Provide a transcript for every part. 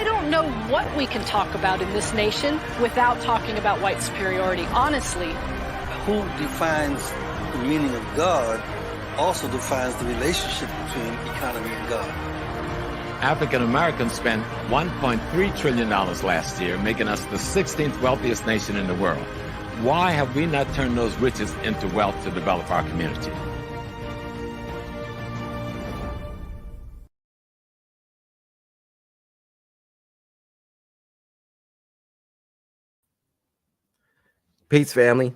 I don't know what we can talk about in this nation without talking about white superiority, honestly. Who defines the meaning of God also defines the relationship between economy and God. African Americans spent $1.3 trillion last year, making us the 16th wealthiest nation in the world. Why have we not turned those riches into wealth to develop our community? Peace, family.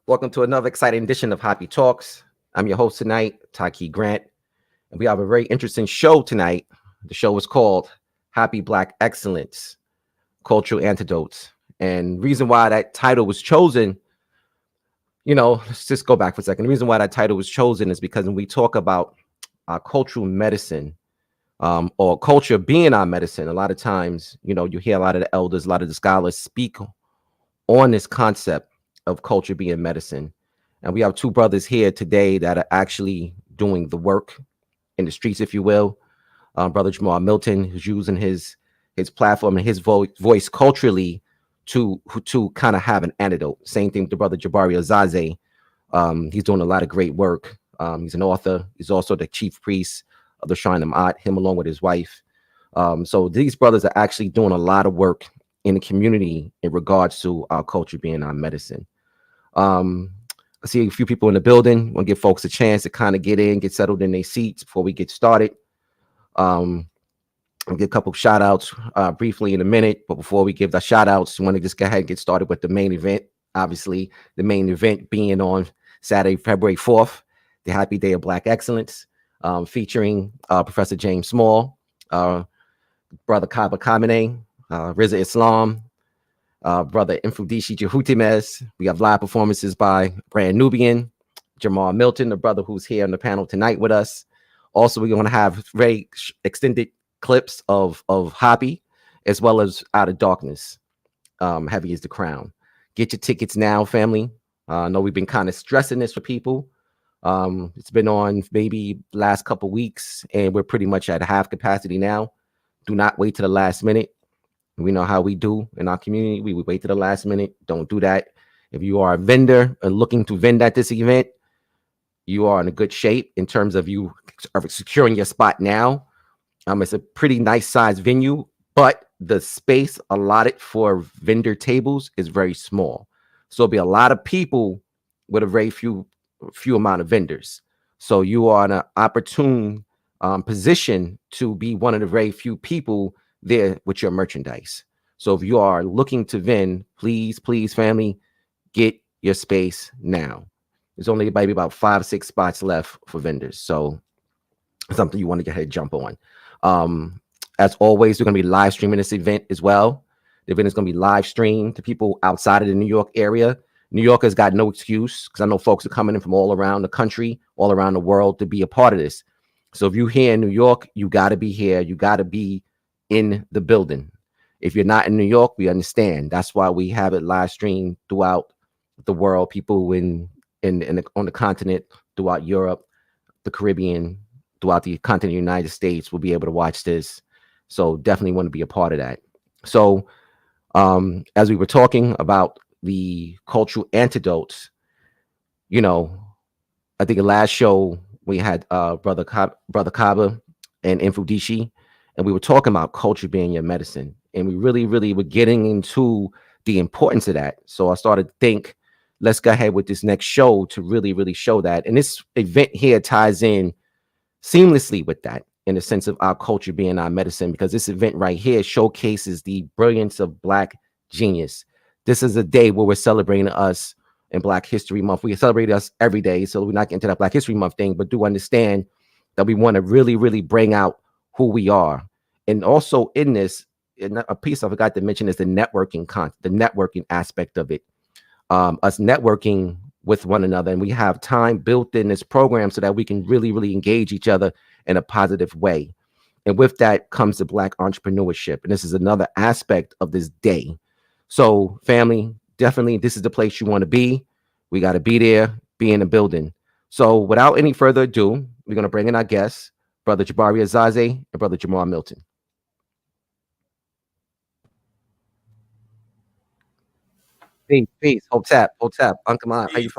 Welcome to another exciting edition of HAPI Talks. I'm your host tonight, Taaqiy Grant, and we have a very interesting show tonight. The show is called HAPI Black Excellence, Cultural Antidotes. And reason why that title was chosen, let's just go back for a second. The reason why that title was chosen is because when we talk about cultural medicine, or culture being our medicine, a lot of times, you hear a lot of the elders, a lot of the scholars speak on this concept of culture being medicine. And we have two brothers here today that are actually doing the work in the streets, if you will. Brother Jamal Milton, who's using his platform and his voice culturally to kind of have an antidote. Same thing with the brother Jabari Osaze. He's doing a lot of great work. He's an author. He's also the chief priest of the Shrine of Ma'at, him along with his wife. So these brothers are actually doing a lot of work in the community in regards to our culture being our medicine. I see a few people in the building. Want to give folks a chance to kind of get settled in their seats before we get started. I'll get a couple of shout outs briefly in a minute, but before we give the shout outs, I want to just go ahead and get started with the main event. Obviously, the main event being on Saturday, February 4th, the Happy Day of Black Excellence, featuring Professor James Small, Brother Kaba Kamene, Riza Islam, Brother Infudishi Jehutimez. We have live performances by Brand Nubian, Jamal Milton, the brother who's here on the panel tonight with us. Also, we're going to have very extended clips of Hoppy, as well as Out of Darkness, Heavy is the Crown. Get your tickets now, family. I know we've been kind of stressing this for people. It's been on maybe last couple weeks, and we're pretty much at half capacity now. Do not wait to the last minute. We know how we do in our community. We would wait to the last minute. Don't do that. If you are a vendor and looking to vend at this event, you are in a good shape in terms of you are securing your spot now. It's a pretty nice size venue, but the space allotted for vendor tables is very small. So there'll be a lot of people with a very few amount of vendors. So you are in an opportune position to be one of the very few people there with your merchandise. So if you are looking to vend, please, family, get your space now. There's only maybe about 5-6 spots left for vendors. So something you want to go ahead and jump on. As always, we're going to be live streaming this event as well. The event is going to be live streamed to people outside of the New York area. New Yorkers got no excuse because I know folks are coming in from all around the country, all around the world to be a part of this. So if you're here in New York, you got to be here. You got to be in the building. If you're not in New York, we understand. That's why we have it live streamed throughout the world. People on the continent, throughout Europe, the Caribbean, throughout the continent of the United States will be able to watch this. So definitely want to be a part of that. So as we were talking about the cultural antidotes, I think the last show we had Brother Kaba and Infudishi, and we were talking about culture being your medicine. And we really, really were getting into the importance of that. So I started to think, let's go ahead with this next show to really, really show that. And this event here ties in seamlessly with that in the sense of our culture being our medicine, because this event right here showcases the brilliance of Black genius. This is a day where we're celebrating us in Black History Month. We celebrate us every day, so we're not getting to that Black History Month thing, but do understand that we want to really, really bring out who we are. And also in this, a piece I forgot to mention is the networking aspect of it. Us networking with one another, and we have time built in this program so that we can really, really engage each other in a positive way. And with that comes the Black entrepreneurship. And this is another aspect of this day. So family, definitely this is the place you want to be. We got to be there, be in the building. So without any further ado, we're going to bring in our guests, Brother Jabari Osaze and Brother Jamal Milton. Peace. Hotep. Uncle Ma'at, how you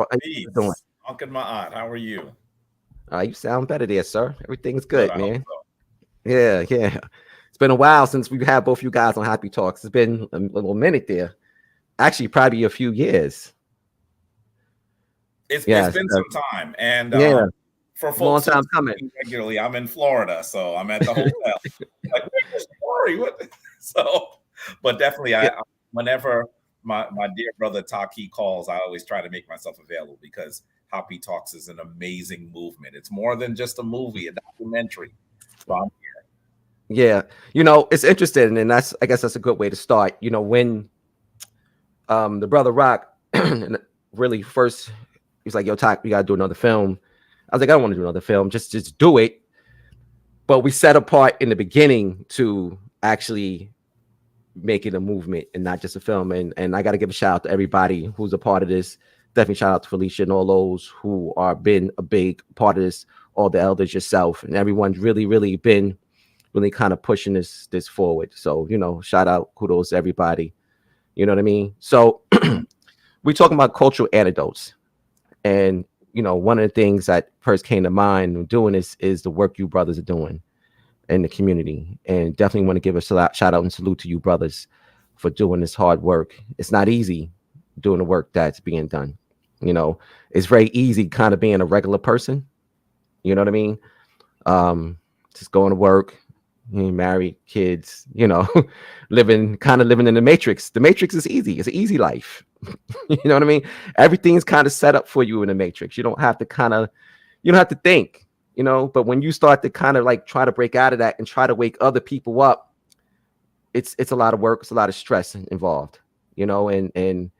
doing? Peace. Uncle Ma'at, how are you? You sound better there, sir. Everything's Good, good, I man. hope so. Yeah. It's been a while since we've had both you guys on Happy Talks. It's been a little minute there. Actually, probably a few years. It's been some time. And for folks long time coming regularly, I'm in Florida, so I'm at the hotel. Like, where's Jabari? What? So, but definitely, whenever my dear brother Taaqiy calls, I always try to make myself available because HAPI Talks is an amazing movement. It's more than just a movie, a documentary. So I'm Yeah, here. it's interesting, and I guess that's a good way to start. When the brother Rock really first, he's like, "Yo, Talk, we gotta do another film." I was like, "I don't want to do another film. Just do it." But we set apart in the beginning to actually make it a movement and not just a film. And I got to give a shout out to everybody who's a part of this. Definitely shout out to Felicia and all those who are been a big part of this. All the elders, yourself, and everyone's really been kind of pushing this forward. So shout out, kudos to everybody. You know what I mean? So we're talking about cultural antidotes, and one of the things that first came to mind when doing this is the work you brothers are doing in the community, and definitely want to give a shout out and salute to you brothers for doing this hard work. It's not easy doing the work that's being done. It's very easy kind of being a regular person. You know what I mean? Just going to work, married, kids, living in the matrix. The matrix is easy. It's an easy life. You know what I mean? Everything's kind of set up for you in the matrix. You don't have to think, but when you start to kind of like try to break out of that and try to wake other people up, it's a lot of work. It's a lot of stress involved, and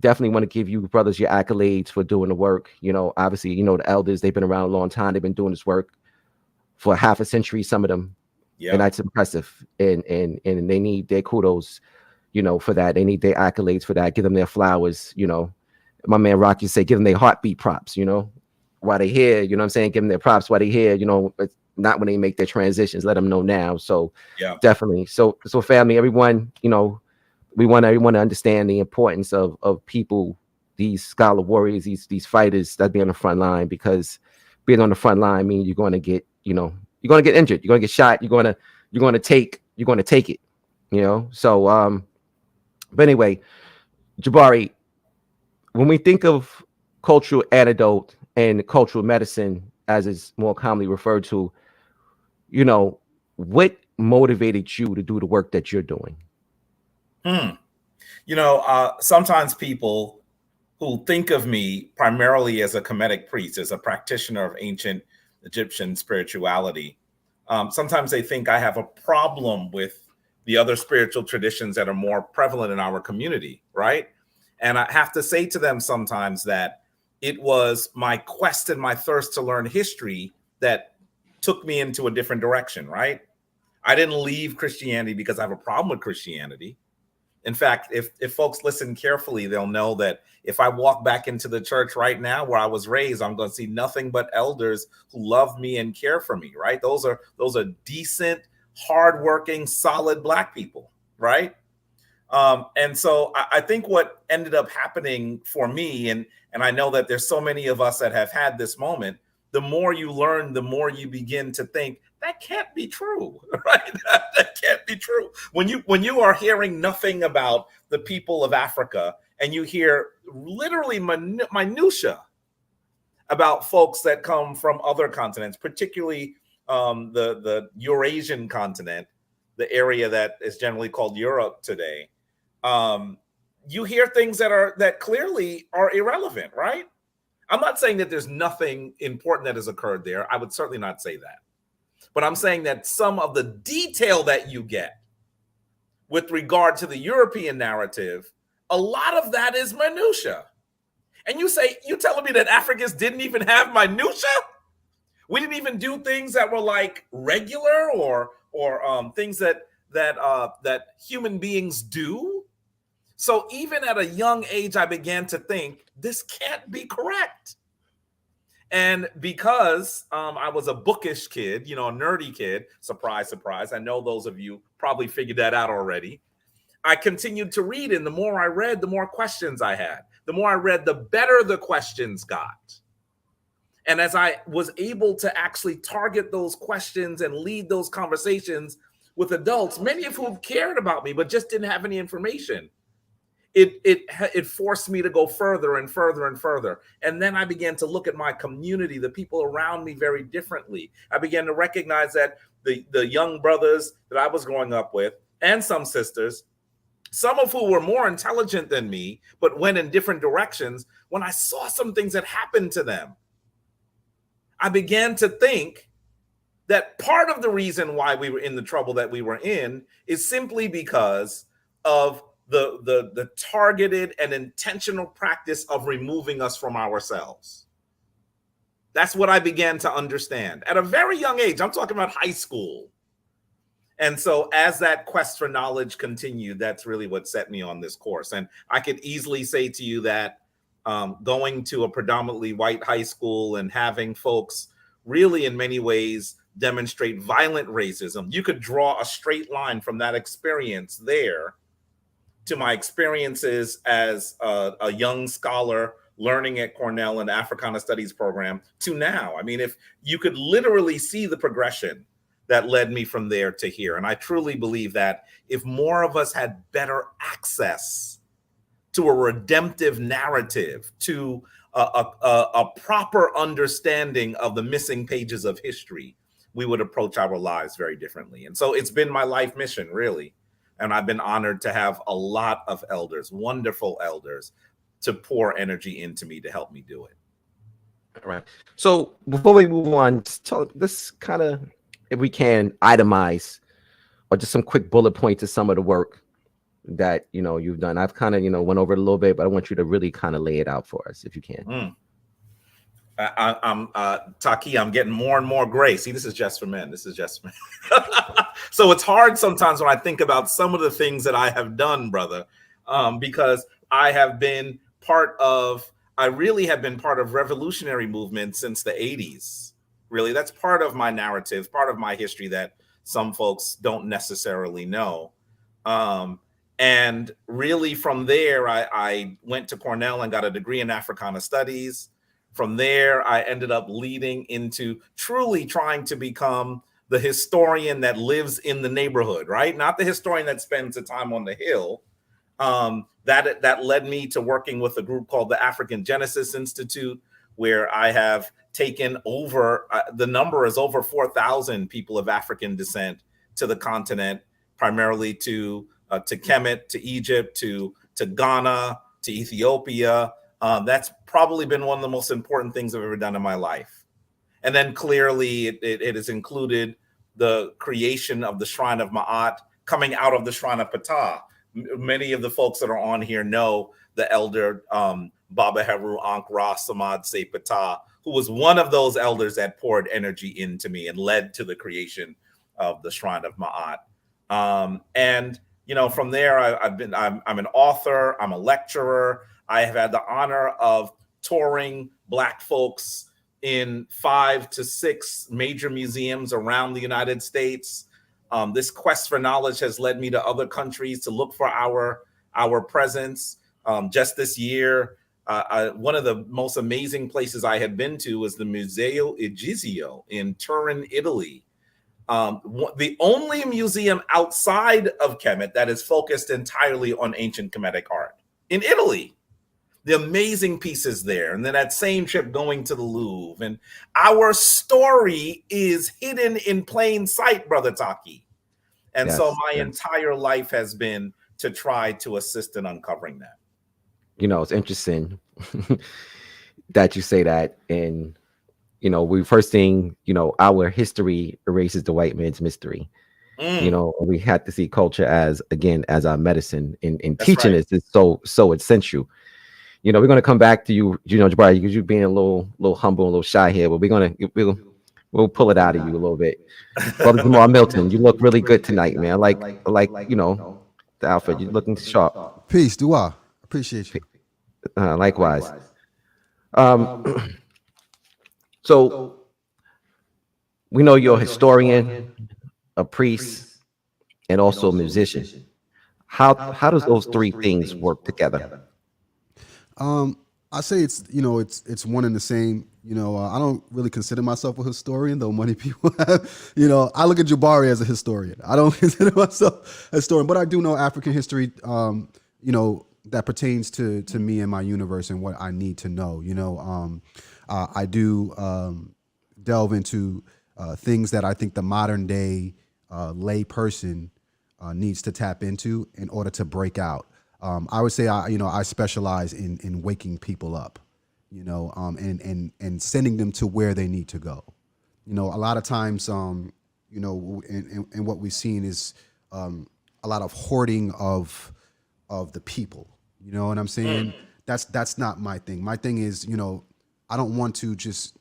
definitely want to give you brothers your accolades for doing the work. Obviously, the elders, they've been around a long time. They've been doing this work for half a century, some of them. Yeah. And that's impressive. And they need their kudos, for that. They need their accolades for that. Give them their flowers. My man Rocky say, give them their heartbeat props, while they here, you know what I'm saying? Give them their props while they here, not when they make their transitions, let them know now. So yeah, definitely. So family, everyone, we want everyone to understand the importance of people, these scholar warriors, these fighters that be on the front line, because being on the front line means you're going to get, you're going to get injured, you're going to get shot, you're going to take it, So, but anyway, Jabari, when we think of cultural antidote and cultural medicine, as it's more commonly referred to, what motivated you to do the work that you're doing? Sometimes people who think of me primarily as a Kemetic priest, as a practitioner of ancient Egyptian spirituality, sometimes they think I have a problem with the other spiritual traditions that are more prevalent in our community, right? And I have to say to them sometimes that it was my quest and my thirst to learn history that took me into a different direction, right? I didn't leave Christianity because I have a problem with Christianity. In fact, if folks listen carefully, they'll know that if I walk back into the church right now where I was raised, I'm going to see nothing but elders who love me and care for me, right? Those are decent, hardworking, solid Black people, right? And so I think what ended up happening for me, and I know that there's so many of us that have had this moment, the more you learn, the more you begin to think, that can't be true, right? That can't be true. When you are hearing nothing about the people of Africa, and you hear literally minutia about folks that come from other continents, particularly the Eurasian continent, the area that is generally called Europe today, you hear things that clearly are irrelevant, right? I'm not saying that there's nothing important that has occurred there. I would certainly not say that. But I'm saying that some of the detail that you get with regard to the European narrative, a lot of that is minutia. And you telling me that Africans didn't even have minutia? We didn't even do things that were like regular or things that human beings do. So even at a young age, I began to think this can't be correct. And because I was a bookish kid, a nerdy kid, surprise, surprise. I know those of you probably figured that out already. I continued to read, and the more I read, the more questions I had. The more I read, the better the questions got. And as I was able to actually target those questions and lead those conversations with adults, many of whom cared about me, but just didn't have any information, it forced me to go further and further and further. And then I began to look at my community, the people around me, very differently. I began to recognize that the young brothers that I was growing up with, and some sisters, some of who were more intelligent than me, but went in different directions, when I saw some things that happened to them, I began to think that part of the reason why we were in the trouble that we were in is simply because of the targeted and intentional practice of removing us from ourselves. That's what I began to understand at a very young age. I'm talking about high school. And so as that quest for knowledge continued, that's really what set me on this course. And I could easily say to you that going to a predominantly white high school and having folks really in many ways demonstrate violent racism, you could draw a straight line from that experience there to my experiences as a young scholar learning at Cornell in the Africana Studies program to now. I mean, if you could literally see the progression that led me from there to here. And I truly believe that if more of us had better access to a redemptive narrative, to a proper understanding of the missing pages of history, we would approach our lives very differently. And so it's been my life mission, really. And I've been honored to have a lot of elders, wonderful elders, to pour energy into me to help me do it. All right. So before we move on, let's kind of, if we can, itemize or just some quick bullet points of some of the work that you've done. I've kind of went over it a little bit, but I want you to really kind of lay it out for us if you can. I'm Taaqiy, I'm getting more and more gray. See, this is just for men. This is just for men. So it's hard sometimes when I think about some of the things that I have done, brother, because I really have been part of revolutionary movements since the 80s. Really, that's part of my narrative, part of my history that some folks don't necessarily know. And really from there, I went to Cornell and got a degree in Africana Studies. From there, I ended up leading into truly trying to become the historian that lives in the neighborhood, right? Not the historian that spends the time on the Hill. That led me to working with a group called the African Genesis Institute, where I have taken over, the number is over 4,000 people of African descent to the continent, primarily to Kemet, to Egypt, to Ghana, to Ethiopia. That's probably been one of the most important things I've ever done in my life. And then clearly it has included the creation of the Shrine of Ma'at, coming out of the Shrine of Ptah. Many of the folks that are on here know the elder Baba Heru Ankh Ra Samad Se Ptah, who was one of those elders that poured energy into me and led to the creation of the Shrine of Ma'at. And from there, I'm an author, I'm a lecturer. I have had the honor of touring Black folks in 5 to 6 major museums around the United States. This quest for knowledge has led me to other countries to look for our presence. Just this year, one of the most amazing places I had been to was the Museo Egizio in Turin, Italy. The only museum outside of Kemet that is focused entirely on ancient Kemetic art in Italy. The amazing pieces there. And then that same trip going to the Louvre. And our story is hidden in plain sight, Brother Taaqiy. And so my entire life has been to try to assist in uncovering that. It's interesting that you say that. And, we first thing, our history erases the white man's mystery. We had to see culture as our medicine. And teaching this is so essential. We're going to come back to you, Jabari, because you're being a little humble, a little shy here, but we'll pull it out of you a little bit. Brother Jamal Milton, you look really good tonight, man. I like the outfit. You're looking sharp. Peace, Dua. Appreciate you. Likewise. So we know you're a historian, a priest, and also a musician. How does those three things work together? I say it's one and the same. I don't really consider myself a historian, though many people have. I look at Jabari as a historian. I don't consider myself a historian, but I do know African history. That pertains to me and my universe and what I need to know. I do delve into things that I think the modern day lay person needs to tap into in order to break out. I would say I specialize in waking people up, and sending them to where they need to go. A lot of times, and what we've seen is a lot of hoarding of the people. You know what I'm saying? That's not my thing. My thing is, I don't want to just,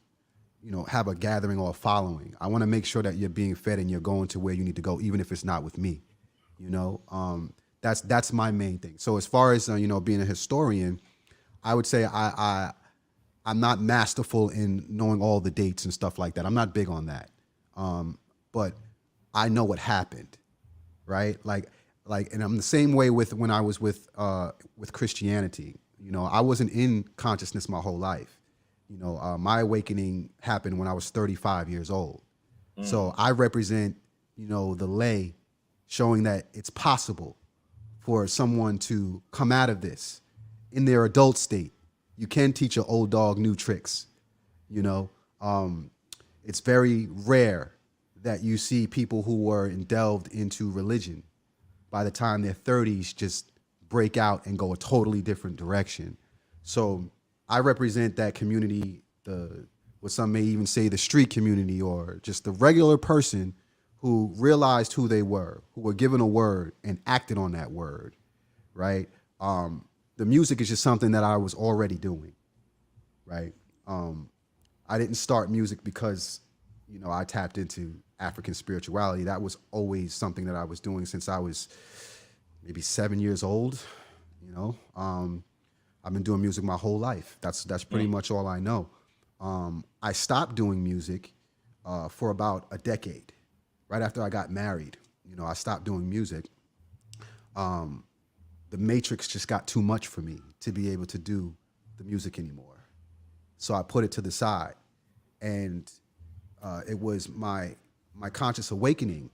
have a gathering or a following. I want to make sure that you're being fed and you're going to where you need to go, even if it's not with me. That's my main thing. So as far as being a historian, I would say I'm not masterful in knowing all the dates and stuff like that. I'm not big on that. But I know what happened, right? Like, and I'm the same way with when I was with Christianity. I wasn't in consciousness my whole life. My awakening happened when I was 35 years old. So I represent, the lay, showing that it's possible for someone to come out of this in their adult state. You can teach an old dog new tricks. It's very rare that you see people who were delved into religion by the time they're 30s just break out and go a totally different direction. So I represent that community, what some may even say the street community, or just the regular person who realized who they were given a word and acted on that word, right? The music is just something that I was already doing, right? I didn't start music because, I tapped into African spirituality. That was always something that I was doing since I was maybe 7 years old. I've been doing music my whole life. That's pretty much all I know. I stopped doing music for about a decade. Right after I got married, I stopped doing music. The matrix just got too much for me to be able to do the music anymore. So I put it to the side, and it was my conscious awakening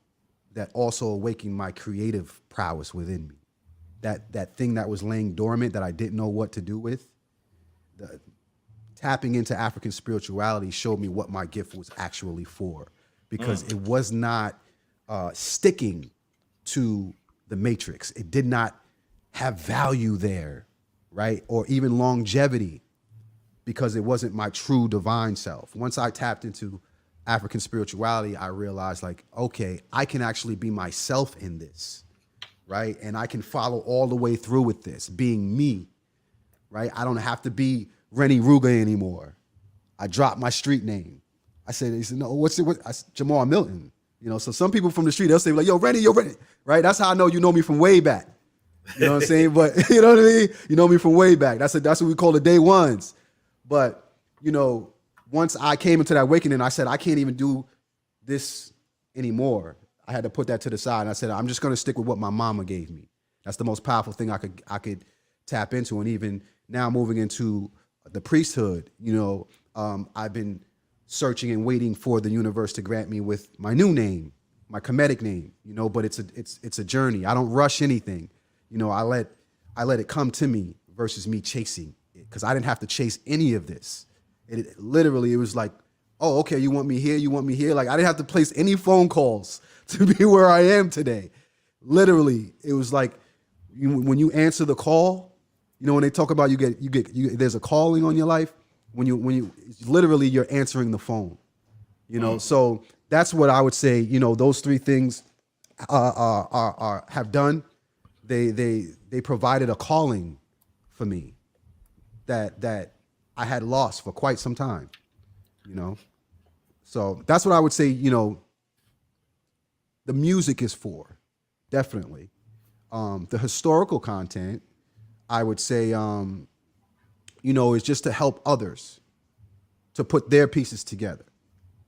that also awakened my creative prowess within me. That thing that was laying dormant that I didn't know what to do with. Tapping into African spirituality showed me what my gift was actually for, because it was not sticking to the matrix. It did not have value there, right? Or even longevity, because it wasn't my true divine self. Once I tapped into African spirituality, I realized, like, okay, I can actually be myself in this, right? And I can follow all the way through with this, being me, right? I don't have to be Rennie Ruga anymore. I dropped my street name. He said, no, what's it? Jamal Milton. So some people from the street, they'll say, like, yo, Rennie, right? That's how I know you know me from way back. You know what I'm saying? But you know what I mean? You know me from way back. That's what we call the day ones. But, once I came into that awakening, I said, I can't even do this anymore. I had to put that to the side. And I said, I'm just going to stick with what my mama gave me. That's the most powerful thing I could tap into. And even now moving into the priesthood, I've been searching and waiting for the universe to grant me with my new name, my Kemetic name, but it's a journey. I don't rush anything. I let it come to me versus me chasing it, because I didn't have to chase any of this. It literally was like, oh, okay, you want me here? You want me here? Like, I didn't have to place any phone calls to be where I am today. Literally, it was like when you answer the call, when they talk about you get there's a calling on your life. When you literally you're answering the phone, So that's what I would say. Those three things have done. They provided a calling for me that I had lost for quite some time. So that's what I would say. The music is for, definitely. The historical content, I would say, is just to help others to put their pieces together,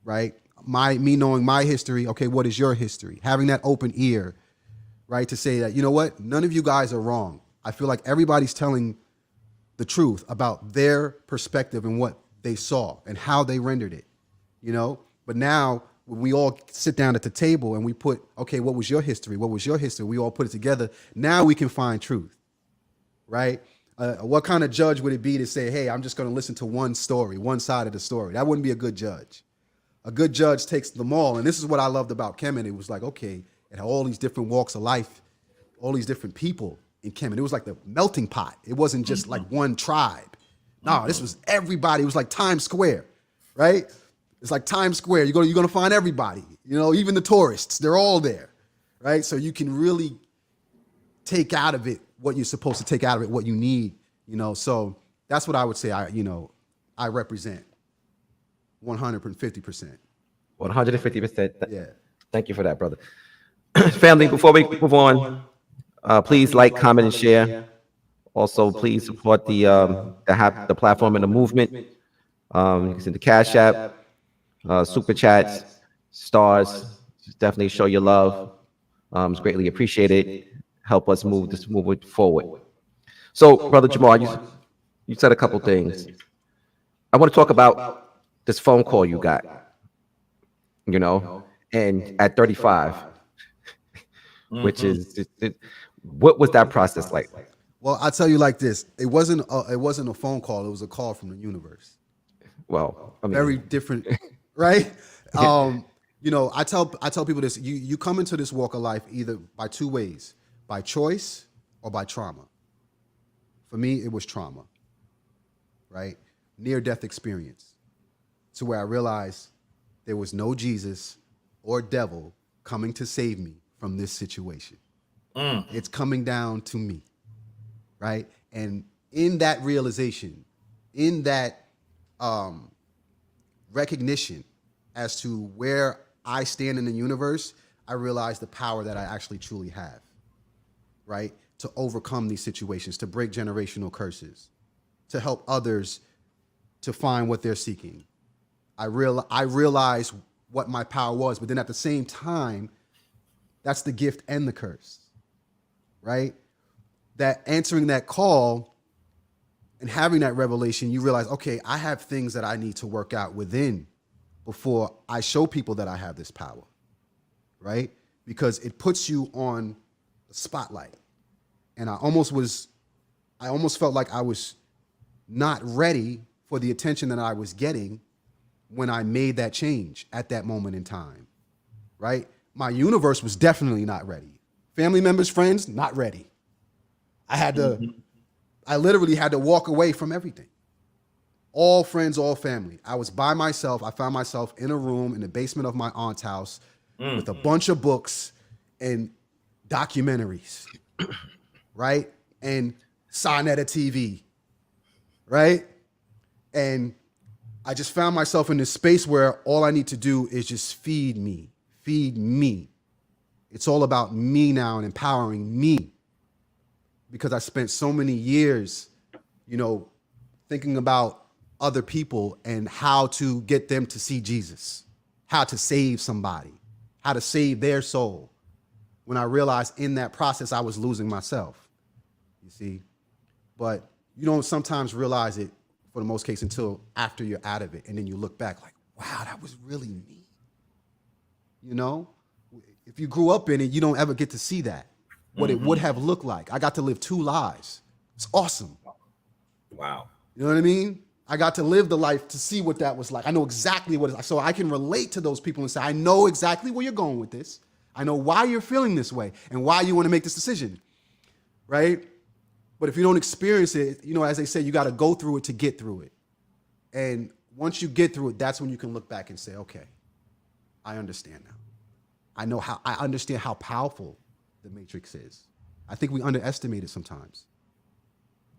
right? Me knowing my history, okay, what is your history? Having that open ear right? To say that, you know what, none of you guys are wrong. I feel like everybody's telling the truth about their perspective and what they saw and how they rendered it, you know? But now when we all sit down at the table and we put, okay, what was your history? What was your history? We all put it together. Now we can find truth, right? What kind of judge would it be to say, hey, I'm just going to listen to one story, one side of the story? That wouldn't be a good judge. A good judge takes them all. And this is what I loved about Kemet. It was like, okay, it had all these different walks of life, all these different people in Kemet. It was like the melting pot. It wasn't just like one tribe. No, this was everybody. It was like Times Square, right? It's like Times Square. You're going to find everybody, you know, even the tourists. They're all there, right? So you can really take out of it what you're supposed to take out of it, what you need, you know. So that's what I would say I represent 150%. 150%. Yeah. Thank you for that, brother. Family, before we move on, please like, comment, and share. Also, please support the platform and the movement. You can send the Cash App, Super Chats, stars. Definitely show your love. It's greatly appreciated. Help us move it forward. So, Brother Jamar, you said a couple things. I want to talk about this phone call you got, you know, and at 35, which is, what was that process like? Well, I'll tell you like this. It wasn't a phone call. It was a call from the universe. Well, I mean, very different, right? You know, I tell people this. You come into this walk of life either by two ways: by choice or by trauma. For me, it was trauma, right? Near-death experience, to where I realized there was no Jesus or devil coming to save me from this situation. It's coming down to me, right? And in that realization, in that recognition as to where I stand in the universe, I realized the power that I actually truly have, right? To overcome these situations, to break generational curses, to help others to find what they're seeking. I realized what my power was, but then at the same time, that's the gift and the curse, right? That answering that call and having that revelation, you realize, okay, I have things that I need to work out within before I show people that I have this power, right? Because it puts you on the spotlight. And I almost felt like I was not ready for the attention that I was getting when I made that change at that moment in time, right? My universe was definitely not ready. Family members, friends, not ready. I literally had to walk away from everything. All friends, all family. I was by myself. I found myself in a room in the basement of my aunt's house with a bunch of books and documentaries, right? And Sonetta TV, right? And I just found myself in this space where all I need to do is just feed me. It's all about me now and empowering me, because I spent so many years, you know, thinking about other people and how to get them to see Jesus, how to save somebody, how to save their soul, when I realized in that process I was losing myself, you see. But you don't sometimes realize it, for the most case, until after you're out of it, and then you look back like, wow, that was really me. You know, if you grew up in it, you don't ever get to see that, what it would have looked like. I got to live two lives. It's awesome. Wow. You know what I mean? I got to live the life to see what that was like. I know exactly what it's like. So I can relate to those people and say, I know exactly where you're going with this. I know why you're feeling this way and why you want to make this decision, right? But if you don't experience it, you know, as they say, you got to go through it to get through it. And once you get through it, that's when you can look back and say, okay, I understand now. I understand how powerful the matrix is. I think we underestimate it sometimes.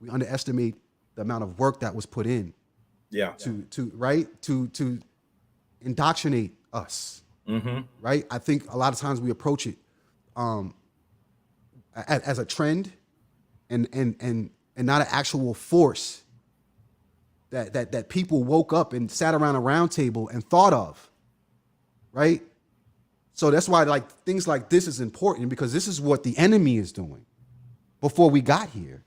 We underestimate the amount of work that was put in to indoctrinate us. Right? I think a lot of times we approach it as a trend and not an actual force that people woke up and sat around a round table and thought of, right? So that's why like things like this is important, because this is what the enemy is doing before we got here.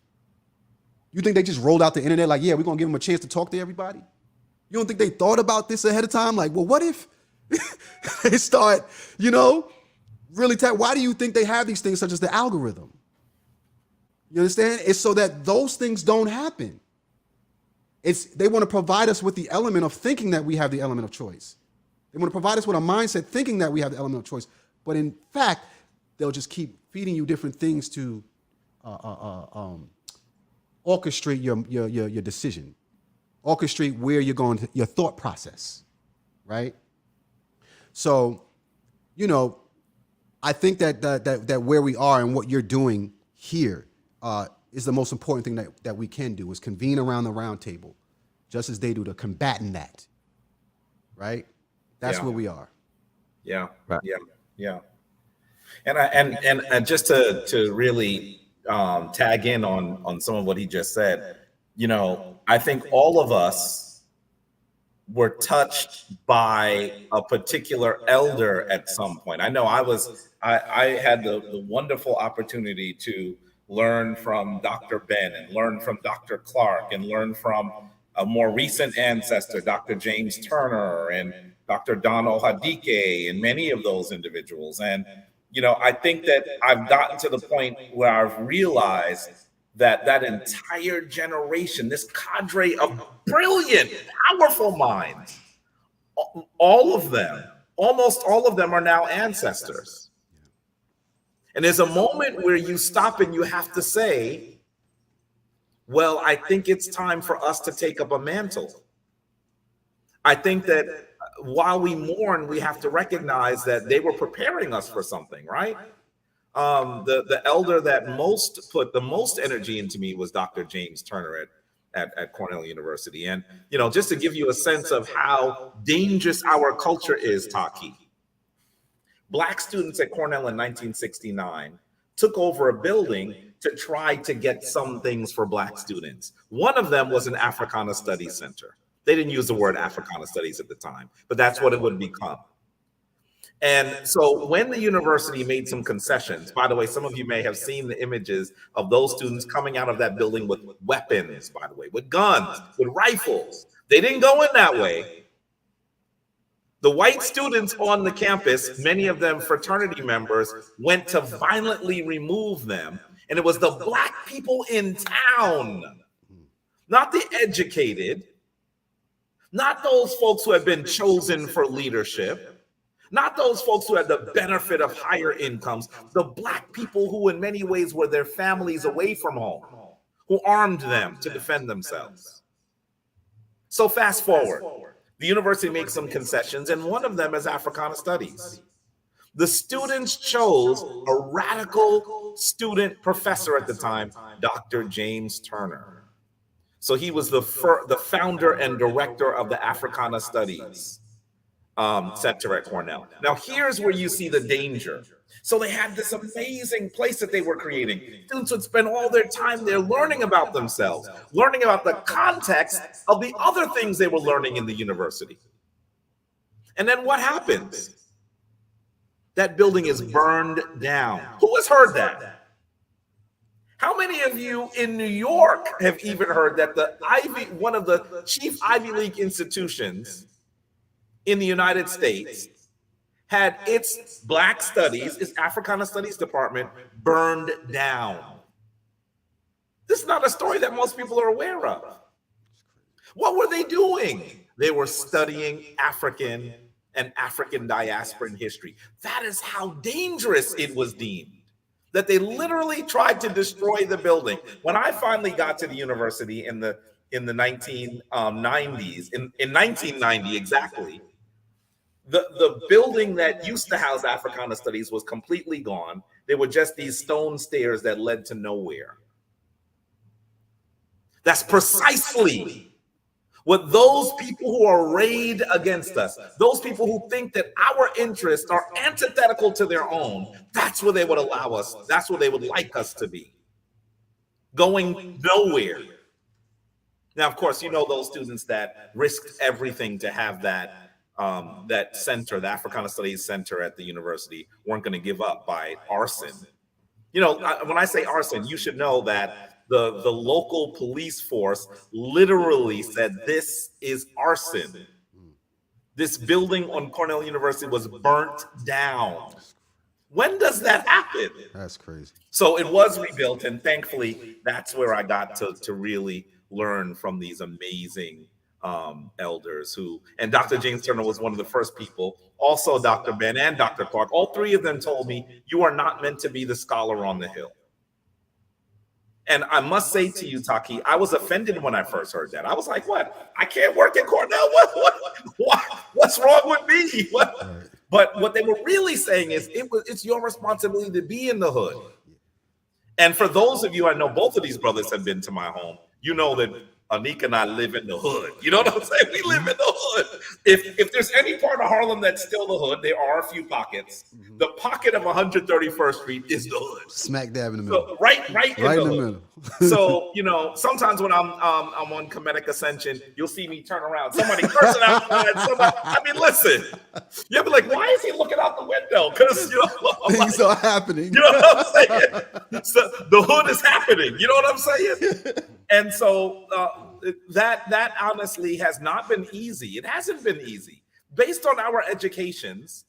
You think they just rolled out the internet like, yeah, we're going to give them a chance to talk to everybody? You don't think they thought about this ahead of time? Like, well, what if they start, really why do you think they have these things such as the algorithm? You understand? It's so that those things don't happen. They want to provide us with the element of thinking that we have the element of choice. They want to provide us with a mindset thinking that we have the element of choice. But in fact, they'll just keep feeding you different things to orchestrate your decision, orchestrate where you're going to, your thought process, right? So, I think that where we are and what you're doing here is the most important thing that we can do, is convene around the round table, just as they do, to combating that, right? That's where we are. Yeah, right. yeah. And just to really tag in on some of what he just said, I think all of us were touched by a particular elder at some point. I know I had the wonderful opportunity to learn from Dr. Ben and learn from Dr. Clark and learn from a more recent ancestor, Dr. James Turner and Dr. Donald Hadike, and many of those individuals. And, I think that I've gotten to the point where I've realized that entire generation, this cadre of brilliant, powerful minds, all of them, almost all of them, are now ancestors. And there's a moment where you stop and you have to say, well, I think it's time for us to take up a mantle. I think that while we mourn, we have to recognize that they were preparing us for something, right? The elder that put the most energy into me was Dr. James Turner at Cornell University. And, just to give you a sense of how dangerous our culture is, Taaqiy, Black students at Cornell in 1969 took over a building to try to get some things for Black students. One of them was an Africana Studies Center. They didn't use the word Africana Studies at the time, but that's what it would become. And so when the university made some concessions, by the way, some of you may have seen the images of those students coming out of that building with weapons, by the way, with guns, with rifles. They didn't go in that way. The white students on the campus, many of them fraternity members, went to violently remove them. And it was the Black people in town, not the educated, not those folks who had been chosen for leadership, not those folks who had the benefit of higher incomes, the Black people who in many ways were their families away from home, who armed them to defend themselves. So fast forward, the university makes some concessions, and one of them is Africana Studies. The students chose a radical student professor at the time, Dr. James Turner. So he was the founder and director of the Africana Studies Center at Cornell. Now, here's where you see the danger. So they had this amazing place that they were creating. Students would spend all their time there learning about themselves, learning about the context of the other things they were learning in the university. And then what happens? That building is burned down. Who has heard that? How many of you in New York have even heard that one of the chief Ivy League institutions in the United States had its Black Studies, its Africana Studies department burned down? This is not a story that most people are aware of. What were they doing? They were studying African and African diasporan history. That is how dangerous it was deemed, that they literally tried to destroy the building. When I finally got to the university in the 1990s, in 1990 exactly, the building that used to house Africana Studies was completely gone. There were just these stone stairs that led to nowhere. That's precisely what those people who are arrayed against us, those people who think that our interests are antithetical to their own, that's where they would allow us, that's where they would like us to be. Going nowhere. Now, of course, those students that risked everything to have that that center, the Africana Studies Center at the university, weren't going to give up by arson. You know, when I say arson, you should know that the local police force literally said, this is arson. This building on Cornell University was burnt down. When does that happen? That's crazy. So it was rebuilt, and thankfully, that's where I got to really learn from these amazing elders and Dr. James Turner was one of the first people, also Dr. Ben and Dr. Clark. All three of them told me, you are not meant to be the scholar on the hill. And I must say to you, Taaqiy, I was offended when I first heard that. I was like, what? I can't work at Cornell? What's wrong with me? What? Right. But what they were really saying is it's your responsibility to be in the hood. And for those of you, I know both of these brothers have been to my home. You know that Anika and I live in the hood. You know what I'm saying? We live in the hood. If there's any part of Harlem that's still the hood, there are a few pockets. The pocket of 131st Street is the hood. Smack dab in the middle. So right in the middle. So, you know, sometimes when I'm on comedic ascension, you'll see me turn around. Somebody cursing outside. I mean, listen. You'll be like, why is he looking out the window? Because, you know, things are happening. You know what I'm saying? So the hood is happening. You know what I'm saying? And so that honestly has not been easy. It hasn't been easy. Based on our educations,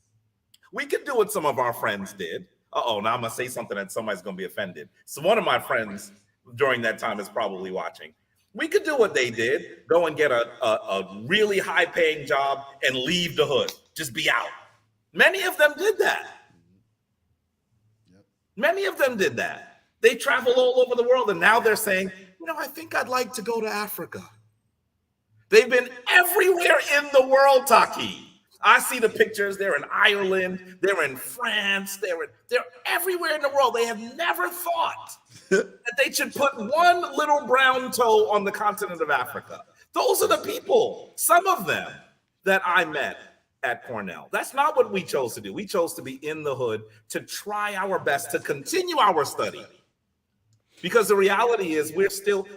we could do what some of our friends did. Uh-oh, now I'm going to say something that somebody's going to be offended. So one of my friends during that time is probably watching. We could do what they did, go and get a really high-paying job and leave the hood, just be out. Many of them did that. Many of them did that. They traveled all over the world, and now they're saying, you know, I think I'd like to go to Africa. They've been everywhere in the world, Taaqiy. I see the pictures. They're in Ireland. They're in France. They're everywhere in the world. They have never thought that they should put one little brown toe on the continent of Africa. Those are the people, some of them, that I met at Cornell. That's not what we chose to do. We chose to be in the hood, to try our best to continue our study. Because the reality is we're still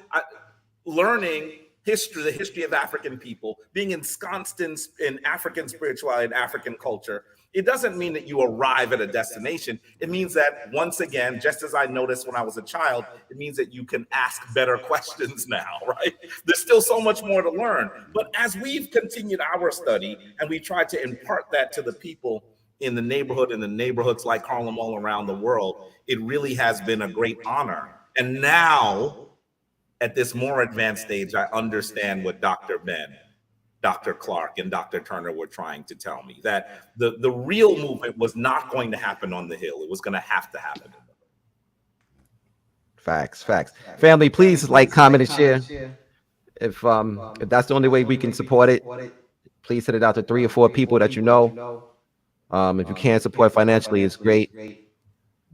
learning history, the history of African people, being ensconced in African spirituality and African culture. It doesn't mean that you arrive at a destination. It means that, once again, just as I noticed when I was a child, it means that you can ask better questions now, right? There's still so much more to learn. But as we've continued our study and we try to impart that to the people in the neighborhood, in the neighborhoods like Harlem all around the world, it really has been a great honor. And now, at this more advanced stage, I understand what Dr. Ben, Dr. Clark, and Dr. Turner were trying to tell me, that the real movement was not going to happen on the Hill. It was going to have to happen. Facts. Family, please like, comment, and share. If that's the only way we can support it, please send it out to 3 or 4 people that you know. If you can't support financially, it's great.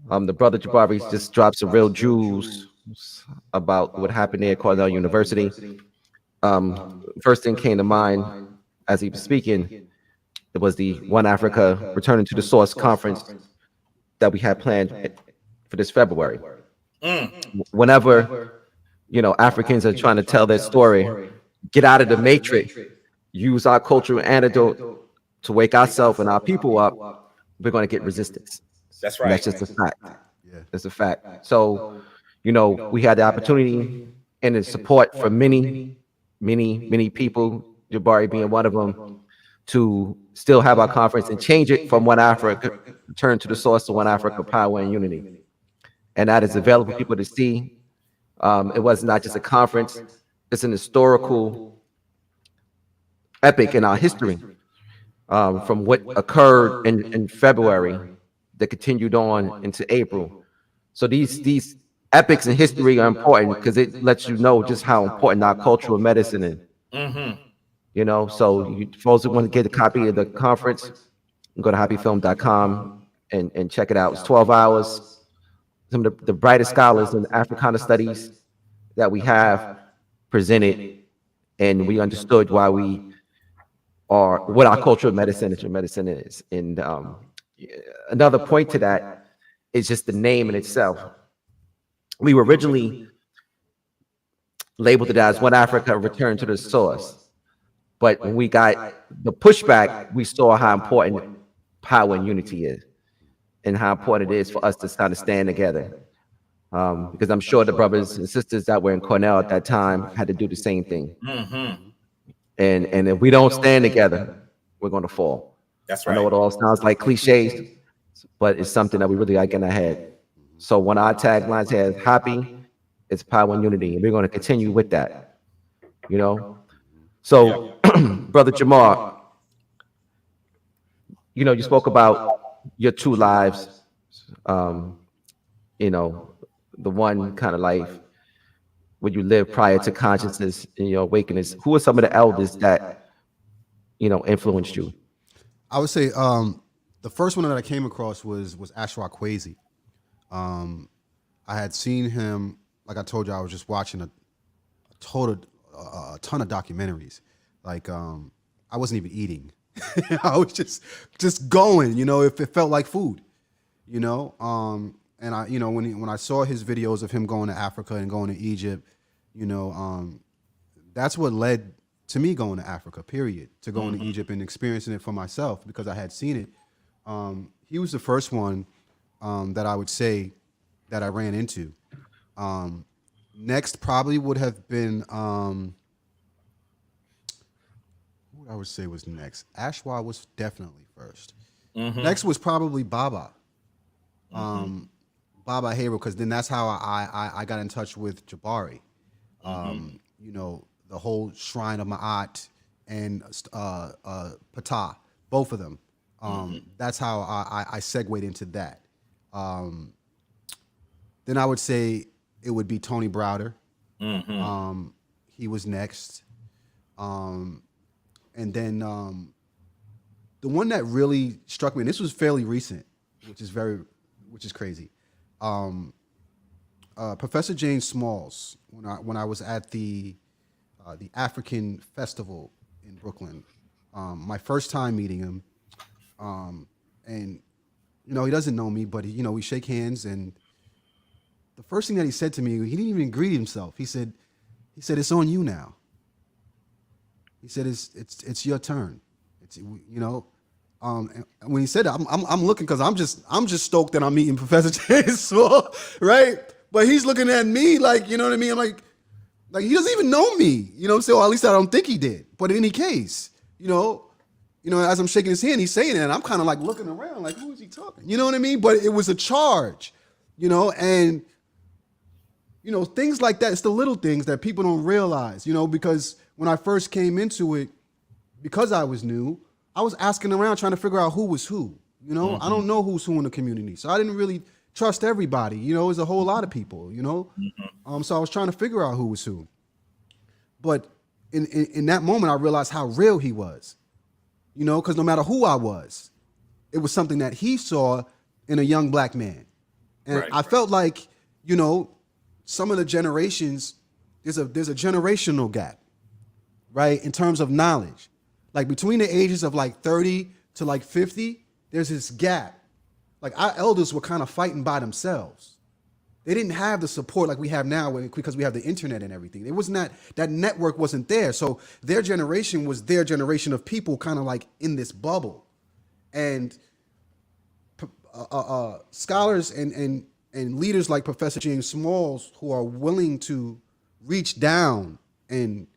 The brother Jabari just dropped some real jewels about what happened there at Cornell University. First thing came to mind as he was speaking, it was the One Africa Returning to the Source conference that we had planned for this February. Whenever, you know, Africans are trying to tell their story, get out of the matrix, use our cultural antidote to wake ourselves and our people up, we're going to get resistance. That's right. And that's just a fact. Yeah. That's a fact. So, you know, we had the opportunity and the support from many people, Jabari being one of them, to still have our conference and change it from One Africa, turn to the source to One Africa, Power and Unity. And that is available for people to see. It was not just a conference. It's an historical epic in our history, from what occurred in February that continued on into April. So these epics in history are important because it lets you know just how important our cultural medicine is. You know, so you folks who want to get a copy of the conference, go to happyfilm.com and check it out. It's 12 hours. Some of the brightest scholars in Africana studies that we have presented, and we understood why we are, what our cultural medicine is. And another point to that is just the name in itself. We were originally labeled it as One Africa, Return to the Source. But when we got the pushback, we saw how important power and unity is, and how important it is for us to kind of stand together. Because I'm sure the brothers and sisters that were in Cornell at that time had to do the same thing. And if we don't stand together, we're going to fall. That's I right. know it all sounds like cliches, but it's something that we really got in our head. So one of our taglines here is HAPI, it's power and unity, and we're going to continue with that. You know. So, Brother Jamar, you know, you spoke about your two lives. You know, the one kind of life where you live prior to consciousness and your awakeness. Who are some of the elders that, you know, influenced you? I would say the first one that I came across was Ashra Kwesi. I had seen him, like I told you, I was just watching a ton of documentaries. Like I wasn't even eating. I was just going, you know, if it felt like food, you know. And I, you know, when I saw his videos of him going to Africa and going to Egypt, you know, that's what led to me going to Africa, period, to going to Egypt and experiencing it for myself because I had seen it. He was the first one that I would say that I ran into. Next probably would have been, who I would say was next. Ashwa was definitely first. Next was probably Baba. Baba Hero, because then that's how I got in touch with Jabari. You know, the whole Shrine of Ma'at and Patah, both of them. That's how I segued into that. Then I would say it would be Tony Browder. He was next. And then the one that really struck me, and this was fairly recent, which is crazy. Professor James Smalls, when I was at the African Festival in Brooklyn, my first time meeting him, and you know, he doesn't know me, but you know, we shake hands, and the first thing that he said to me, he didn't even greet himself. He said, "It's on you now." He said, "It's your turn." It's, you know, and when he said that, I'm looking because I'm just stoked that I'm meeting Professor James Small, right? But he's looking at me like, you know what I mean? I'm like he doesn't even know me, you know what I'm saying? Or at least I don't think he did. But in any case, you know, as I'm shaking his hand, he's saying it, and I'm kind of like looking around, like, who is he talking? You know what I mean? But it was a charge, you know, and you know, things like that. It's the little things that people don't realize, you know, because when I first came into it, because I was new, I was asking around trying to figure out who was who. You know, I don't know who's who in the community, so I didn't really trust everybody. You know, there's a whole lot of people. You know, so I was trying to figure out who was who. But in that moment, I realized how real he was. You know, because no matter who I was, it was something that he saw in a young black man, and I felt like, you know, some of the generations, there's a generational gap, right, in terms of knowledge. Like between the ages of like 30 to like 50, there's this gap. Like our elders were kind of fighting by themselves. They didn't have the support like we have now because we have the internet and everything. It wasn't that network wasn't there. So their generation was their generation of people kind of like in this bubble. And scholars and leaders like Professor James Smalls, who are willing to reach down and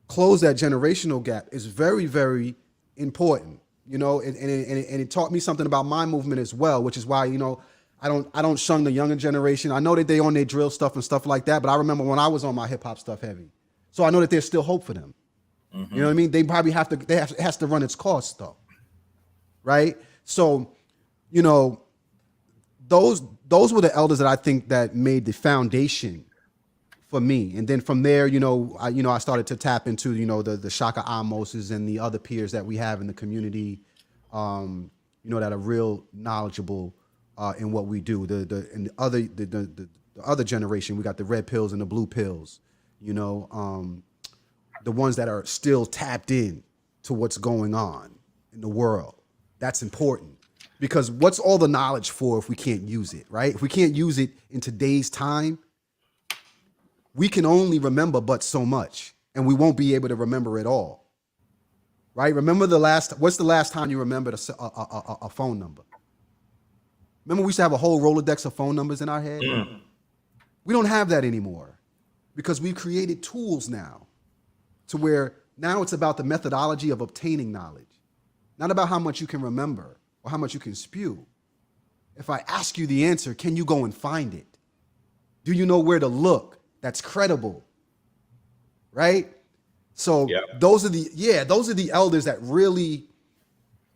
close that generational gap, is very, very important, you know, and it taught me something about my movement as well, which is why, you know, I don't shun the younger generation. I know that they on their drill stuff and stuff like that, but I remember when I was on my hip hop stuff heavy. So I know that there's still hope for them. You know what I mean? They probably it has to run its course though. Right? So, you know, those were the elders that I think that made the foundation for me. And then from there, I started to tap into, the Shaka Amoses and the other peers that we have in the community, that are real knowledgeable in what we do. The other generation, we got the red pills and the blue pills, the ones that are still tapped in to what's going on in the world. That's important. Because what's all the knowledge for if we can't use it, right? If we can't use it in today's time, we can only remember but so much, and we won't be able to remember it all. right? What's the last time you remembered a phone number? Remember we used to have a whole Rolodex of phone numbers in our head? We don't have that anymore because we've created tools now to where now it's about the methodology of obtaining knowledge, not about how much you can remember or how much you can spew. If I ask you the answer, can you go and find it? Do you know where to look? That's credible, right? So those are the elders that really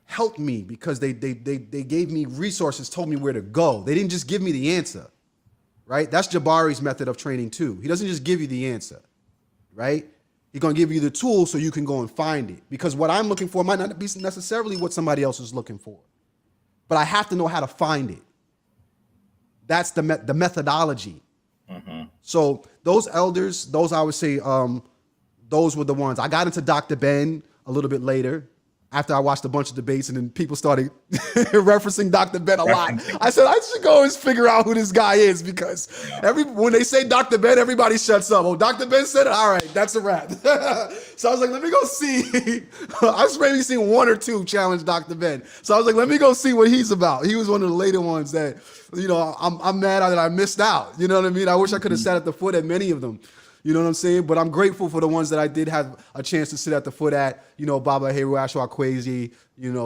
helped me because they gave me resources, told me where to go. They didn't just give me the answer, right? That's Jabari's method of training too. He doesn't just give you the answer, right? He's gonna give you the tools so you can go and find it. Because what I'm looking for might not be necessarily what somebody else is looking for, but I have to know how to find it. That's the methodology. So those elders, those I would say, those were the ones. I got into Dr. Ben a little bit later after I watched a bunch of debates, and then people started referencing Dr. Ben a lot. I said, I should go and figure out who this guy is because when they say Dr. Ben, everybody shuts up. Oh, Dr. Ben said it? All right, that's a wrap. So I was like, let me go see. I've maybe seen one or two challenge Dr. Ben. So I was like, let me go see what he's about. He was one of the later ones that, I'm mad that I missed out. You know what I mean? I wish I could have sat at the foot at many of them. You know what I'm saying? But I'm grateful for the ones that I did have a chance to sit at the foot at, Baba Heru, Ashwa Kwesi,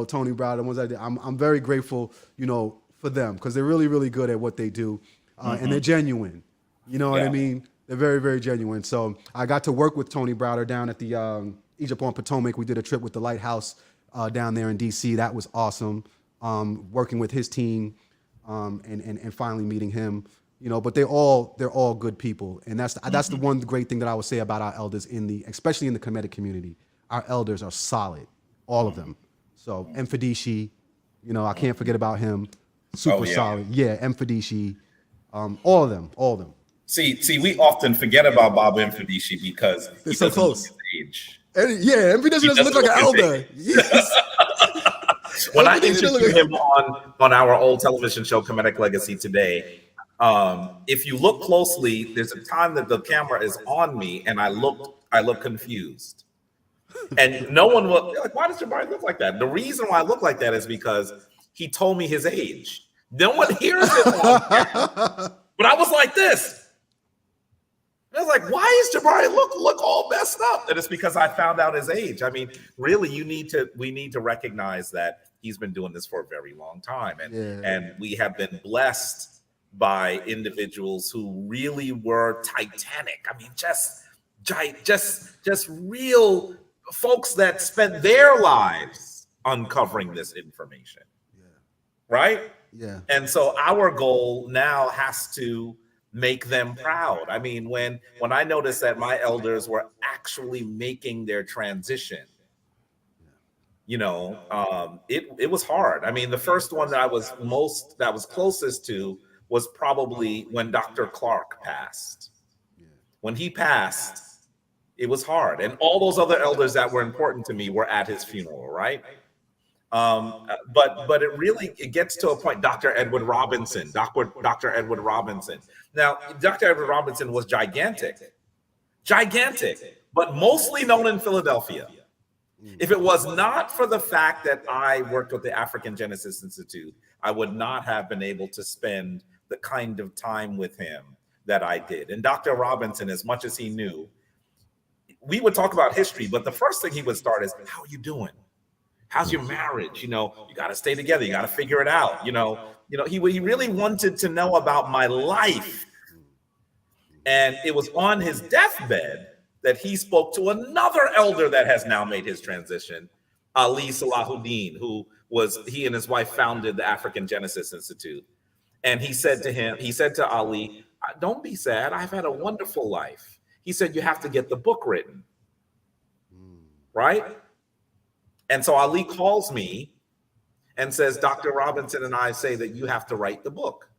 Tony Brown, the ones I did. I'm very grateful, for them because they're really, really good at what they do. And they're genuine. You know what I mean? They're very, very genuine. So I got to work with Tony Browder down at the Egypt on Potomac. We did a trip with the Lighthouse down there in DC. That was awesome. Working with his team and finally meeting him. But they're all good people, and that's the one great thing that I would say about our elders especially in the Kemetic community. Our elders are solid, all of them. So Mfadishi, I can't forget about him. Super solid, Mfadishi, all of them. See, we often forget about Baba Mfadishi because they're so close. Look his age. And Mfadishi doesn't look like an elder. Yes. When I interviewed him on our old television show, Kemetic Legacy Today. If you look closely, there's a time that the camera is on me and I look confused. And no one will like, why does Jabari look like that? The reason why I look like that is because he told me his age. No one hears it on camera. But I was like this. I was like, why is Jabari look all messed up? And it's because I found out his age. I mean, really, we need to recognize that he's been doing this for a very long time. And we have been blessed by individuals who really were titanic. I mean, just real folks that spent their lives uncovering this information. Right? Yeah. And so our goal now has to make them proud. I mean, when I noticed that my elders were actually making their transition, it was hard. I mean, the first one that was closest to was probably when Dr. Clark passed. When he passed, it was hard. And all those other elders that were important to me were at his funeral, right? But it gets to a point, Dr. Edward Robinson. Now, Dr. Edward Robinson was gigantic, but mostly known in Philadelphia. If it was not for the fact that I worked with the African Genesis Institute, I would not have been able to spend the kind of time with him that I did. And Dr. Robinson, as much as he knew, we would talk about history, but the first thing he would start is, how are you doing? How's your marriage? You got to stay together. You got to figure it out. He really wanted to know about my life. And it was on his deathbed that he spoke to another elder that has now made his transition, Ali Salahuddin, he and his wife founded the African Genesis Institute. And he said to Ali, don't be sad. I've had a wonderful life. He said, you have to get the book written. Right? And so Ali calls me and says, Dr. Robinson and I say that you have to write the book.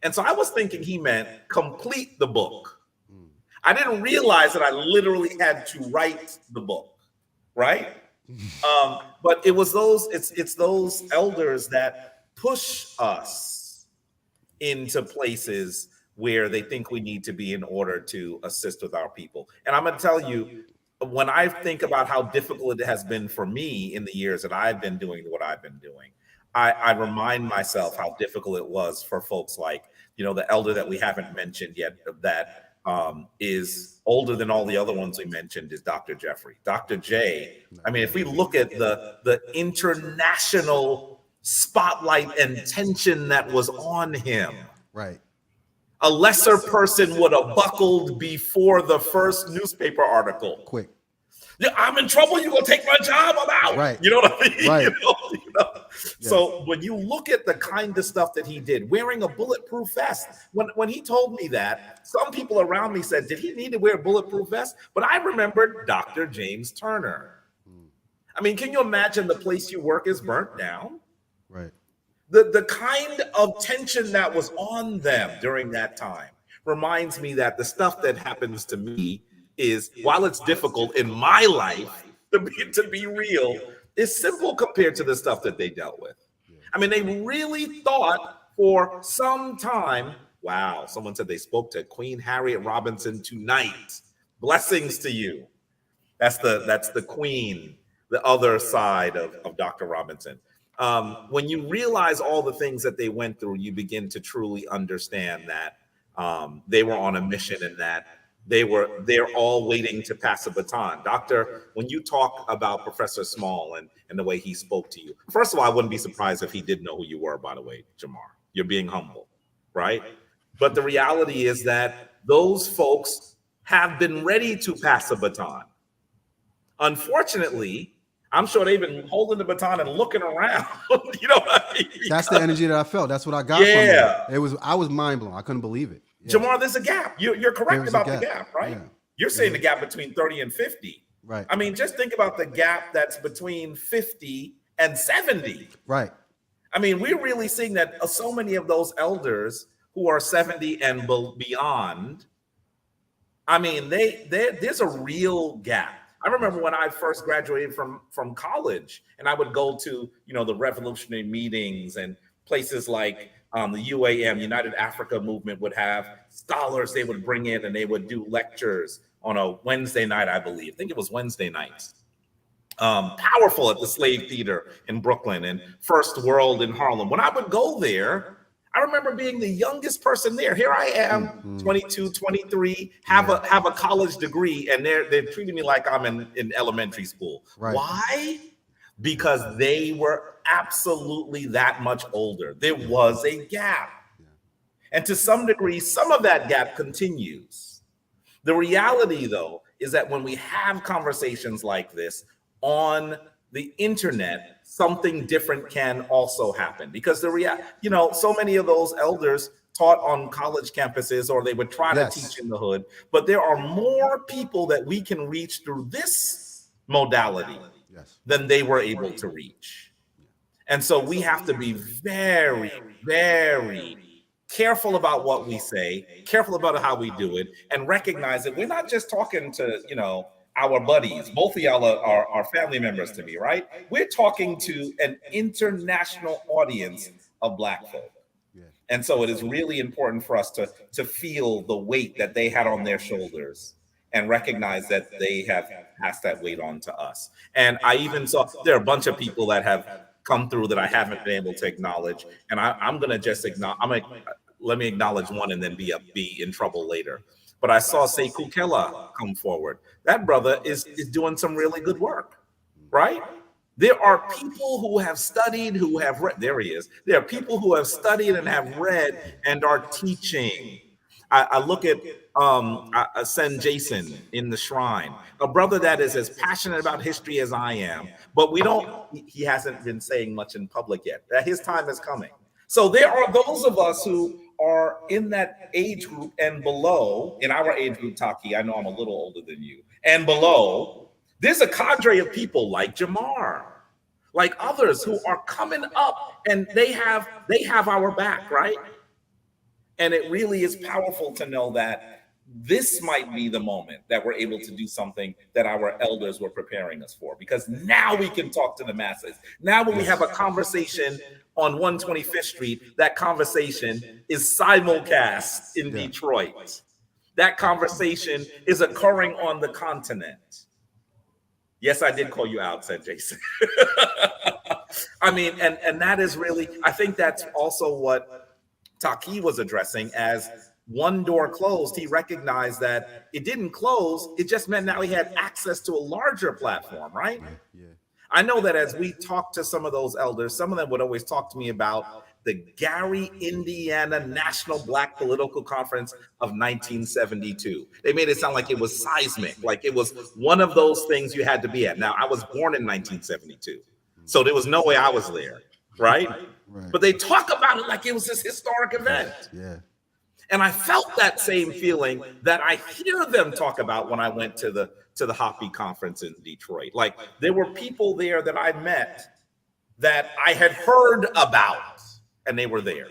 And so I was thinking he meant complete the book. I didn't realize that I literally had to write the book, right? But it's those elders that push us into places where they think we need to be in order to assist with our people. And I'm going to tell you, when I think about how difficult it has been for me in the years that I've been doing what I've been doing, I remind myself how difficult it was for folks like, the elder that we haven't mentioned yet that is older than all the other ones we mentioned is Dr. Jeffrey. Dr. J, I mean, if we look at the international spotlight and tension that was on him, Right. a lesser person would have buckled before the first newspaper article. Quick. Yeah, I'm in trouble. You're gonna take my job. I'm out. Right. You know what I mean? Right. Yeah. So when you look at the kind of stuff that he did, wearing a bulletproof vest, when he told me that, some people around me said, did he need to wear a bulletproof vest? But I remembered Dr. James Turner. I mean, can you imagine the place you work is burnt down? Right. The kind of tension that was on them during that time reminds me that the stuff that happens to me is, while it's difficult in my life to be real, is simple compared to the stuff that they dealt with. I mean, they really thought for some time, wow, someone said they spoke to Queen Harriet Robinson tonight. Blessings to you. That's the queen, the other side of Dr. Robinson. When you realize all the things that they went through, you begin to truly understand that they were on a mission and that they're all waiting to pass a baton. Doctor, when you talk about Professor Small and the way he spoke to you, first of all, I wouldn't be surprised if he did know who you were, by the way, Jamar. You're being humble, right? But the reality is that those folks have been ready to pass a baton. Unfortunately, I'm sure they've been holding the baton and looking around. You know what I mean? That's the energy that I felt. That's what I got from it. I was mind blown. I couldn't believe it. Yeah. Jamar, there's a gap. You're correct about the gap, right? Yeah. You're saying the gap between 30 and 50. Right. I mean, just think about the gap that's between 50 and 70. Right. I mean, we're really seeing that so many of those elders who are 70 and beyond, I mean, there's a real gap. I remember when I first graduated from college, and I would go to, the revolutionary meetings and places like the UAM, United Africa Movement, would have scholars they would bring in, and they would do lectures on a Wednesday night, I believe. I think it was Wednesday nights. Powerful at the Slave Theater in Brooklyn and First World in Harlem. When I would go there, I remember being the youngest person there. Here I am, 22, 23, have a college degree, and they're treating me like I'm in elementary school. Right. Why? Because they were absolutely that much older. There was a gap. And to some degree, some of that gap continues. The reality, though, is that when we have conversations like this on the internet, something different can also happen, because so many of those elders taught on college campuses, or they would try to teach in the hood, but there are more people that we can reach through this modality than they were able to reach. And so we have to be very, very careful about what we say, careful about how we do it, and recognize that we're not just talking to, our buddies. Both of y'all are family members to me, right? We're talking to an international audience of Black folk. Yeah. And so it is really important for us to feel the weight that they had on their shoulders and recognize that they have passed that weight on to us. And I even saw there are a bunch of people that have come through that I haven't been able to acknowledge. And I'm going to just let me acknowledge one and then be in trouble later. But I saw Sekou Kella come forward. That brother is doing some really good work, right? There are people who have studied, who have read. There he is. There are people who have studied and have read and are teaching. I look at Sen Jason in the Shrine, a brother that is as passionate about history as I am, but he hasn't been saying much in public yet. That his time is coming. So there are those of us who are in that age group and below. In our age group, Taaqiy, I know I'm a little older than you, and below, there's a cadre of people like Jamaar, like others who are coming up, and they have our back, right? And it really is powerful to know that this might be the moment that we're able to do something that our elders were preparing us for, because now we can talk to the masses. Now when we have a conversation on 125th Street, that conversation is simulcast in Detroit. That conversation is occurring on the continent. Yes, I did call you out, said Jason. I mean, and that is really, I think that's also what Taaqiy was addressing. As one door closed, he recognized that it didn't close. It just meant now he had access to a larger platform, right? Yeah. I know that as we talked to some of those elders, some of them would always talk to me about the Gary, Indiana National Black Political Conference of 1972. They made it sound like it was seismic, like it was one of those things you had to be at. Now, I was born in 1972, so there was no way I was there, right? But they talk about it like it was this historic event. Yeah. And I felt that same feeling that I hear them talk about when I went to the HAPI conference in Detroit. Like there were people there that I met that I had heard about, and they were there.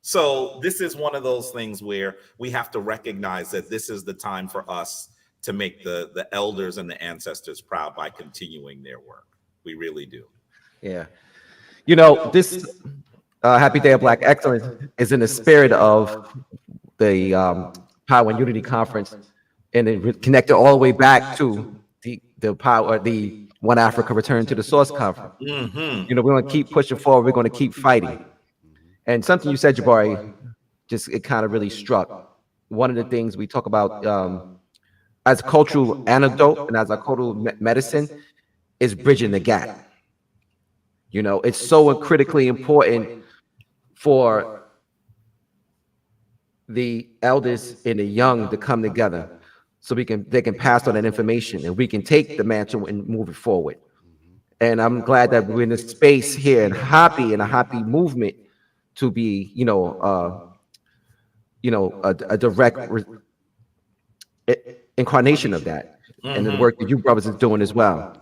So this is one of those things where we have to recognize that this is the time for us to make the elders and the ancestors proud by continuing their work. We really do. Yeah. You know, this Happy Day of Black Excellence is in the spirit of the Power and Unity Conference, and it connected all the way back to the One Africa Return to the Source Conference. Mm-hmm. You know, we're going to keep pushing forward. We're going to keep fighting. And something you said, Jabari, it kind of really struck. One of the things we talk about as a cultural antidote and as a cultural medicine is bridging the gap. You know, it's so critically important for the elders and the young to come together so they can pass on that information, and we can take the mantle and move it forward. And I'm glad that we're in a space here in HAPI and a HAPI movement to be, a direct incarnation of that, and the work that you brothers is doing as well.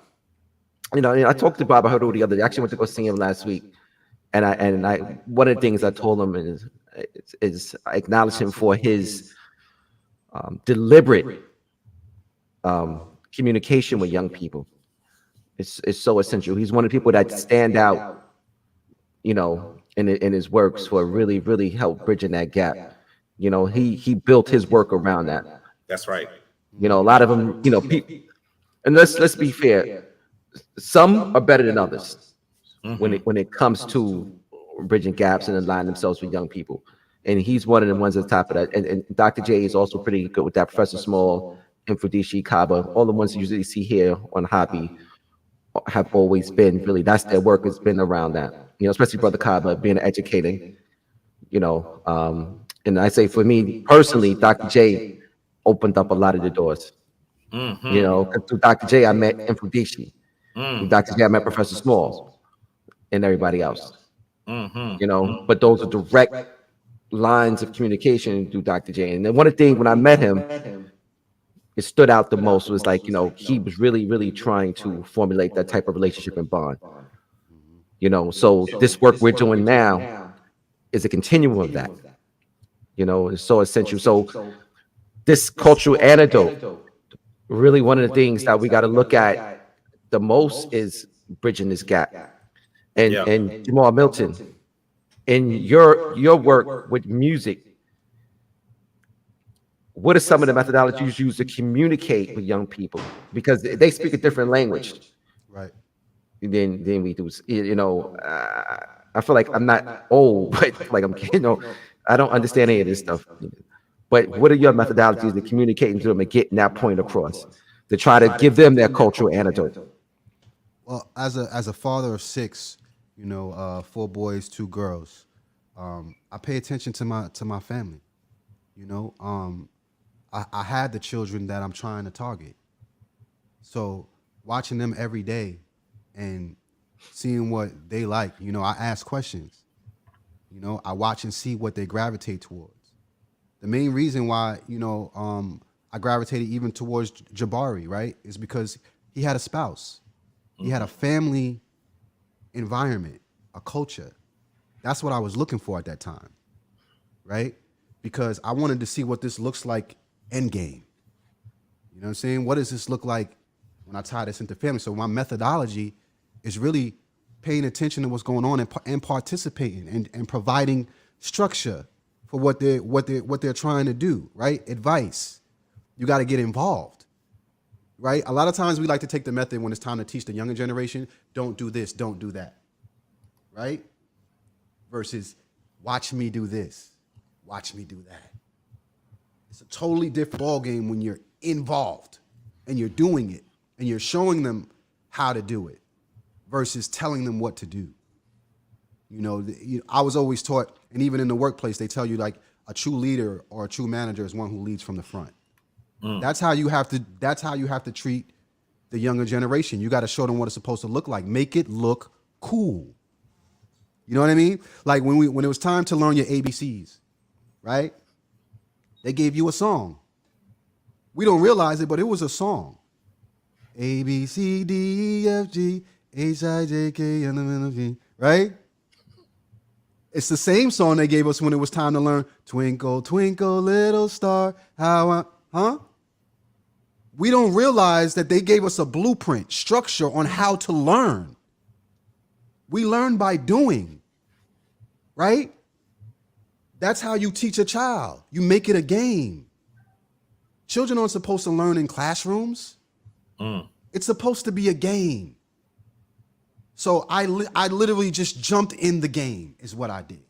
You know, I talked to Baba Haru the other day. I actually went to go see him last week, and I one of the things I told him is I acknowledge him for his deliberate communication with young people. It's so essential. He's one of the people that stand out, you know, in his works for really, really help bridging that gap. You know, he built his work around that. That's right. You know, a lot of them, you know, and let's be fair. Some are better than others when it comes to bridging gaps and aligning themselves with young people. And he's one of the ones at the top of that. And Dr. J is also pretty good with that. Professor Small, Infudishi, Kaba, all the ones you usually see here on HAPI have always been really, that's their work has been around that. You know, especially Brother Kaba being educating, you know. And I say for me personally, Dr. J opened up a lot of the doors. You know, through Dr. J, I met Infudishi. Through Dr. J, I met Professor Smalls and everybody else. You know, but those are direct lines of communication through Dr. J. And then one of the things when I met him, it stood out the most was like, you know, he was really, really trying to formulate that type of relationship and bond. You know, so this work we're doing now is a continuum of that. You know, it's so essential. So this cultural antidote, really one of the things that we got to look at the most is bridging this gap. And Jamal, Milton, in your work with music, what are some of the methodologies you use to communicate with young people? Because they speak a different language, right? Than we do. You know, I feel like I'm not old, but like I'm, you know, I don't understand any of this stuff. But what are your methodologies to communicating to them and getting that point across to try to give them their cultural antidote? Well, as a father of 6, you know, 4 boys, 2 girls, I pay attention to my family. You know, I had the children that I'm trying to target. So watching them every day and seeing what they like, you know, I ask questions. You know, I watch and see what they gravitate towards. The main reason why, you know, I gravitated even towards Jabari, right, is because he had a spouse. He had a family environment, a culture. That's what I was looking for at that time, right? Because I wanted to see what this looks like end game. You know what I'm saying? What does this look like when I tie this into family? So my methodology is really paying attention to what's going on and participating and providing structure for what they're trying to do, right? Advice. You got to get involved. right? A lot of times we like to take the method when it's time to teach the younger generation, don't do this, don't do that, right? Versus watch me do this, watch me do that. It's a totally different ball game when you're involved and you're doing it and you're showing them how to do it versus telling them what to do. You know, I was always taught, and even in the workplace, they tell you like a true leader or a true manager is one who leads from the front. That's how you have to treat the younger generation. You got to show them what it's supposed to look like. Make it look cool. You know what I mean? Like when it was time to learn your ABCs, right? They gave you a song. We don't realize it, but it was a song. A, B, C, D, E, F, G, H, I, J, K, L, M, N, P, right? It's the same song they gave us when it was time to learn Twinkle, Twinkle, Little Star, huh? We don't realize that they gave us a blueprint, structure on how to learn. We learn by doing, right? That's how you teach a child. You make it a game. Children aren't supposed to learn in classrooms. It's supposed to be a game. So I literally just jumped in the game is what I did,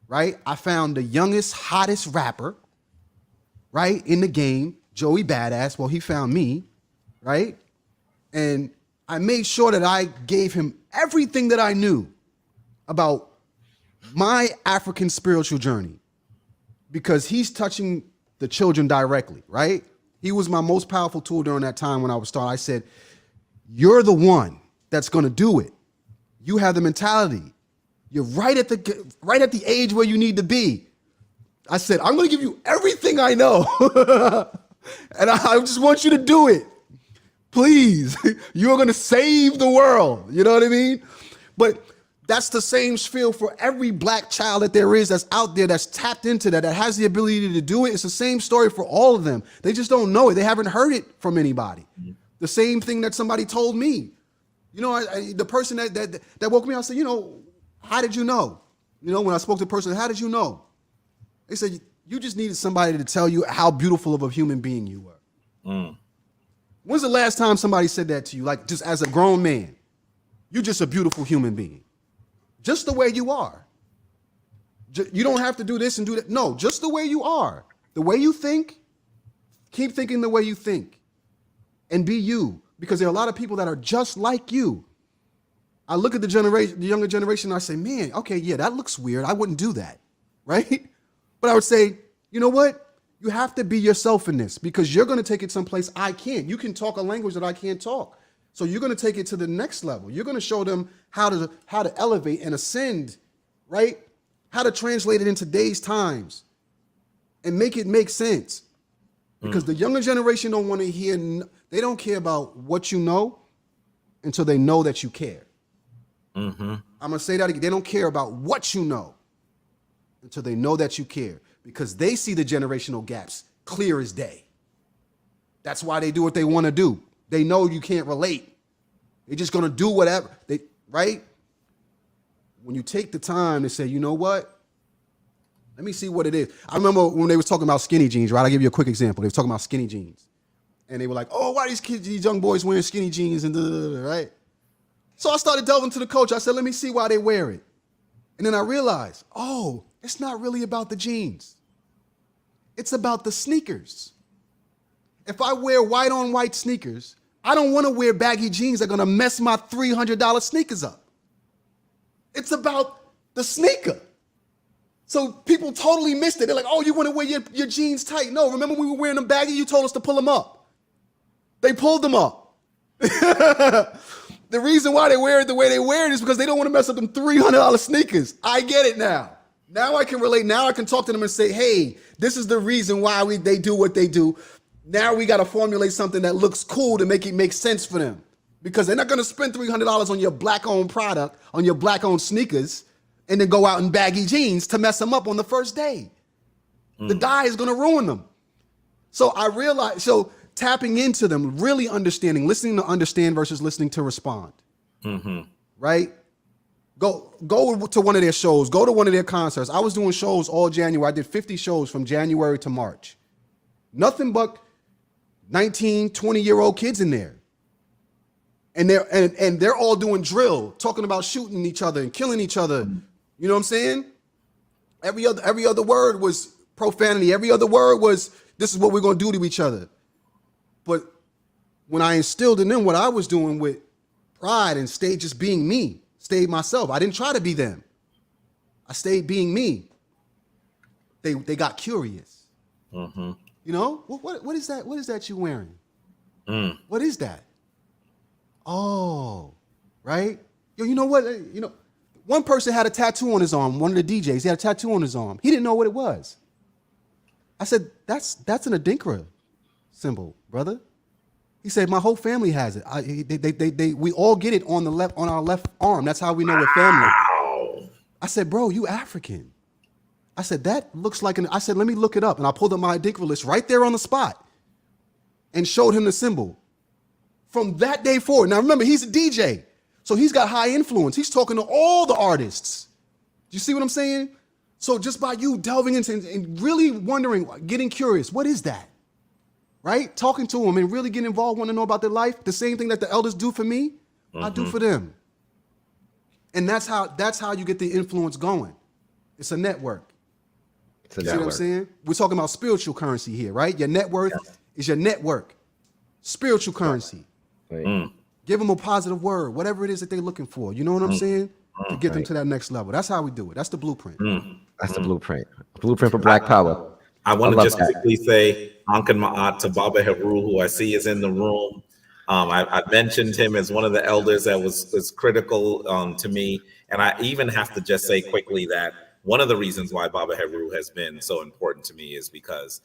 right? I found the youngest, hottest rapper, right, in the game, Joey Badass. Well, he found me, right? And I made sure that I gave him everything that I knew about my African spiritual journey because he's touching the children directly, right? He was my most powerful tool during that time when I was starting. I said, you're the one that's going to do it. You have the mentality. You're right at the age where you need to be. I said, I'm going to give you everything I know. And I just want you to do it. Please. You're going to save the world. You know what I mean? But that's the same spiel for every black child that there is that's out there that's tapped into that has the ability to do it. It's the same story for all of them. They just don't know it. They haven't heard it from anybody. The same thing that somebody told me. You know, the person that woke me up, I said, you know, how did you know? You know, when I spoke to the person, how did you know? They said, you just needed somebody to tell you how beautiful of a human being you were. When's the last time somebody said that to you? Like just as a grown man, you're just a beautiful human being. Just the way you are. You don't have to do this and do that. No, just the way you are. The way you think, keep thinking the way you think and be you. Because there are a lot of people that are just like you. I look at the younger generation, and I say, man, okay, yeah, that looks weird. I wouldn't do that, right? But I would say, you know what? You have to be yourself in this because you're going to take it someplace I can't. You can talk a language that I can't talk. So you're going to take it to the next level. You're going to show them how to elevate and ascend, right? How to translate it in today's times and make it make sense. Because the younger generation don't want to hear, they don't care about what you know until they know that you care. I'm going to say that again. They don't care about what you know until they know that you care because they see the generational gaps clear as day. That's why they do what they want to do. They know you can't relate. They're just going to do whatever, right? When you take the time to say, you know what? Let me see what it is. I remember when they was talking about skinny jeans, right? I'll give you a quick example. They were talking about skinny jeans. And they were like, oh, why these young boys wearing skinny jeans and right? So I started delving to the coach. I said, let me see why they wear it. And then I realized, oh, it's not really about the jeans. It's about the sneakers. If I wear white on white sneakers, I don't want to wear baggy jeans that are going to mess my $300 sneakers up. It's about the sneaker. So people totally missed it. They're like, oh, you want to wear your jeans tight. No, remember when we were wearing them baggy? You told us to pull them up. They pulled them up. The reason why they wear it the way they wear it is because they don't want to mess up them $300 sneakers. I get it now. Now I can relate. Now I can talk to them and say, hey, this is the reason why they do what they do. Now we got to formulate something that looks cool to make it make sense for them. Because they're not going to spend $300 on your black-owned product, on your black-owned sneakers, and then go out in baggy jeans to mess them up on the first day. The dye is going to ruin them. So I realized, tapping into them, really understanding, listening to understand versus listening to respond. Right? Go to one of their shows. Go to one of their concerts. I was doing shows all January. I did 50 shows from January to March. Nothing but 19, 20-year-old kids in there. And they're all doing drill, talking about shooting each other and killing each other. You know what I'm saying? Every other word was profanity. Every other word was, this is what we're going to do to each other. But when I instilled in them what I was doing with pride and stayed just being me, stayed myself. I didn't try to be them. I stayed being me. They got curious. You know, what is that? What is that you wearing? What is that? Oh, right. Yo, you know what? You know, one person had a tattoo on his arm. One of the DJs, he had a tattoo on his arm. He didn't know what it was. I said, that's an Adinkra symbol, brother. He said, my whole family has it. We all get it on our left arm. That's how we know we're family. I said, bro, you African. I said, that looks like I said, let me look it up. And I pulled up my Adinkra list right there on the spot and showed him the symbol. From that day forward, now remember, he's a DJ, so he's got high influence. He's talking to all the artists. Do you see what I'm saying? So just by you delving into and really wondering, getting curious, what is that? Right? Talking to them and really getting involved, want to know about their life. The same thing that the elders do for me, I do for them. And that's how you get the influence going. It's a network. See what I'm saying? We're talking about spiritual currency here, right? Your net worth is your network. Spiritual currency. Give them a positive word, whatever it is that they're looking for. You know what I'm saying? To get them to that next level. That's how we do it. That's the blueprint. That's the blueprint. Blueprint for Black Power. I want to just quickly say, Ankan Ma'at to Baba Heru, who I see is in the room. I mentioned him as one of the elders that was critical to me. And I even have to just say quickly that one of the reasons why Baba Heru has been so important to me is because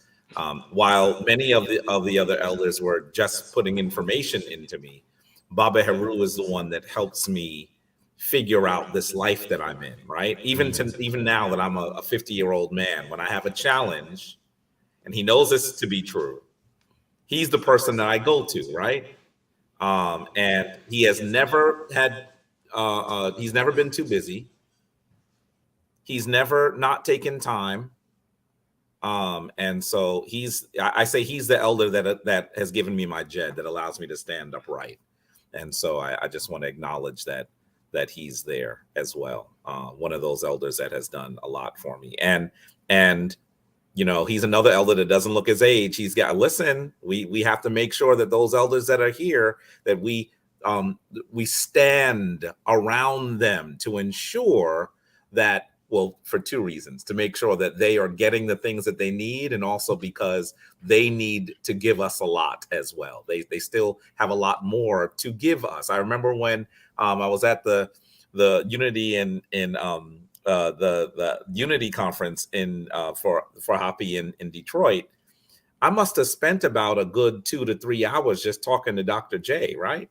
while many of the other elders were just putting information into me, Baba Heru is the one that helps me figure out this life that I'm in, right? Even now that I'm a 50-year-old man, when I have a challenge, and he knows this to be true, he's the person that I go to, right? And he has never had, he's never been too busy. He's never not taken time. And so I say he's the elder that has given me my jed, that allows me to stand upright. And so I just want to acknowledge that he's there as well. One of those elders that has done a lot for me. And you know, he's another elder that doesn't look his age. He's got, listen, we have to make sure that those elders that are here, that we stand around them to ensure that, well, for two reasons: to make sure that they are getting the things that they need, and also because they need to give us a lot as well. They still have a lot more to give us. I remember when I was at the Unity in the Unity conference for HAPI in Detroit. I must have spent about a good 2 to 3 hours just talking to Dr. J, right?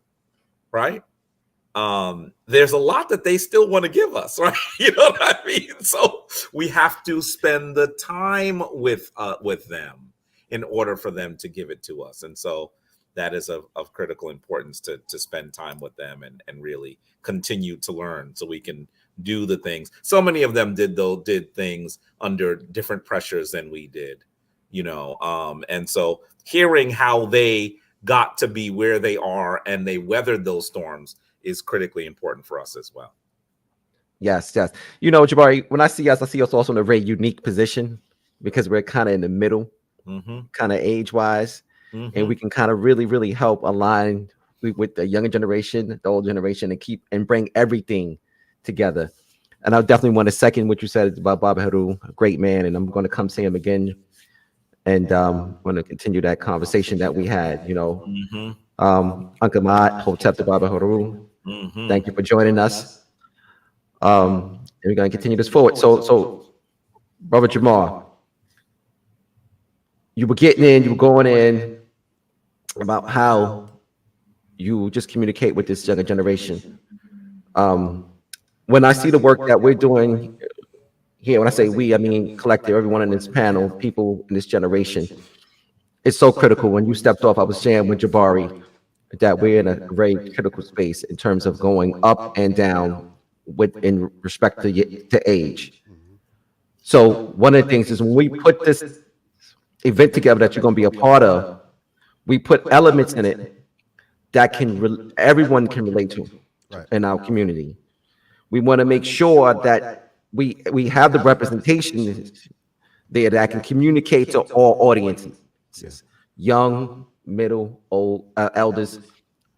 There's a lot that they still want to give us, right? You know what I mean? So we have to spend the time with them in order for them to give it to us. And so that is of critical importance to spend time with them and really continue to learn so we can do the things. So many of them did things under different pressures than we did, you know? And so hearing how they got to be where they are and they weathered those storms is critically important for us as well. Yes. You know, Jabari, when I see us also in a very unique position because we're kind of in the middle, kind of age-wise, and we can kind of really, really help align with the younger generation, the old generation, and bring everything together. And I definitely want to second what you said about Baba Heru, a great man, and I'm going to come see him again. And want to continue that conversation that we had, you know. Uncle Matt, Hotep to Baba Heru, thank you for joining us. And we're going to continue this forward. So Brother Jamar, you were going in about how you just communicate with this younger generation. When I see the work that we're doing here, when I say we, I mean collective, everyone in this panel, people in this generation, it's so critical. When you stepped off, I was sharing with Jabari that we're in a very critical space in terms of going up and down in respect to age. So one of the things is when we put this event together that you're going to be a part of, we put elements in it that everyone can relate to in our community. We want to make sure that we have the representation there that can communicate to all audiences, young, middle, old, elders,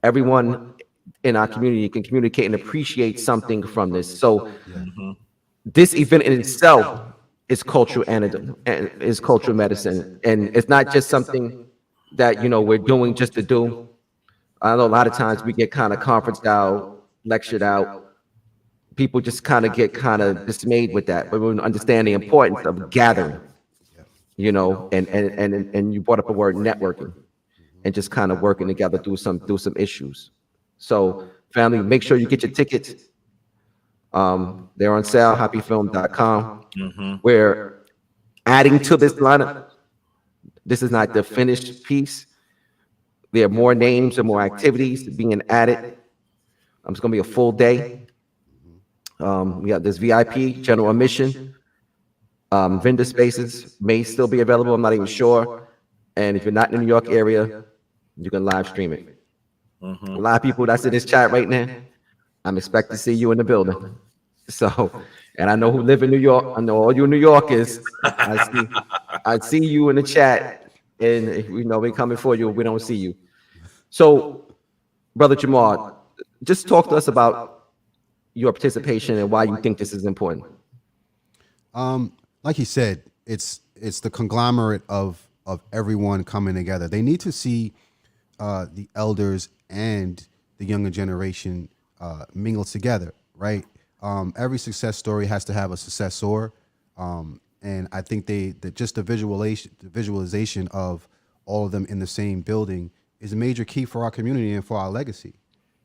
everyone in our community can communicate and appreciate something from this. So this event in itself is cultural antidote and is cultural medicine, and it's not just something that we're doing just to do. I know a lot of times we get kind of conferenced out, lectured out. People just kind of get kind of dismayed with that, but we understand the importance of gathering, and you brought up the word networking, and just kind of working together through some issues. So, family, make sure you get your tickets. They're on sale, happyfilm.com. We're adding to this lineup. This is not the finished piece. There are more names and more activities being added. It's going to be a full day. We got this VIP, general admission. Vendor spaces may still be available. I'm not even sure. And if you're not in the New York area, you can live stream it. A lot of people that's in this chat right now, I'm expecting to see you in the building. So, and I know who live in New York. I know all you New Yorkers. I see you in the chat, and we're coming for you if we don't see you. So, Brother Jamar, just talk to us about your participation and why you think this is important. Like he said, it's the conglomerate of everyone coming together. They need to see the elders and the younger generation mingle together, right? Every success story has to have a successor, and I think just the visualization of all of them in the same building is a major key for our community and for our legacy.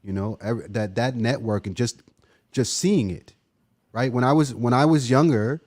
That network and just seeing it, right? When I was younger,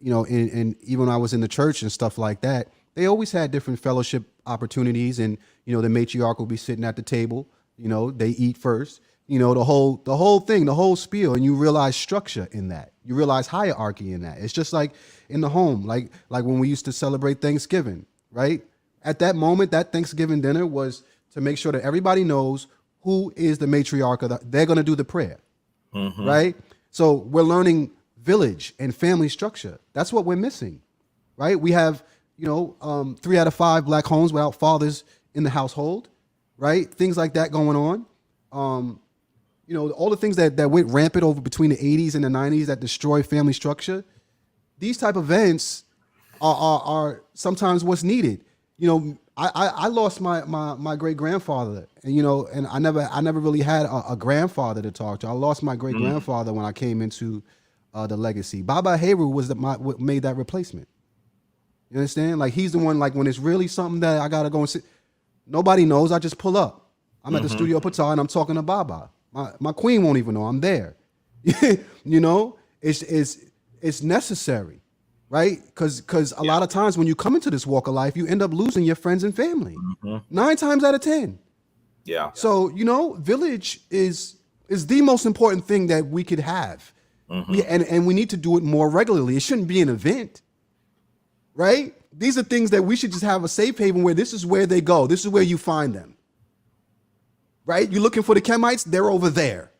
and even when I was in the church and stuff like that, they always had different fellowship opportunities, and the matriarch will be sitting at the table. They eat first. The whole thing, the whole spiel, and you realize structure in that. You realize hierarchy in that. It's just like in the home, like when we used to celebrate Thanksgiving, right? At that moment, that Thanksgiving dinner was to make sure that everybody knows who is the matriarch. They're going to do the prayer, right? So we're learning village and family structure. That's what we're missing, right? We have 3 out of 5 Black homes without fathers in the household, right? Things like that going on. All the things that went rampant over between the 80s and the 90s that destroy family structure. These type of events are sometimes what's needed. I lost my great grandfather, and I never really had a grandfather to talk to. I lost my great grandfather when I came into the legacy. Baba Heru was what made that replacement. You understand? Like, he's the one, like, when it's really something that I gotta go and sit, nobody knows. I just pull up. I'm at the studio Patar and I'm talking to Baba. My queen won't even know I'm there. It's necessary, right? Because a lot of times when you come into this walk of life, you end up losing your friends and family. 9 times out of 10. Yeah. So village is the most important thing that we could have, and we need to do it more regularly. It shouldn't be an event, right? These are things that we should just have a safe haven where this is where they go. This is where you find them. Right? You're looking for the Kemites, they're over there.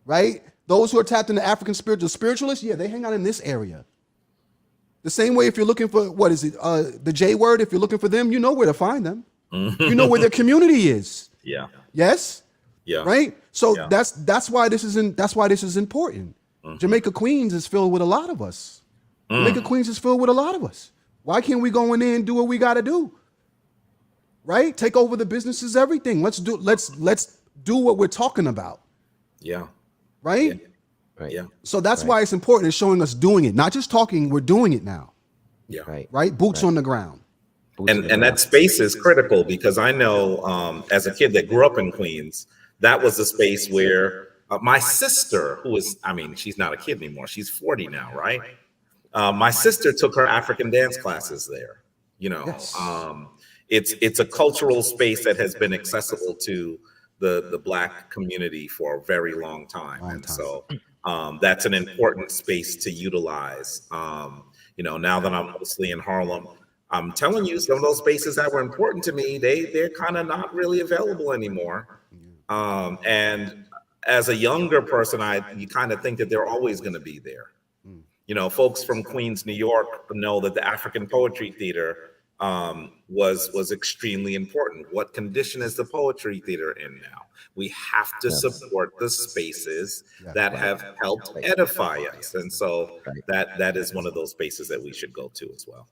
Right? Those who are tapped into African spiritualists, they hang out in this area. The same way if you're looking for, the J word, if you're looking for them, you know where to find them. You know where their community is. Yeah. Yes? Yeah. Right? So that's why this is important. Jamaica Queens is filled with a lot of us. Jamaica Queens is filled with a lot of us. Why can't we go in there and do what we gotta do? Right? Take over the businesses, everything. Let's do what we're talking about. Yeah. Right? Yeah. Right. Yeah. So that's why it's important. It's showing us doing it, not just talking, we're doing it now. Yeah. Right? Boots on the ground. And that space is critical, because I know as a kid that grew up in Queens, that was a space where my sister, she's not a kid anymore. She's 40 now, right? My sister took her African dance classes there. Yes. It's a cultural space that has been accessible to the Black community for a very long time. So that's an important space to utilize. Now that I'm mostly in Harlem, I'm telling you, some of those spaces that were important to me, they're kind of not really available anymore. And as a younger person, you kind of think that they're always going to be there. You know, folks from Queens, New York know that the African Poetry Theater was extremely important. What condition is the Poetry Theater in now? We have to support the spaces that have helped edify us. And so that is one of those spaces that we should go to as well.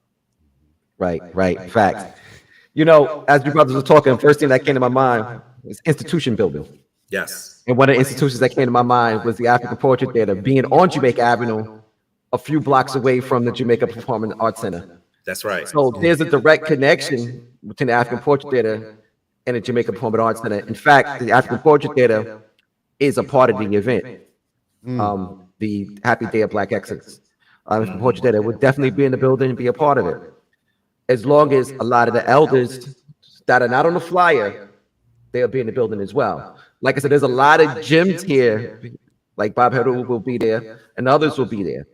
Right. Facts. You know, as you brothers were talking, first thing that came to my mind was institution building. Yes. And one of the institutions that came to my mind was the African Poetry Theater, being on Jamaica Avenue, a few blocks away from the Jamaica Performing Arts Center. That's right. So there's a direct connection between the African Poetry Theater and the Jamaica Performing Arts Center. In fact, the African Poetry Theater is a part of the event. The Happy Day of Black Excellence. African Poetry Theater would definitely be in the building and be a part of it, as long as a lot of the elders that are not on the flyer, they'll be in the building as well. Like I said, there's a lot of gyms here, like Bob Heru will be there, and others will be there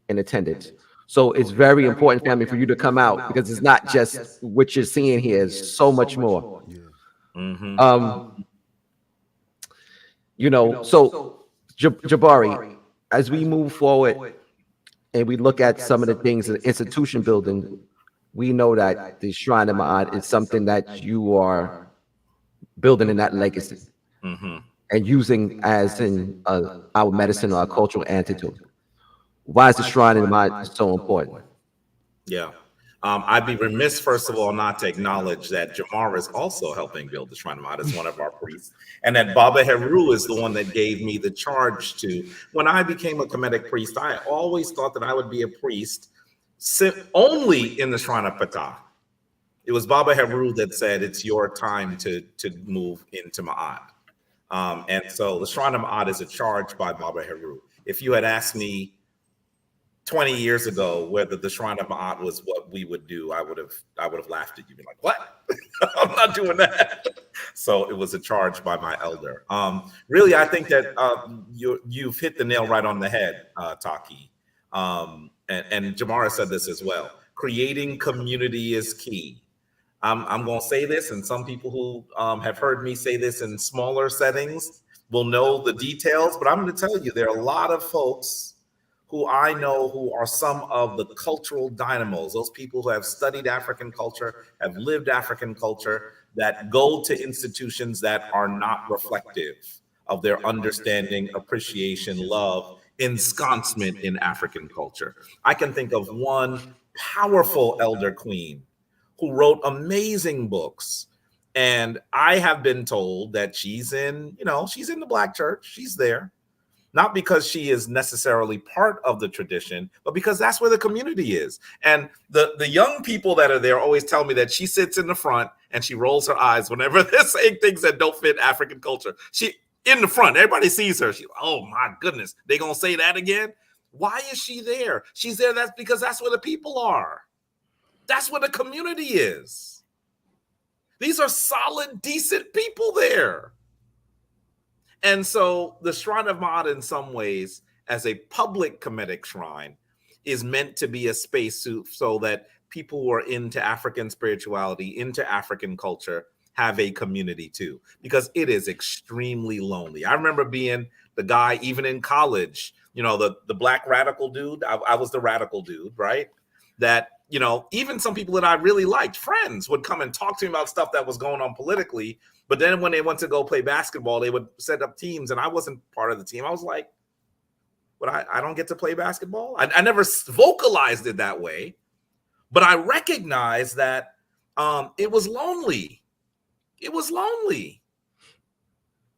in attendance. So it's very important, family, for you to come out, because it's not just what you're seeing here, it's so much more. You know, so Jabari, as we move forward and we look at some of the things in institution building, we know that the Shrine of Ma'at is something that you are building in that legacy and using as in our medicine or our cultural antidote. Why is the Shrine of Ma'at so important? Yeah. I'd be remiss, first of all, not to acknowledge that Jamaar is also helping build the Shrine of Ma'at as one of our priests, and that Baba Heru is the one that gave me the charge to. When I became a Kemetic priest, I always thought that I would be a priest only in the Shrine of Patah. It was Baba Heru that said, it's your time to move into Ma'at. And so the Shrine of Ma'at is a charge by Baba Heru. If you had asked me 20 years ago whether the Shrine of Ma'at was what we would do, I would have laughed at you, been like, what? I'm not doing that. So it was a charge by my elder. Really, I think that you've hit the nail right on the head, Taaqiy. And Jamaar said this as well. Creating community is key. I'm going to say this, and some people who have heard me say this in smaller settings will know the details, but I'm going to tell you, there are a lot of folks who I know who are some of the cultural dynamos, those people who have studied African culture, have lived African culture, that go to institutions that are not reflective of their understanding, appreciation, love, ensconcement in African culture. I can think of one powerful elder queen who wrote amazing books. And I have been told that she's in the Black church. She's there. Not because she is necessarily part of the tradition, but because that's where the community is. And the young people that are there always tell me that she sits in the front and she rolls her eyes whenever they're saying things that don't fit African culture. She in the front, everybody sees her. She, oh my goodness, they gonna say that again? Why is she there? She's there because that's where the people are. That's where the community is. These are solid, decent people there. And so the Shrine of Ma'at, in some ways, as a public Kemetic shrine, is meant to be a space so that people who are into African spirituality, into African culture, have a community too, because it is extremely lonely. I remember being the guy, even in college, the Black radical dude. I was the radical dude, right? That, even some people that I really liked, friends, would come and talk to me about stuff that was going on politically. But then when they went to go play basketball, they would set up teams, and I wasn't part of the team. I was like, but I don't get to play basketball? I never vocalized it that way, but I recognized that it was lonely. It was lonely.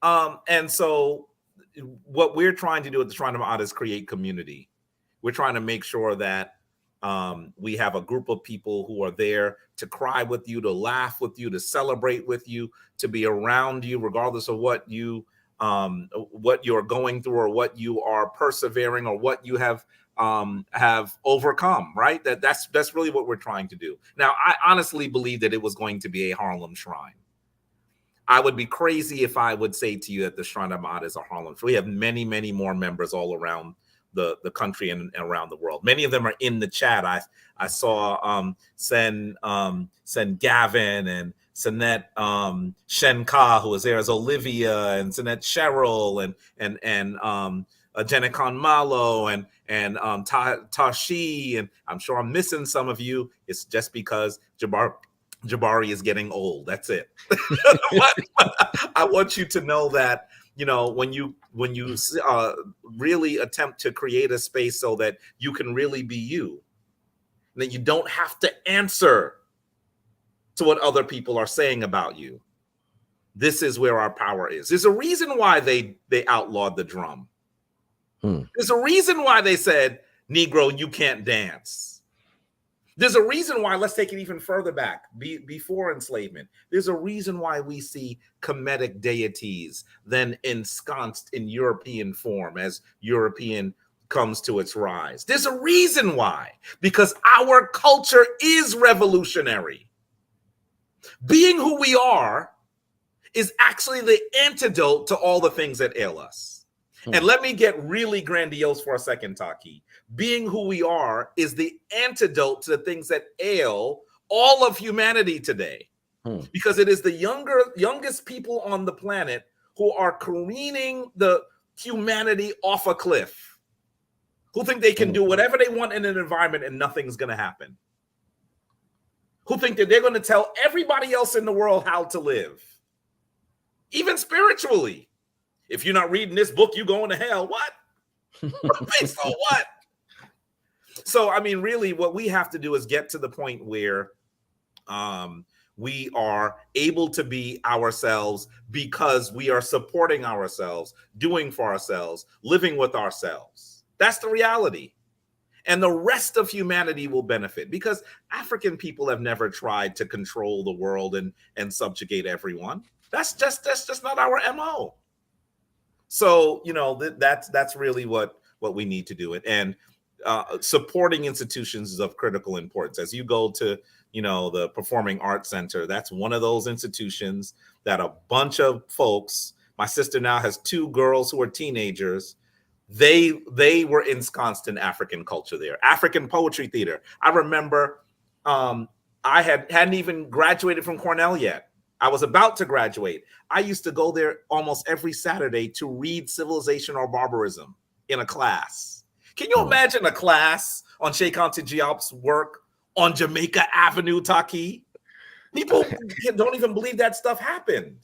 And so what we're trying to do at the Shrine of Ma'at is create community. We're trying to make sure that we have a group of people who are there to cry with you, to laugh with you, to celebrate with you, to be around you, regardless of what you're going through or what you are persevering or what you have overcome. Right? That's really what we're trying to do. Now, I honestly believe that it was going to be a Harlem shrine. I would be crazy if I would say to you that the Shrine of Ma'at is a Harlem. We have many, many more members all around the country and around the world. Many of them are in the chat. I saw Sen Gavin and Sanette Shenka, who was there as Olivia, and Sanette Cheryl, and Jenicon Malo, and Tashi, and I'm sure I'm missing some of you. It's just because Jabari is getting old. That's it. but I want you to know that, you know, when you really attempt to create a space so that you can really be you, that you don't have to answer to what other people are saying about you. This is where our power is. There's a reason why they outlawed the drum. There's a reason why they said, Negro, you can't dance. There's a reason why, let's take it even further back, before enslavement. There's a reason why we see Kemetic deities then ensconced in European form as European comes to its rise. There's a reason why, because our culture is revolutionary. Being who we are is actually the antidote to all the things that ail us. And let me get really grandiose for a second, Taaqiy. Being who we are is the antidote to the things that ail all of humanity today. Because it is the youngest people on the planet who are careening the humanity off a cliff, who think they can do whatever they want in an environment and nothing's going to happen, who think that they're going to tell everybody else in the world how to live, even spiritually. If you're not reading this book, you're going to hell. What? Based on what? So, I mean, really, what we have to do is get to the point where we are able to be ourselves because we are supporting ourselves, doing for ourselves, living with ourselves. That's the reality. And the rest of humanity will benefit, because African people have never tried to control the world and subjugate everyone. That's just not our MO. So, you know, that's really what we need to do. And supporting institutions is of critical importance. As you go to, you know, the Performing Arts Center, that's one of those institutions that a bunch of folks, my sister now has 2 girls who are teenagers, they were ensconced in African culture there. African Poetry Theater. I remember I hadn't even graduated from Cornell yet. I was about to graduate. I used to go there almost every Saturday to read Civilization or Barbarism in a class. Can you imagine a class on Sheikh Anta Diop's work on Jamaica Avenue, Taaqiy? People don't even believe that stuff happened.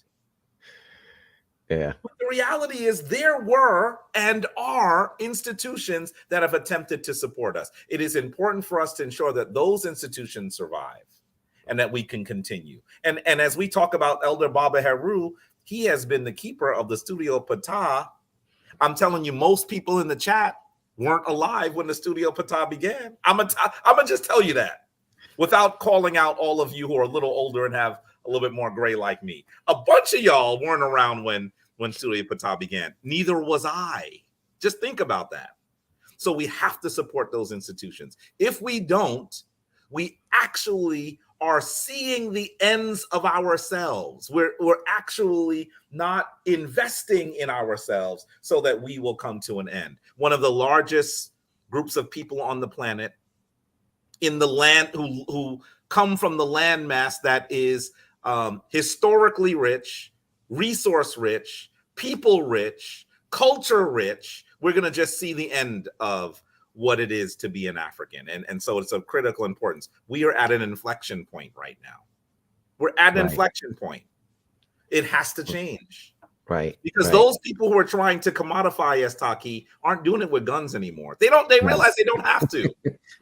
Yeah. But the reality is there were and are institutions that have attempted to support us. It is important for us to ensure that those institutions survive and that we can continue. And as we talk about Elder Baba Heru, he has been the keeper of the Studio Patah. I'm telling you, most people in the chat weren't alive when the Studio Patah began. I'm gonna just tell you that without calling out all of you who are a little older and have a little bit more gray like me. A bunch of y'all weren't around when Studio Patah began. Neither was I. Just think about that. So we have to support those institutions. If we don't, we actually are seeing the ends of ourselves. We're actually not investing in ourselves so that we will come to an end. One of the largest groups of people on the planet in the land who come from the landmass that is historically rich, resource rich, people rich, culture rich, we're going to just see the end of what it is to be an African. And so it's of critical importance. We are at an inflection point right now. We're at an inflection point. It has to change. Right. Because those people who are trying to commodify us, Taaqiy, aren't doing it with guns anymore. They realize they don't have to.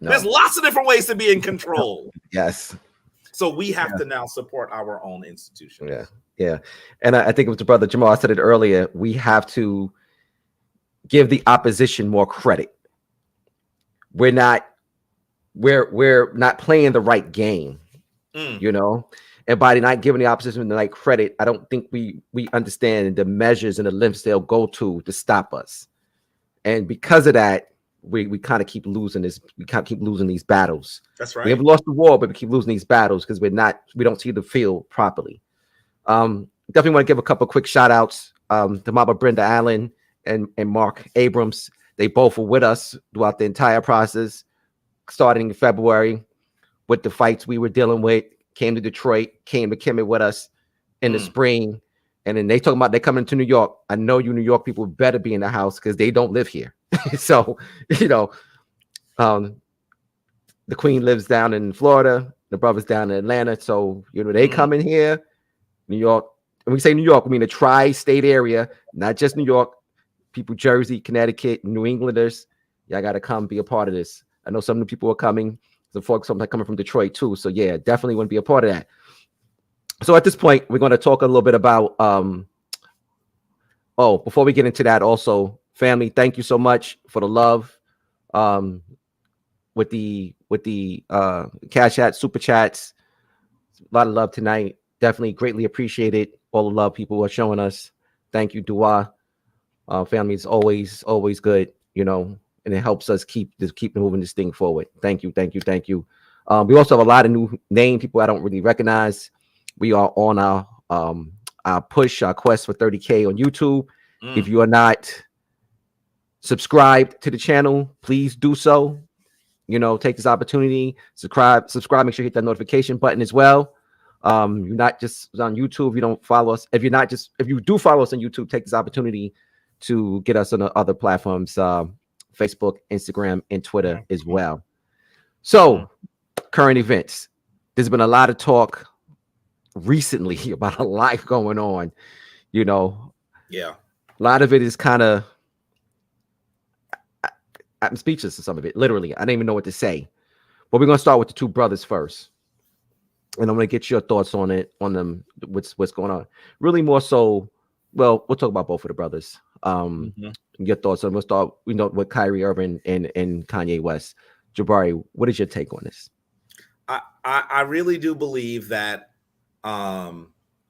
There's lots of different ways to be in control. Yes. So we have to now support our own institutions. Yeah. Yeah. And I think it was the brother Jamal, I said it earlier, we have to give the opposition more credit. We're not playing the right game, you know, and by not giving the opposition the right credit, I don't think we understand the measures and the lengths they'll go to stop us. And because of that, we kind of keep losing this. We kind of keep losing these battles. That's right. We have lost the war, but we keep losing these battles because we don't see the field properly. Definitely want to give a couple quick shout outs to Mama Brenda Allen and Mark Abrams. They both were with us throughout the entire process, starting in February with the fights we were dealing with, came to Detroit, came to Kemet with us in the spring. And then they talking about they coming to New York. I know you New York people better be in the house because they don't live here. So, you know, the queen lives down in Florida, the brother's down in Atlanta. So, you know, they come in here, New York. When we say New York, we mean the tri-state area, not just New York. People, Jersey, Connecticut, New Englanders, y'all got to come be a part of this. I know some of the people are coming. Some folks sometimes coming from Detroit too. So yeah, definitely want to be a part of that. So at this point, we're going to talk a little bit about, before we get into that also, family, thank you so much for the love with the Cash App, Super Chats. A lot of love tonight. Definitely greatly appreciated all the love people are showing us. Thank you, Dua. Family is always good, you know, and it helps us keep moving this thing forward. Thank you. We also have a lot of new name people I don't really recognize. We are on our push, our quest for 30K on YouTube. If you are not subscribed to the channel, please do so. You know, take this opportunity, subscribe, make sure you hit that notification button as well. You're not just on YouTube. You don't follow us. If you do follow us on YouTube, take this opportunity to get us on the other platforms, Facebook, Instagram, and Twitter as well. So, current events. There's been a lot of talk recently about a lot going on, you know. Yeah. A lot of it is kind of, I'm speechless to some of it. Literally, I don't even know what to say. But we're going to start with the two brothers first. And I'm going to get your thoughts on them, what's going on. Really more so, well, we'll talk about both of the brothers. Your thoughts on, we'll start, with Kyrie Irving and Kanye West. Jabari, what is your take on this? I really do believe that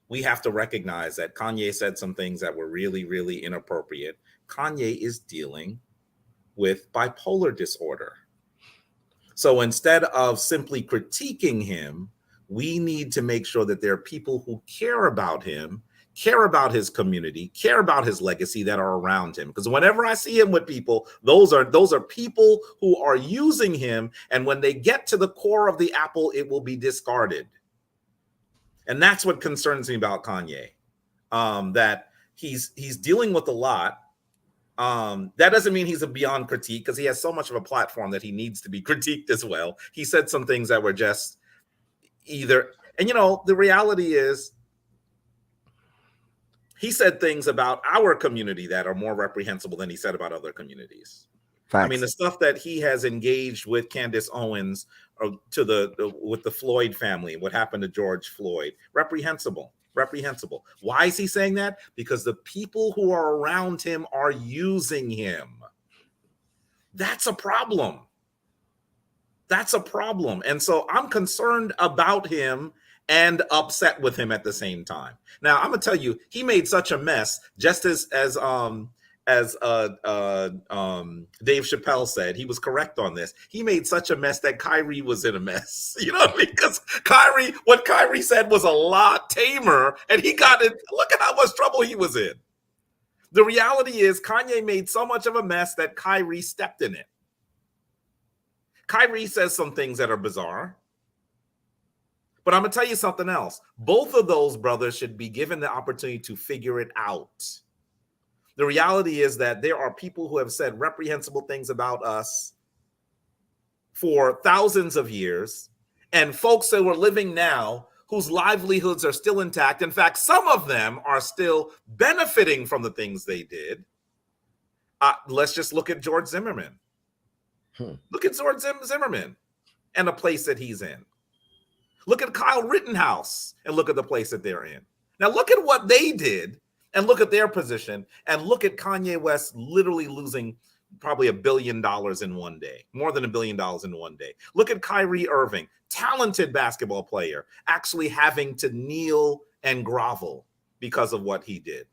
we have to recognize that Kanye said some things that were really, really inappropriate. Kanye is dealing with bipolar disorder. So instead of simply critiquing him, we need to make sure that there are people who care about him, care about his community, care about his legacy that are around him. Because whenever I see him with people, those are people who are using him. And when they get to the core of the apple, it will be discarded. And that's what concerns me about Kanye, that he's dealing with a lot. That doesn't mean he's beyond critique, because he has so much of a platform that he needs to be critiqued as well. He said some things that were just either, and the reality is, he said things about our community that are more reprehensible than he said about other communities. Facts. I mean, the stuff that he has engaged with Candace Owens with the Floyd family, what happened to George Floyd, reprehensible. Why is he saying that? Because the people who are around him are using him. That's a problem. And so I'm concerned about him and upset with him at the same time. Now, I'm gonna tell you, he made such a mess, just as Dave Chappelle said. He was correct on this. He made such a mess that Kyrie was in a mess. You know what I mean? Because what Kyrie said was a lot tamer, and he got it. Look at how much trouble he was in. The reality is, Kanye made so much of a mess that Kyrie stepped in it. Kyrie says some things that are bizarre. But I'm going to tell you something else. Both of those brothers should be given the opportunity to figure it out. The reality is that there are people who have said reprehensible things about us for thousands of years, and folks that were living now whose livelihoods are still intact. In fact, some of them are still benefiting from the things they did. Let's just look at George Zimmerman. Look at George Zimmerman and the place that he's in. Look at Kyle Rittenhouse and look at the place that they're in. Now look at what they did and look at their position, and look at Kanye West literally losing probably $1 billion in one day, more than $1 billion in one day. Look at Kyrie Irving, talented basketball player, actually having to kneel and grovel because of what he did.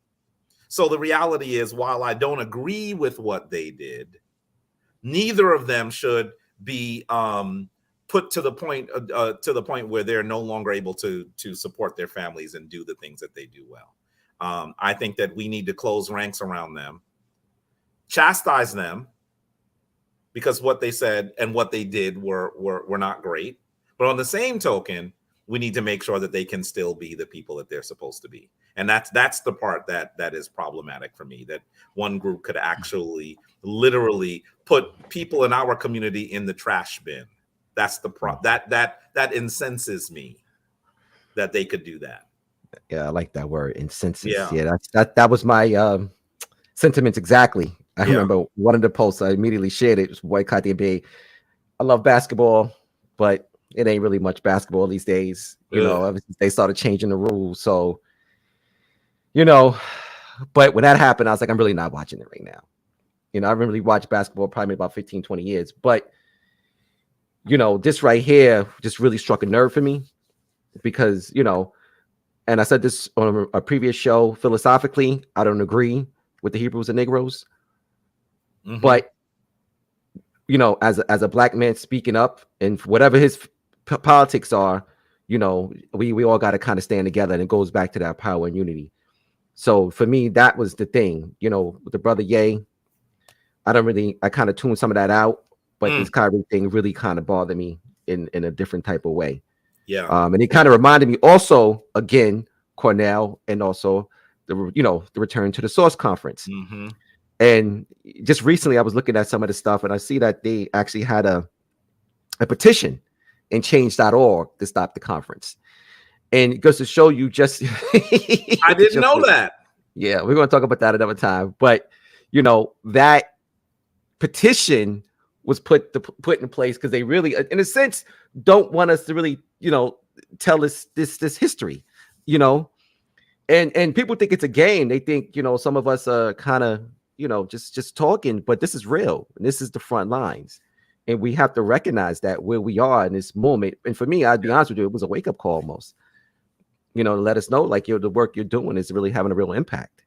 So the reality is, while I don't agree with what they did, neither of them should be put to the point where they're no longer able to support their families and do the things that they do well. I think that we need to close ranks around them, chastise them, because what they said and what they did were not great. But on the same token, we need to make sure that they can still be the people that they're supposed to be. And that's the part that is problematic for me, that one group could actually literally put people in our community in the trash bin. That's the that incenses me that they could do that. Yeah, I like that word, incenses. Yeah, that was my sentiments exactly. I remember one of the posts I immediately shared it was boycott the NBA. I love basketball, but it ain't really much basketball these days. You know, ever since they started changing the rules. So, you know, but when that happened, I was like, I'm really not watching it right now. You know, I haven't really watched basketball probably about 15, 20 years. But, you know, this right here just really struck a nerve for me because, you know, and I said this on a previous show, philosophically, I don't agree with the Hebrews and Negroes. Mm-hmm. But, you know, as a black man speaking up and whatever his politics are, you know, we all got to kind of stand together, and it goes back to that power and unity. So for me, that was the thing, you know, with the brother Ye, I kind of tuned some of that out, but this Kyrie thing really kind of bothered me in a different type of way. Yeah. And it kind of reminded me also, again, Cornell, and also the return to the Source Conference. Mm-hmm. And just recently I was looking at some of the stuff, and I see that they actually had a petition in change.org to stop the conference. And it goes to show you just I didn't know that. Yeah, we're going to talk about that another time. But you know, that petition was put in place because they really, in a sense, don't want us to really, you know, tell us this history, you know. And people think it's a game. They think, you know, some of us are kind of, you know, just talking, but this is real. And this is the front lines. And we have to recognize that where we are in this moment. And for me, I'd be honest with you, it was a wake-up call almost. You know, to let us know, like, the work you're doing is really having a real impact.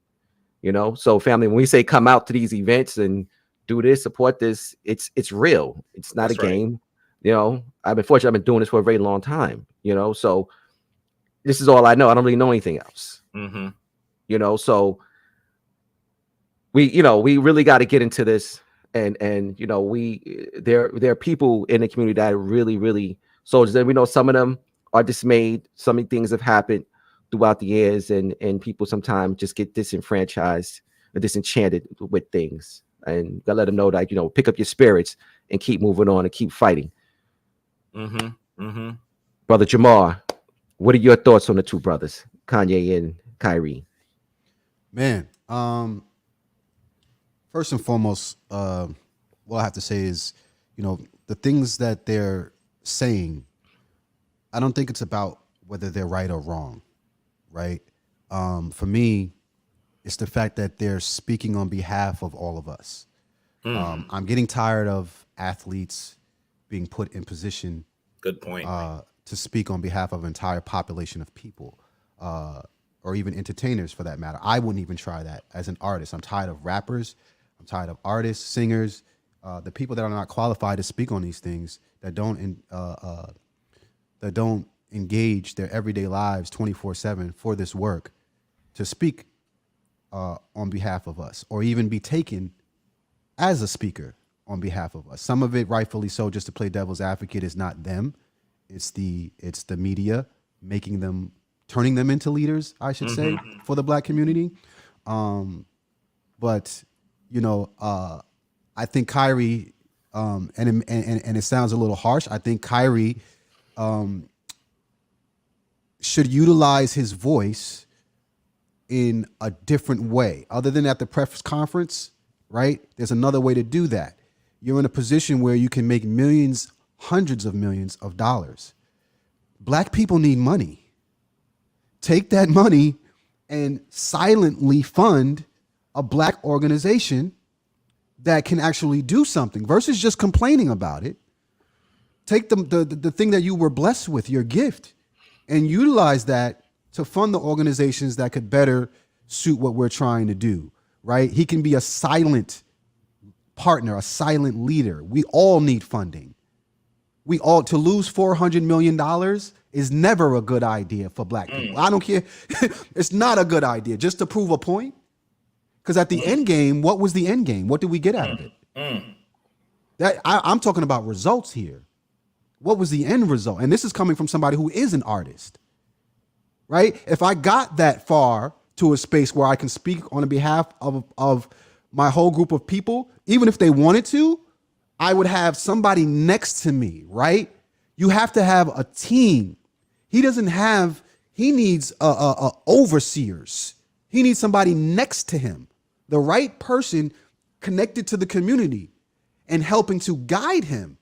You know, so family, when we say come out to these events and do this, support this, it's real. It's not a game. You know, I've been doing this for a very long time, you know, so this is all I know. I don't really know anything else. Mm-hmm. You know, so we really got to get into this. And you know, there are people in the community that are really, really soldiers. And we know some of them are dismayed. Some things have happened throughout the years, and people sometimes just get disenfranchised or disenchanted with things. And gotta let them know that, you know, pick up your spirits and keep moving on and keep fighting. Mm-hmm. Mm-hmm. Brother Jamar, what are your thoughts on the two brothers, Kanye and Kyrie? Man, first and foremost, what I have to say is, you know, the things that they're saying, I don't think it's about whether they're right or wrong, right? For me, it's the fact that they're speaking on behalf of all of us. I'm getting tired of athletes being put in position. Good point. To speak on behalf of an entire population of people, or even entertainers for that matter. I wouldn't even try that as an artist. I'm tired of rappers. I'm tired of artists, singers, the people that are not qualified to speak on these things, that don't engage their everyday lives 24/7 for this work to speak on behalf of us, or even be taken as a speaker on behalf of us. Some of it, rightfully so, just to play devil's advocate, is not them. It's the media turning them into leaders, I should say, for the Black community. But you know, I think Kyrie, and it sounds a little harsh, I think Kyrie should utilize his voice in a different way, other than at the press conference, right? There's another way to do that. You're in a position where you can make millions, hundreds of millions of dollars. Black people need money. Take that money and silently fund a Black organization that can actually do something versus just complaining about it. Take the thing that you were blessed with, your gift, and utilize that to fund the organizations that could better suit what we're trying to do, right? He can be a silent partner, a silent leader. We all need funding. To lose $400 million is never a good idea for Black people. I don't care. It's not a good idea just to prove a point. Because at the end game, what was the end game? What did we get out of it? I'm talking about results here. What was the end result? And this is coming from somebody who is an artist, right? If I got that far to a space where I can speak on behalf of my whole group of people, even if they wanted to, I would have somebody next to me, right? You have to have a team. He needs overseers. He needs somebody next to him, the right person connected to the community and helping to guide him,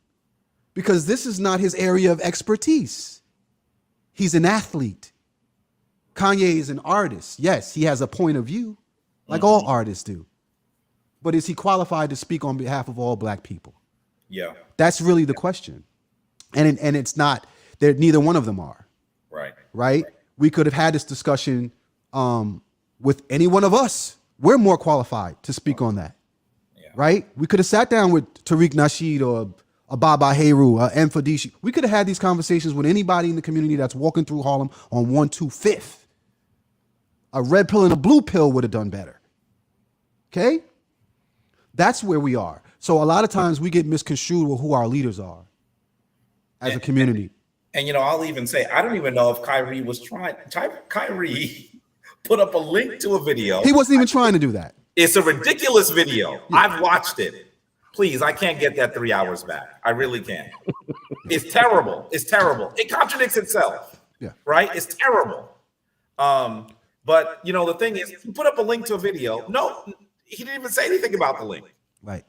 because this is not his area of expertise. He's an athlete. Kanye is an artist. Yes, he has a point of view, like all artists do. But is he qualified to speak on behalf of all Black people? Yeah. That's really the question. And it's not, neither one of them are. Right? We could have had this discussion with any one of us. We're more qualified to speak on that. Yeah. Right? We could have sat down with Tariq Nasheed or Baba Heru or M. Fadishi. We could have had these conversations with anybody in the community that's walking through Harlem on 125th. A red pill and a blue pill would have done better. Okay? That's where we are. So a lot of times we get misconstrued with who our leaders are as a community. And I'll even say, I don't even know if Kyrie was trying. Kyrie put up a link to a video. He wasn't even trying to do that. It's a ridiculous video. Yeah. I've watched it. Please, I can't get that 3 hours back. I really can't. It's terrible. It's terrible. It contradicts itself. Yeah. Right? It's terrible. But the thing is, he put up a link to a video. No, he didn't even say anything about the link. Right.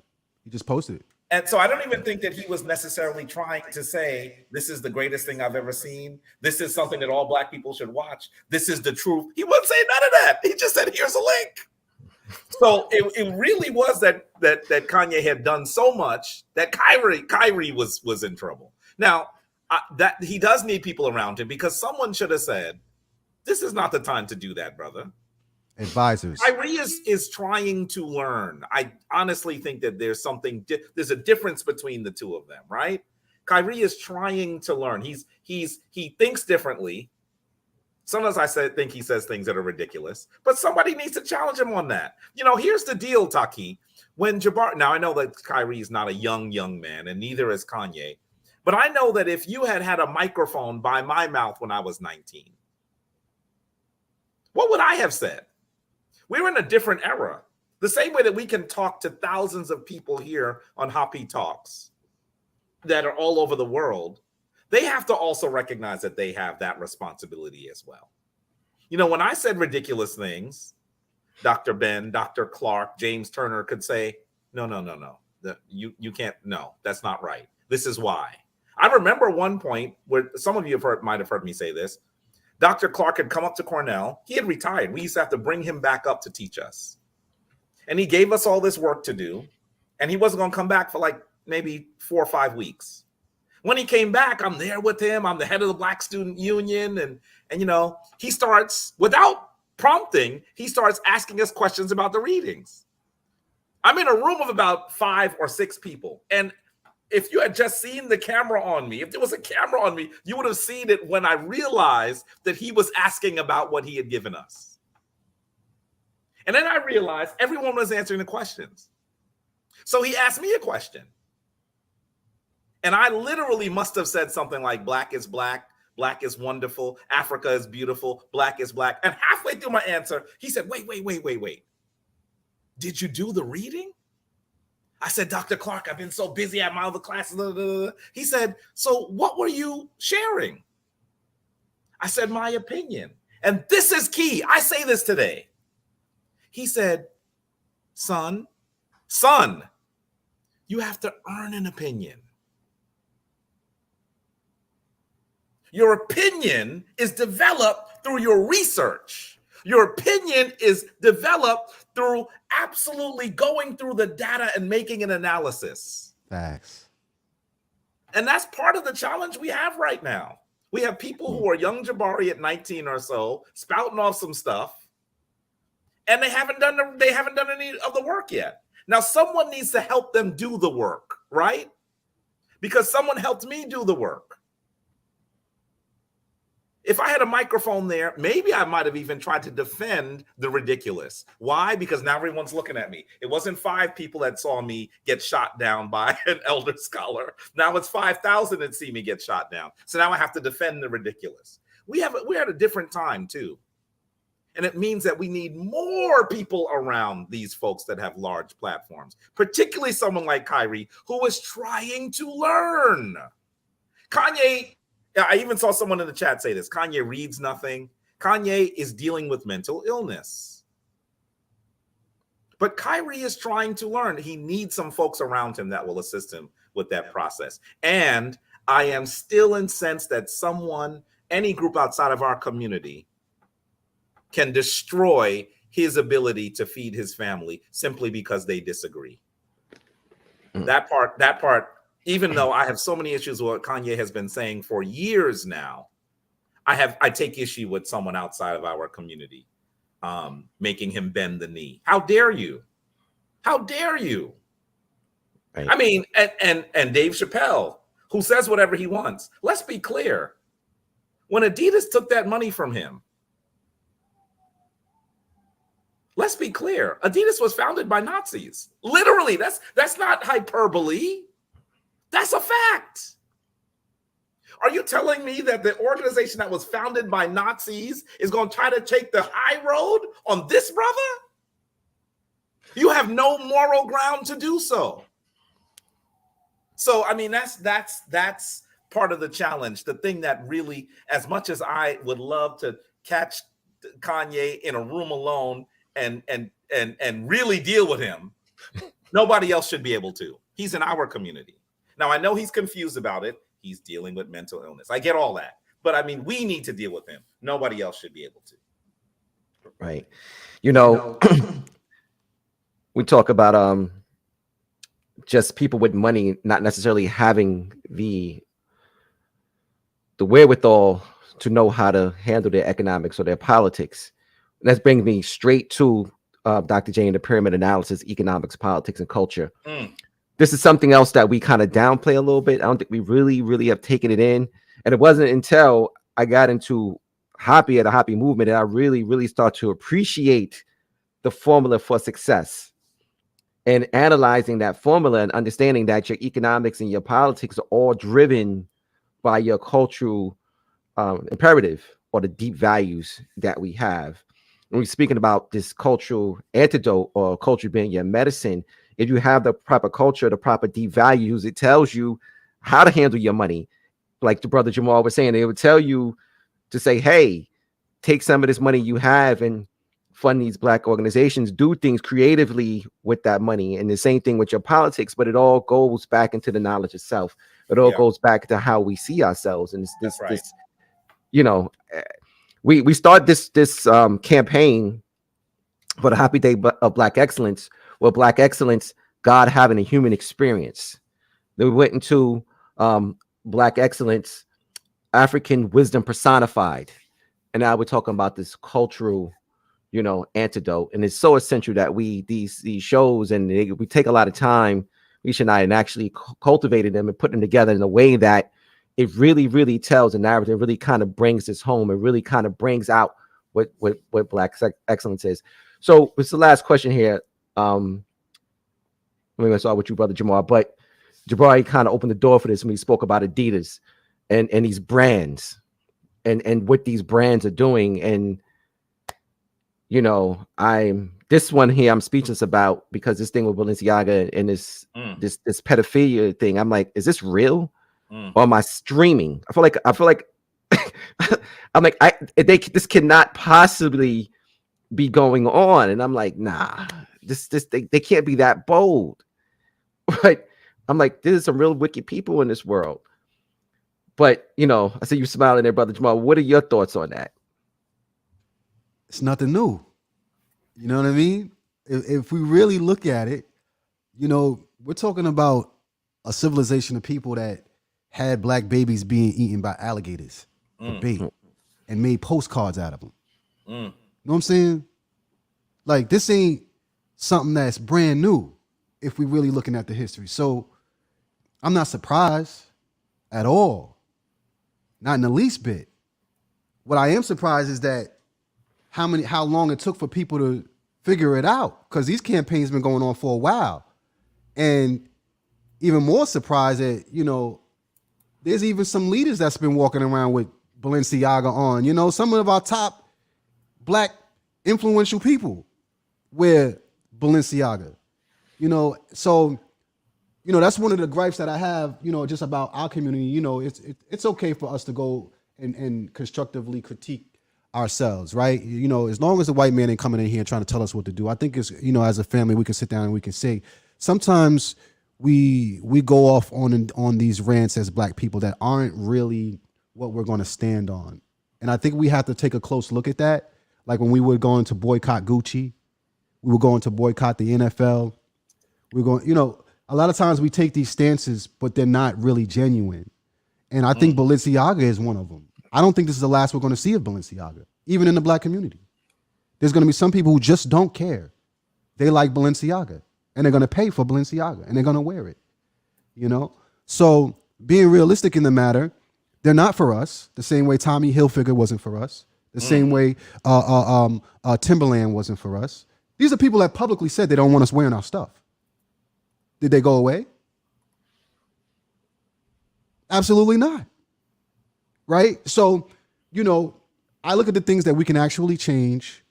He just posted it. And so I don't even think that he was necessarily trying to say, this is the greatest thing I've ever seen. This is something that all Black people should watch. This is the truth. He wasn't saying none of that. He just said, here's a link. So it really was that Kanye had done so much that Kyrie was in trouble. Now, that he does need people around him, because someone should have said, this is not the time to do that, brother. Advisors. Kyrie is trying to learn. I honestly think that there's a difference between the two of them, right? Kyrie is trying to learn. He thinks differently. Sometimes I think he says things that are ridiculous, but somebody needs to challenge him on that. Here's the deal, Taaqiy. When Jabari, now I know that Kyrie is not a young man, and neither is Kanye, but I know that if you had a microphone by my mouth when I was 19, what would I have said? We're in a different era. The same way that we can talk to thousands of people here on HAPI Talks that are all over the world, they have to also recognize that they have that responsibility as well. When I said ridiculous things, Dr. Ben, Dr. Clark, James Turner could say, no. You can't, no, that's not right. This is why. I remember one point where some of you might have heard me say this. Dr. Clark had come up to Cornell. He had retired. We used to have to bring him back up to teach us. And he gave us all this work to do. And he wasn't going to come back for like maybe 4 or 5 weeks. When he came back, I'm there with him. I'm the head of the Black Student Union. And he starts, without prompting, he starts asking us questions about the readings. I'm in a room of about 5 or 6 people. And if you had just seen the camera on me, if there was a camera on me, you would have seen it when I realized that he was asking about what he had given us. And then I realized everyone was answering the questions. So he asked me a question. And I literally must have said something like, Black is black, Black is wonderful, Africa is beautiful, Black is black. And halfway through my answer, he said, wait. Did you do the reading? I said, Dr. Clark, I've been so busy at my other classes. He said, so what were you sharing? I said, my opinion. And this is key. I say this today. He said, son, you have to earn an opinion. Your opinion is developed through your research. Your opinion is developed through absolutely going through the data and making an analysis. Facts. And that's part of the challenge we have right now. We have people who are young Jabari at 19 or so, spouting off some stuff, and they haven't done any of the work yet. Now, someone needs to help them do the work, right? Because someone helped me do the work. If I had a microphone there, maybe I might have even tried to defend the ridiculous. Why? Because now everyone's looking at me. It wasn't 5 people that saw me get shot down by an elder scholar. Now it's 5,000 that see me get shot down. So now I have to defend the ridiculous. We're at a different time too. And it means that we need more people around these folks that have large platforms, particularly someone like Kyrie, who is trying to learn. Kanye, I even saw someone in the chat say this. Kanye reads nothing. Kanye is dealing with mental illness. But Kyrie is trying to learn. He needs some folks around him that will assist him with that process. And I am still incensed that someone, any group outside of our community, can destroy his ability to feed his family simply because they disagree. That part, even though I have so many issues with what Kanye has been saying for years now, I take issue with someone outside of our community making him bend the knee. How dare you? How dare you? Right. I mean, and Dave Chappelle, who says whatever he wants. Let's be clear. When Adidas took that money from him, let's be clear. Adidas was founded by Nazis. Literally, that's not hyperbole. That's a fact. Are you telling me that the organization that was founded by Nazis is going to try to take the high road on this brother? You have no moral ground to do so. So, I mean, that's part of the challenge. The thing that really, as much as I would love to catch Kanye in a room alone and really deal with him, nobody else should be able to. He's in our community. Now, I know he's confused about it. He's dealing with mental illness. I get all that. But I mean, we need to deal with him. Nobody else should be able to. Right. You know, we talk about just people with money not necessarily having the wherewithal to know how to handle their economics or their politics. And that brings me straight to Dr. J and the pyramid analysis, economics, politics, and culture. This is something else that we kind of downplay a little bit. I don't think we really have taken it in. And it wasn't until I got into HAPI at the HAPI Movement that I really start to appreciate the formula for success and analyzing that formula and understanding that your economics and your politics are all driven by your cultural imperative or the deep values that we have. When we're speaking about this cultural antidote or culture being your medicine, if you have the proper culture, the proper deep values, it tells you how to handle your money. Like the brother Jamal was saying, it would tell you to say, hey, take some of this money you have and fund these Black organizations, do things creatively with that money. And the same thing with your politics, but it all goes back into the knowledge itself. It all goes back to how we see ourselves. And this, you know, we start this campaign for the Happy Day of Black Excellence, where Black Excellence, God having a human experience. Then we went into Black Excellence, African wisdom personified. And now we're talking about this cultural, you know, antidote. And it's so essential that these shows, and we take a lot of time, Risha and I, and actually cultivated them and put them together in a way that it really tells a narrative, really kind of brings this home. It really kind of brings out what Black excellence is. So it's the last question here. Let me start with you, brother Jamal. But Jabari kind of opened the door for this when he spoke about Adidas and these brands and what these brands are doing. And you know, this one here I'm speechless about, because this thing with Balenciaga and this pedophilia thing, I'm like, is this real? Or am I streaming? I feel like I'm like, this cannot possibly be going on. And I'm like, nah, they can't be that bold. But I'm like, there's some real wicked people in this world. But you know, I see you smiling there, brother Jamal. What are your thoughts on that? It's nothing new. You know what I mean? If we really look at it, you know, we're talking about a civilization of people that had Black babies being eaten by alligators for bait and made postcards out of them. You know what I'm saying? Like, this ain't something that's brand new if we really looking at the history. So I'm not surprised at all. Not in the least bit. What I am surprised is that how long it took for people to figure it out, because these campaigns been going on for a while. And even more surprised that, you know, there's even some leaders that's been walking around with Balenciaga on. You know, some of our top black influential people wear Balenciaga. You know, so, you know, that's one of the gripes that I have, you know, just about our community. You know, it's okay for us to go and constructively critique ourselves, right? You know, as long as the white man ain't coming in here trying to tell us what to do, I think it's, you know, as a family, we can sit down and we can say, sometimes we go off on these rants as black people that aren't really what we're going to stand on. And I think we have to take a close look at that. Like when we were going to boycott Gucci, we were going to boycott the NFL. We're going, you know, a lot of times we take these stances, but they're not really genuine. And I think Balenciaga is one of them. I don't think this is the last we're going to see of Balenciaga, even in the black community. There's going to be some people who just don't care. They like Balenciaga, and they're going to pay for Balenciaga, and they're going to wear it, you know? So being realistic in the matter, they're not for us, the same way Tommy Hilfiger wasn't for us, the same way Timberland wasn't for us. These are people that publicly said they don't want us wearing our stuff. Did they go away? Absolutely not. Right? So, you know, I look at the things that we can actually change,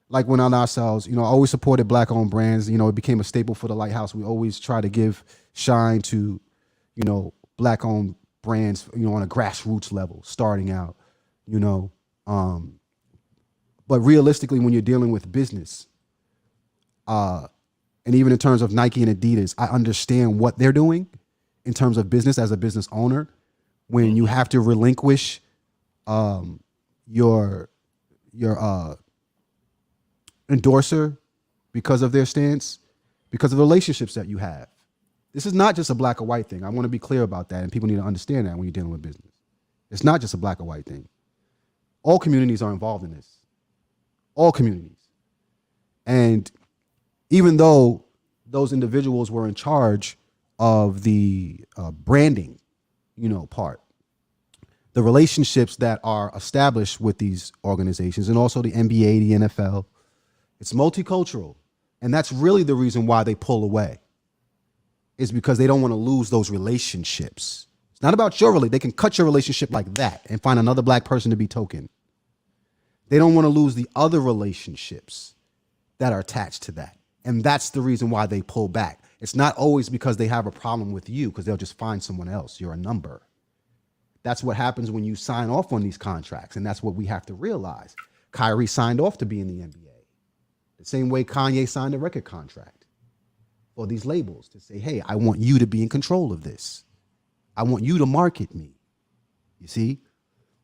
like when on ourselves, you know, I always supported black-owned brands. You know, it became a staple for the Lighthouse. We always try to give shine to, you know, black-owned brands, you know, on a grassroots level, starting out, you know. But realistically, when you're dealing with business, and even in terms of Nike and Adidas, I understand what they're doing in terms of business as a business owner. When you have to relinquish your endorser because of their stance, because of the relationships that you have. This is not just a black or white thing. I want to be clear about that, and people need to understand that when you're dealing with business. It's not just a black or white thing. All communities are involved in this. All communities. And even though those individuals were in charge of the branding, you know, part, the relationships that are established with these organizations, and also the NBA, the NFL, it's multicultural. And that's really the reason why they pull away, is because they don't want to lose those relationships. It's not about your relationship. They can cut your relationship like that and find another black person to be token. They don't want to lose the other relationships that are attached to that. And that's the reason why they pull back. It's not always because they have a problem with you, because they'll just find someone else. You're a number. That's what happens when you sign off on these contracts. And that's what we have to realize. Kyrie signed off to be in the NBA. The same way Kanye signed a record contract for these labels to say, hey, I want you to be in control of this. I want you to market me. You see,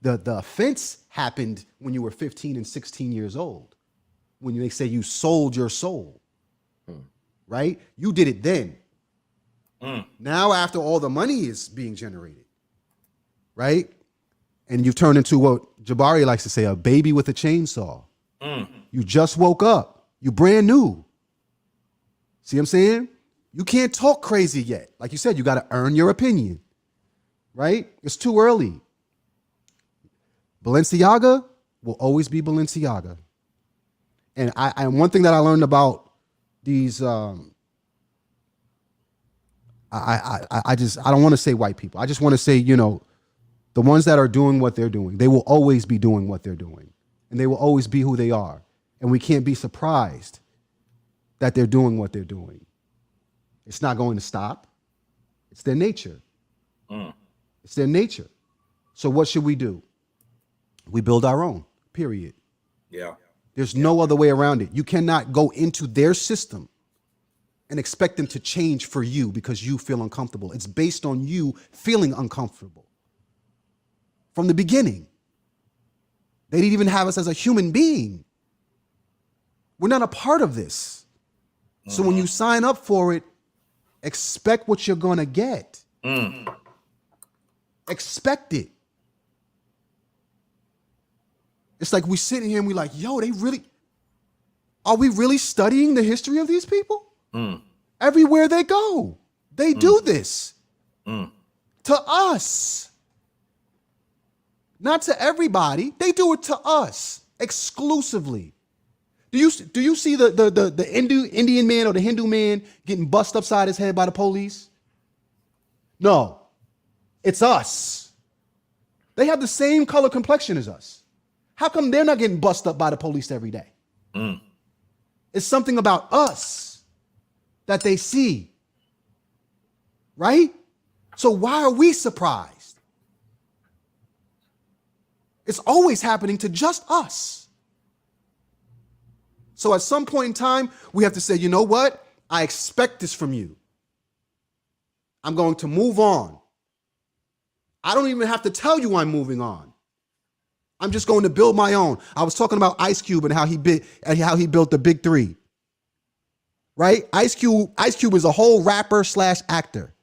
the offense happened when you were 15 and 16 years old, when they say you sold your soul, right? You did it then. Now, after all the money is being generated, right? And you've turned into what Jabari likes to say, a baby with a chainsaw. You just woke up. You brand new. See what I'm saying? You can't talk crazy yet. Like you said, you got to earn your opinion, right? It's too early. Balenciaga will always be Balenciaga. And and one thing that I learned about these, I don't want to say white people. I just want to say, you know, the ones that are doing what they're doing, they will always be doing what they're doing. And they will always be who they are. And we can't be surprised that they're doing what they're doing. It's not going to stop. It's their nature. It's their nature. So what should we do? We build our own, period. Yeah. There's no other way around it. You cannot go into their system and expect them to change for you because you feel uncomfortable. It's based on you feeling uncomfortable from the beginning. They didn't even have us as a human being. We're not a part of this. So when you sign up for it, expect what you're going to get. Expect it. It's like we sit here and we like, yo, are we really studying the history of these people? Everywhere they go, they do this to us. Not to everybody. They do it to us exclusively. Do you see the Indian man or the Hindu man getting bust upside his head by the police? No. It's us. They have the same color complexion as us. How come they're not getting bust up by the police every day? It's something about us that they see. Right? So why are we surprised? It's always happening to just us. So at some point in time, we have to say, you know what? I expect this from you. I'm going to move on. I don't even have to tell you I'm moving on. I'm just going to build my own. I was talking about Ice Cube and how he built the big three. Right? Ice Cube is a whole rapper / actor,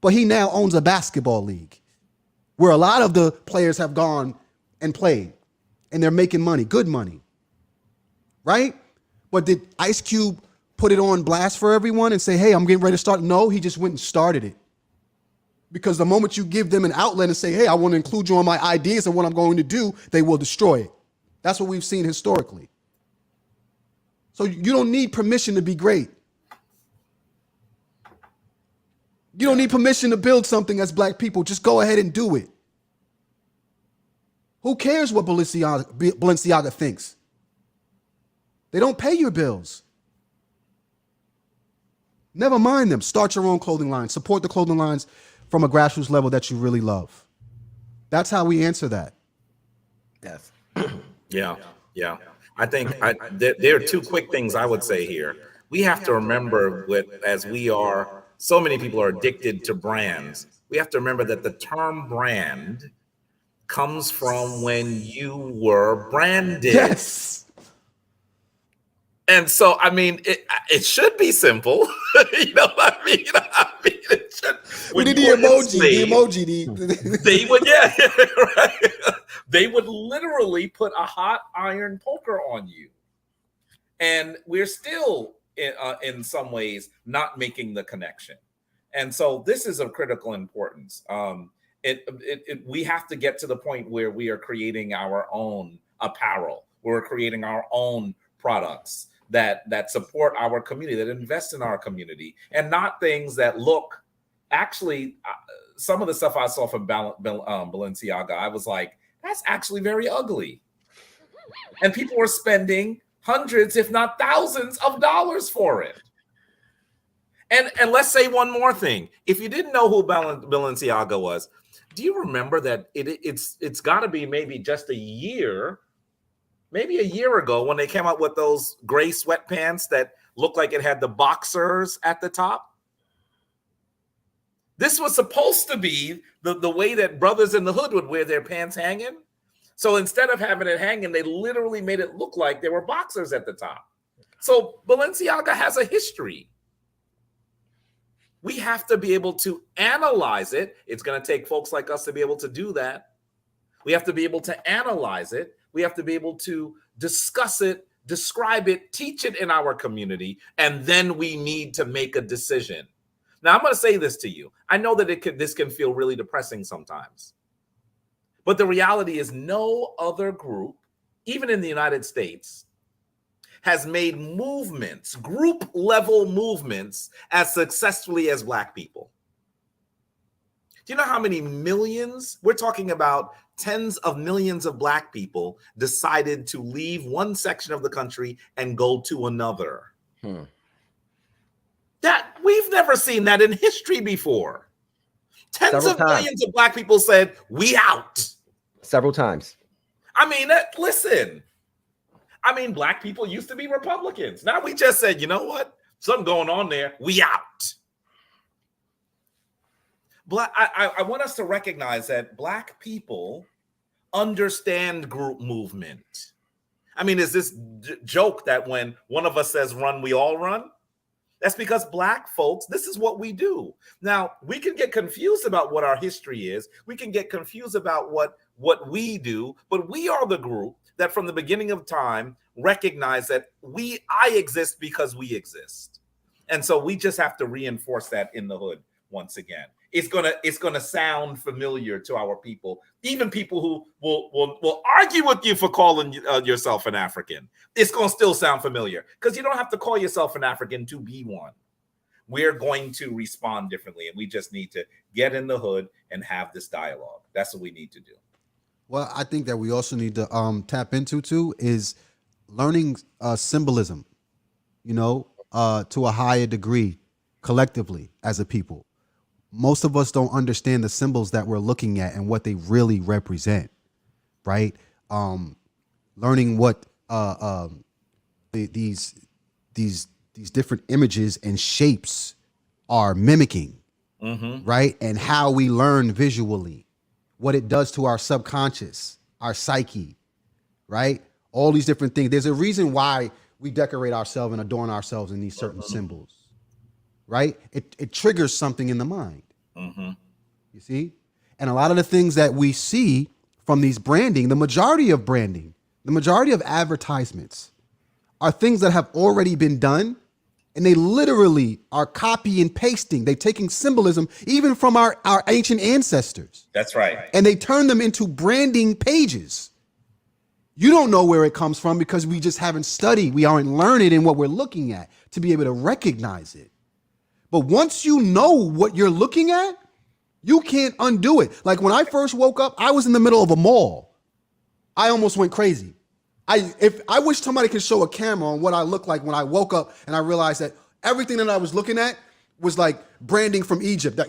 but he now owns a basketball league where a lot of the players have gone and played, and they're making money, good money. Right? But did Ice Cube put it on blast for everyone and say, hey, I'm getting ready to start? No, he just went and started it. Because the moment you give them an outlet and say, hey, I want to include you on my ideas and what I'm going to do, they will destroy it. That's what we've seen historically. So you don't need permission to be great. You don't need permission to build something as black people. Just go ahead and do it. Who cares what Balenciaga thinks? They don't pay your bills. Never mind them. Start your own clothing line. Support the clothing lines from a grassroots level that you really love. That's how we answer that. Yes. Yeah. I think there are two quick things I would say here. We have to remember so many people are addicted to brands. We have to remember that the term brand comes from when you were branded. Yes. And so, I mean, it should be simple. You know what I mean? It should. We need the emoji. They would, right? They would literally put a hot iron poker on you. And we're still, in some ways, not making the connection. And so this is of critical importance. We have to get to the point where we are creating our own apparel. We're creating our own products that support our community, that invest in our community, and not things that look. Actually, some of the stuff I saw from Balenciaga, I was like, that's actually very ugly. And people were spending hundreds, if not thousands of dollars for it. And let's say one more thing. If you didn't know who Balenciaga was, do you remember that it's got to be maybe just a year ago when they came out with those gray sweatpants that looked like it had the boxers at the top? This was supposed to be the way that brothers in the hood would wear their pants hanging. So instead of having it hanging, they literally made it look like there were boxers at the top. So Balenciaga has a history. We have to be able to analyze it. It's going to take folks like us to be able to do that. We have to be able to analyze it. We have to be able to discuss it, describe it, teach it in our community, and then we need to make a decision. Now, I'm going to say this to you. I know that this can feel really depressing sometimes. But the reality is no other group, even in the United States, has made movements, group-level movements, as successfully as Black people. Do you know how many millions? We're talking about tens of millions of Black people decided to leave one section of the country and go to another. That we've never seen that in history before. Tens of millions of Black people said, we out. Several times. I mean, listen. I mean, Black people used to be Republicans. Now we just said, you know what? Something going on there. We out. I want us to recognize that Black people understand group movement. I mean, is this joke that when one of us says run, we all run? That's because Black folks, this is what we do. Now, we can get confused about what our history is. We can get confused about what we do, but we are the group that from the beginning of time recognize that I exist because we exist. And so we just have to reinforce that in the hood once again. it's gonna sound familiar to our people, even people who will argue with you for calling yourself an African. It's gonna still sound familiar because you don't have to call yourself an African to be one. We're going to respond differently, and we just need to get in the hood and have this dialogue. That's what we need to do. Well, I think that we also need to tap into too is learning symbolism, you know, to a higher degree collectively as a people. Most of us don't understand the symbols that we're looking at and what they really represent, right? Learning what these different images and shapes are mimicking, right? And how we learn visually, what it does to our subconscious, our psyche, right? All these different things. There's a reason why we decorate ourselves and adorn ourselves in these certain symbols, right? It triggers something in the mind, you see? And a lot of the things that we see from these branding, the majority of advertisements are things that have already been done, and they literally are copy and pasting. They're taking symbolism even from our ancient ancestors. That's right. And they turn them into branding pages. You don't know where it comes from because we just haven't studied. We aren't learning in what we're looking at to be able to recognize it. But once you know what you're looking at, you can't undo it. Like when I first woke up, I was in the middle of a mall. I almost went crazy. I wish somebody could show a camera on what I looked like when I woke up and I realized that everything that I was looking at was like branding from Egypt.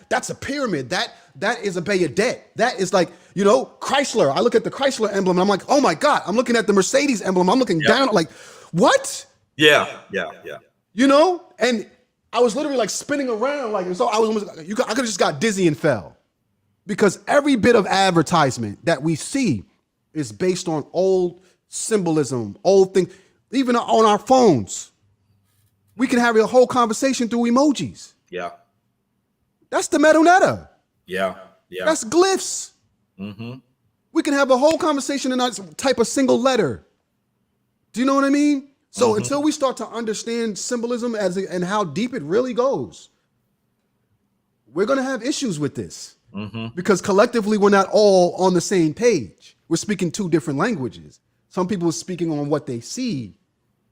That's a pyramid. That is a Bay of Debt. That is like, you know, Chrysler. I look at the Chrysler emblem and I'm like, oh my God, I'm looking at the Mercedes emblem. I'm looking down like, what? Yeah. You know? And I was literally like spinning around like, so I could have just got dizzy and fell. Because every bit of advertisement that we see is based on old symbolism, old things, even on our phones. We can have a whole conversation through emojis. Yeah. That's the metonetta. Yeah. That's glyphs. We can have a whole conversation and not type a single letter. Do you know what I mean? So until we start to understand symbolism and how deep it really goes, we're going to have issues with this. Because collectively, we're not all on the same page. We're speaking two different languages. Some people are speaking on what they see,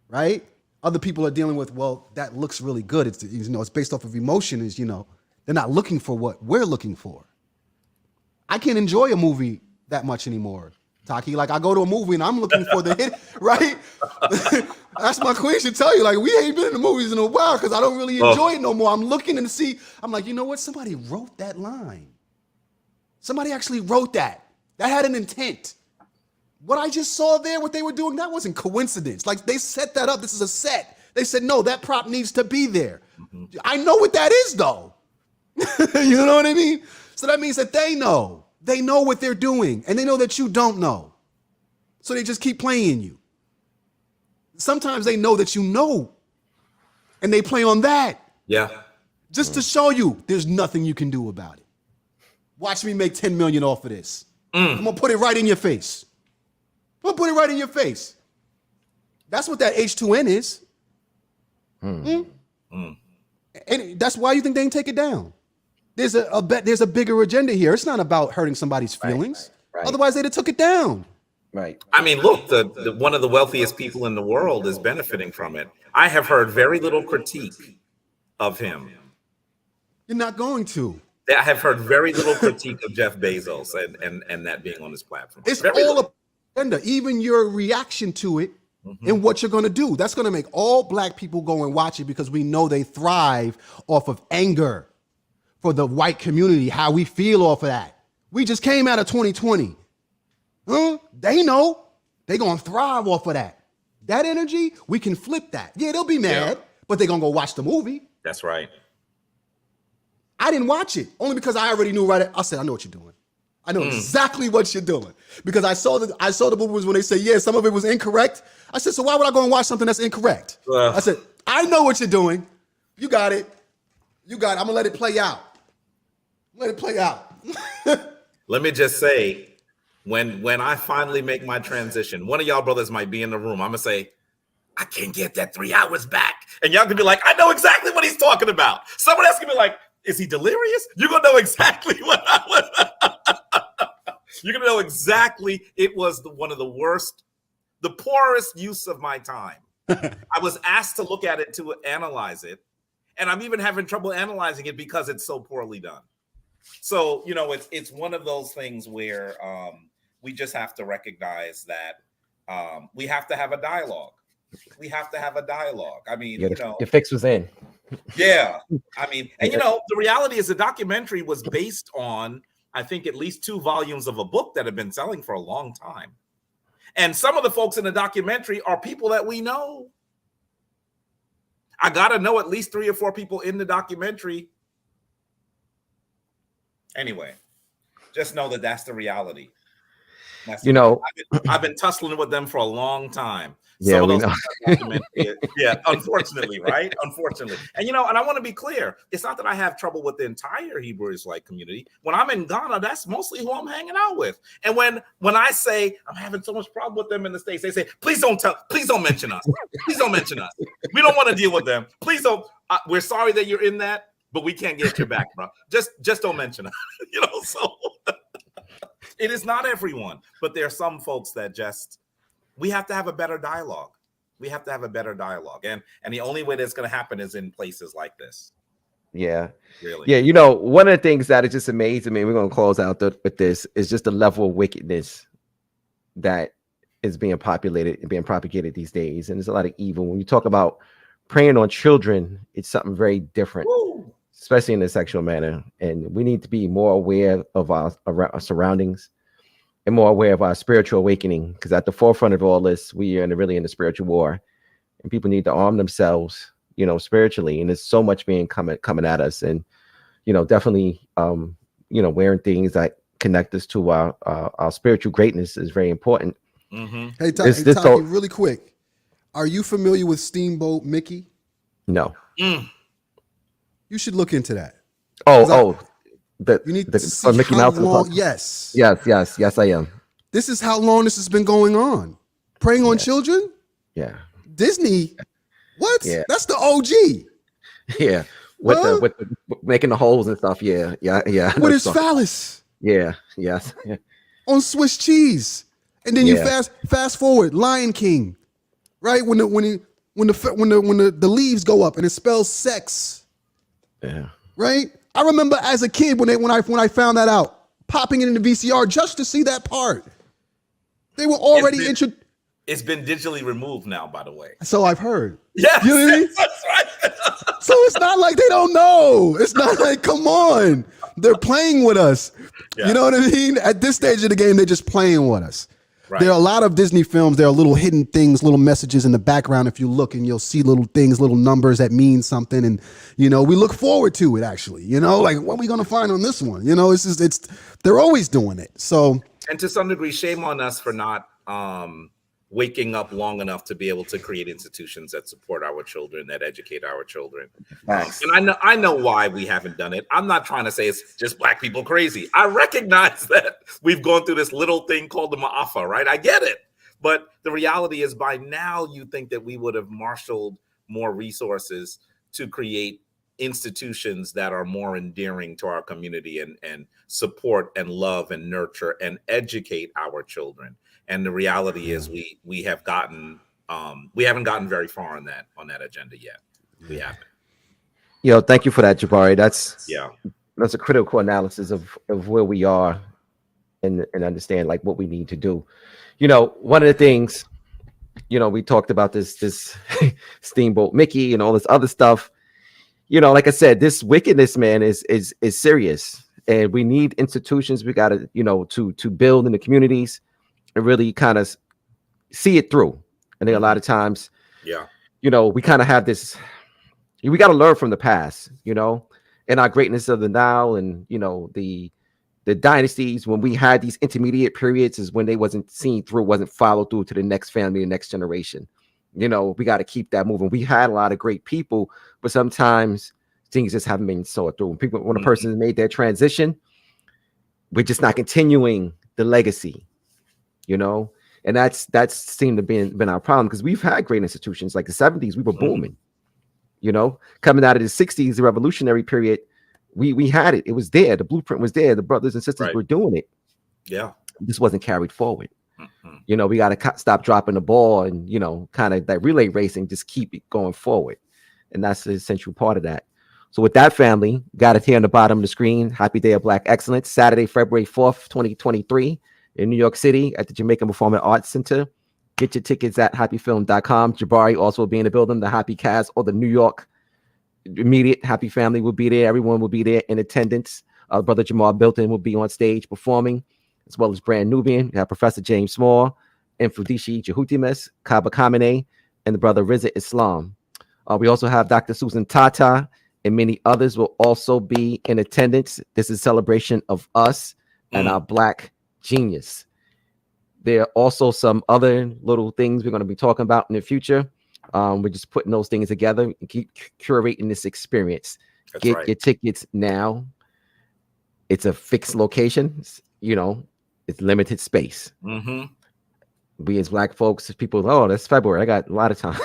right? Other people are dealing with, well, that looks really good. It's, you know, it's based off of emotion. Is, you know, they're not looking for what we're looking for. I can't enjoy a movie that much anymore, Taaqiy. Like I go to a movie and I'm looking for the hit, right? That's my queen should tell you. Like we ain't been in the movies in a while because I don't really enjoy it no more. I'm looking and see. I'm like, you know what? Somebody wrote that line. Somebody actually wrote that. That had an intent. What I just saw there, what they were doing, that wasn't coincidence. Like they set that up. This is a set. They said, no, that prop needs to be there. I know what that is though. You know what I mean? So that means that they know what they're doing and they know that you don't know. So they just keep playing you. Sometimes they know that you know and they play on that. Yeah. Just to show you there's nothing you can do about it. Watch me make 10 million off of this. I'm gonna put it right in your face. That's what that H2N is. And that's why you think they can take it down. There's a bigger agenda here. It's not about hurting somebody's feelings. Right. Otherwise, they'd have took it down. Right. I mean, look, the one of the wealthiest people in the world is benefiting from it. I have heard very little critique of him. You're not going to. I have heard very little critique of Jeff Bezos and that being on his platform. It's all a agenda. Even your reaction to it and what you're going to do. That's going to make all black people go and watch it because we know they thrive off of anger for the white community, how we feel off of that. We just came out of 2020. They know they're going to thrive off of that. That energy, we can flip that. Yeah, they'll be mad, but they're going to go watch the movie. That's right. I didn't watch it only because I already knew right. I said, I know what you're doing. I know exactly what you're doing because I saw the movies when they say, yeah, some of it was incorrect. I said, so why would I go and watch something that's incorrect? I said, I know what you're doing. You got it. I'm gonna let it play out. Let me just say, when I finally make my transition, one of y'all brothers might be in the room. I'm gonna say, I can't get that 3 hours back, and y'all can be like, I know exactly what he's talking about. Someone else can be like, Is he delirious? You're gonna know exactly what I was. You're gonna know exactly. It was one of the worst, the poorest use of my time. I was asked to look at it to analyze it, and I'm even having trouble analyzing it because it's so poorly done. So, you know, it's one of those things where we just have to recognize that we have to have a dialogue. We have to have a dialogue. I mean, Yeah, you know, the fix was in. yeah. I mean, and you know, the reality is the documentary was based on, I think, at least 2 volumes of a book that have been selling for a long time. And some of the folks in the documentary are people that we know. I got to know at least 3 or 4 people in the documentary. Anyway, just know that that's the reality. I've been tussling with them for a long time. Yeah, we know. Yeah, unfortunately, right? Unfortunately. And, you know, and I want to be clear. It's not that I have trouble with the entire Hebrew Israelite community. When I'm in Ghana, that's mostly who I'm hanging out with. And when I say I'm having so much problem with them in the States, they say, please don't mention us. Please don't mention us. We don't want to deal with them. Please don't. We're sorry that you're in that, but we can't get your back, bro. Just don't mention us. You know, so it is not everyone, but there are some folks that just, we have to have a better dialogue. We have to have a better dialogue. And the only way that's going to happen is in places like this. Yeah. Really. Yeah. You know, one of the things that is just amazing, we're going to close out with this, is just the level of wickedness that is being populated and being propagated these days. And there's a lot of evil. When you talk about preying on children, it's something very different, especially in the sexual manner. And we need to be more aware of our surroundings and more aware of our spiritual awakening, because at the forefront of all this, we are really in the spiritual war, and people need to arm themselves, you know, spiritually. And there's so much being coming at us, and, you know, definitely, you know, wearing things that connect us to our spiritual greatness is very important. Mm-hmm. Hey, Taaqiy, really quick, are you familiar with Steamboat Mickey? No. You should look into that. You need to see Mickey Mouse. Yes, I am. This is how long this has been going on. Preying on children? Yeah. Disney? What? Yeah. That's the OG. Yeah. With the making the holes and stuff. Yeah. With his phallus. Yeah. Yes. Yeah. On Swiss cheese. And then you fast forward, Lion King. Right? When the leaves go up and it spells sex. Yeah. Right? I remember as a kid when I found that out, popping it in the VCR just to see that part. They were already It's been digitally removed now, by the way. So I've heard. Yes, you know what I mean? That's right. So it's not like they don't know. It's not like, come on, they're playing with us. Yeah. You know what I mean? At this stage of the game, they're just playing with us. Right. There are a lot of Disney films. There are little hidden things, little messages in the background. If you look, and you'll see little things, little numbers that mean something. And, you know, we look forward to it, actually, you know, like, what are we going to find on this one? You know, they're always doing it. So, and to some degree, shame on us for not waking up long enough to be able to create institutions that support our children, that educate our children. And I know why we haven't done it. I'm not trying to say it's just Black people crazy. I recognize that we've gone through this little thing called the Ma'afa, right? I get it. But the reality is, by now, you think that we would have marshaled more resources to create institutions that are more endearing to our community and support and love and nurture and educate our children. And the reality is we haven't gotten very far on that agenda yet. We haven't. Yo, thank you for that, Jabari. That's a critical analysis of where we are and understand like what we need to do. You know, one of the things, you know, we talked about this Steamboat Mickey and all this other stuff. You know, like I said, this wickedness, man, is serious, and we need institutions. We got to, you know, to build in the communities and really kind of see it through. I think a lot of times, you know, we kind of have this, we got to learn from the past, you know, and our greatness of the now, and, you know, the dynasties, when we had these intermediate periods, is when they wasn't seen through, wasn't followed through to the next family, the next generation. You know, we got to keep that moving. We had a lot of great people, but sometimes things just haven't been saw through. When a person has made their transition, we're just not continuing the legacy, you know, and that's seemed to been our problem, because we've had great institutions. Like the 70s, we were booming, you know, coming out of the 60s, the revolutionary period, We had it. It was there. The blueprint was there. The brothers and sisters were doing it. Yeah. This wasn't carried forward. You know, we got to stop dropping the ball and, you know, kind of that relay racing, just keep it going forward. And that's the essential part of that. So with that, family, got it here on the bottom of the screen. Happy Day of Black Excellence, Saturday, February 4th, 2023 in New York City at the Jamaica Performing Arts Center. Get your tickets at happyfilm.com. Jabari also will be in the building. The Happy cast or the New York immediate Happy family will be there. Everyone will be there in attendance. Brother Jamal Milton will be on stage performing, as well as Brand Nubian. We have Professor James Small, and Fudishi Jehutimes, Kaba Kamene, and the brother Rizza Islam. We also have Dr. Susan Tata, and many others will also be in attendance. This is a celebration of us and our Black genius. There are also some other little things we're going to be talking about in the future. We're just putting those things together and keep curating this experience. Get your tickets now. It's a fixed location. You know, it's limited space. We as Black folks, people, oh, that's February. I got a lot of time.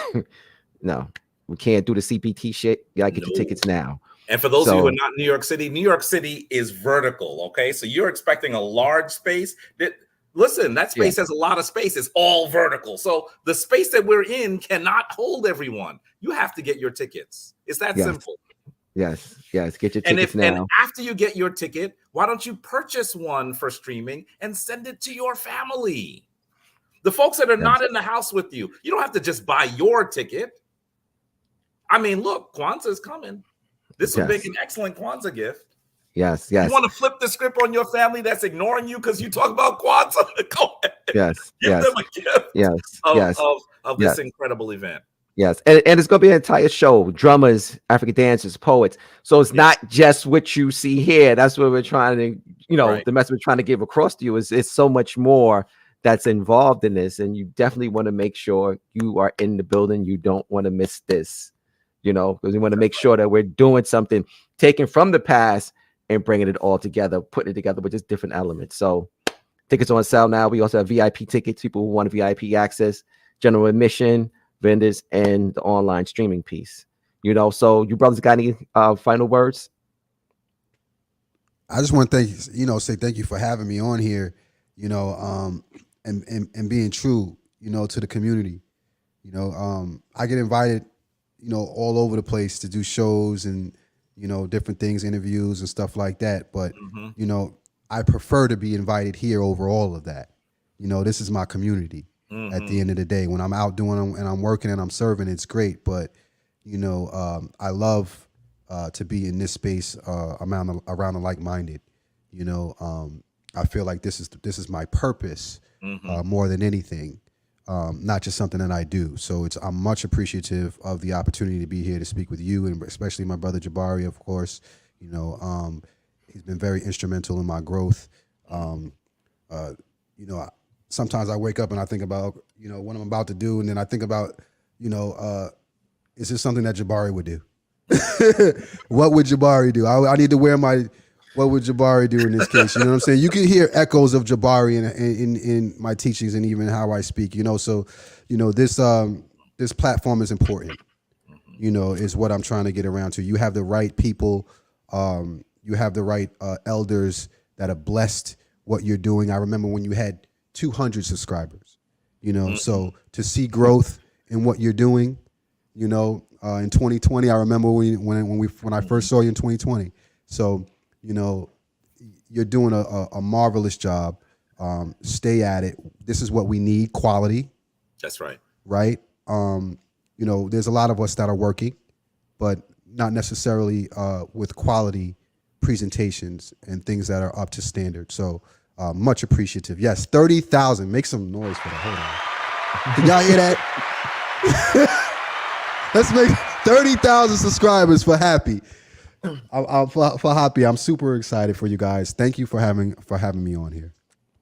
No, we can't do the CPT shit. You gotta get your tickets now. And for those of you who are not in New York City is vertical. Okay, so you're expecting a large space. Listen, that space has a lot of space. It's all vertical. So the space that we're in cannot hold everyone. You have to get your tickets. It's that simple. Yes. Get your tickets now. And after you get your ticket, why don't you purchase one for streaming and send it to your family? The folks that are not in the house with you, you don't have to just buy your ticket. I mean, look, Kwanzaa is coming. This would make an excellent Kwanzaa gift. Yes. You want to flip the script on your family that's ignoring you because you talk about Kwanzaa? Go ahead. Give them a gift of this incredible event. Yes, and it's going to be an entire show, drummers, African dancers, poets. So it's not just what you see here. That's what we're trying to, you know, the message we're trying to give across to you is it's so much more that's involved in this. And you definitely want to make sure you are in the building. You don't want to miss this, you know, because we want to make sure that we're doing something, taken from the past and bringing it all together, putting it together with just different elements. So tickets on sale now. We also have VIP tickets, people who want VIP access, general admission, vendors, and the online streaming piece. You know, so you brothers got any final words? I just want to say thank you for having me on here, you know, and being true, you know, to the community. You know, I get invited, you know, all over the place to do shows and, you know, different things, interviews and stuff like that. But, you know, I prefer to be invited here over all of that. You know, this is my community. At the end of the day, when I'm out doing them and I'm working and I'm serving, it's great. But, you know, I love to be in this space around the like-minded. You know, I feel like this is my purpose more than anything, not just something that I do. So I'm much appreciative of the opportunity to be here to speak with you, and especially my brother Jabari, of course. You know, he's been very instrumental in my growth. You know, sometimes I wake up and I think about, you know, what I'm about to do. And then I think about, you know, is this something that Jabari would do? What would Jabari do? I need to wear what would Jabari do in this case? You know what I'm saying? You can hear echoes of Jabari in my teachings and even how I speak, you know? So, you know, this platform is important, you know, is what I'm trying to get around to. You have the right people. You have the right elders that have blessed what you're doing. I remember when you had 200 subscribers, you know, so to see growth in what you're doing, you know, in 2020, I remember when I first saw you in 2020. So, you know, you're doing a marvelous job. Stay at it. This is what we need, quality. That's right. Right. You know, there's a lot of us that are working, but not necessarily with quality presentations and things that are up to standard. So, much appreciative. Yes, 30,000. Make some noise for that. Hold on. Can y'all hear that? Let's make 30,000 subscribers for HAPI. For HAPI, I'm super excited for you guys. Thank you for having me on here.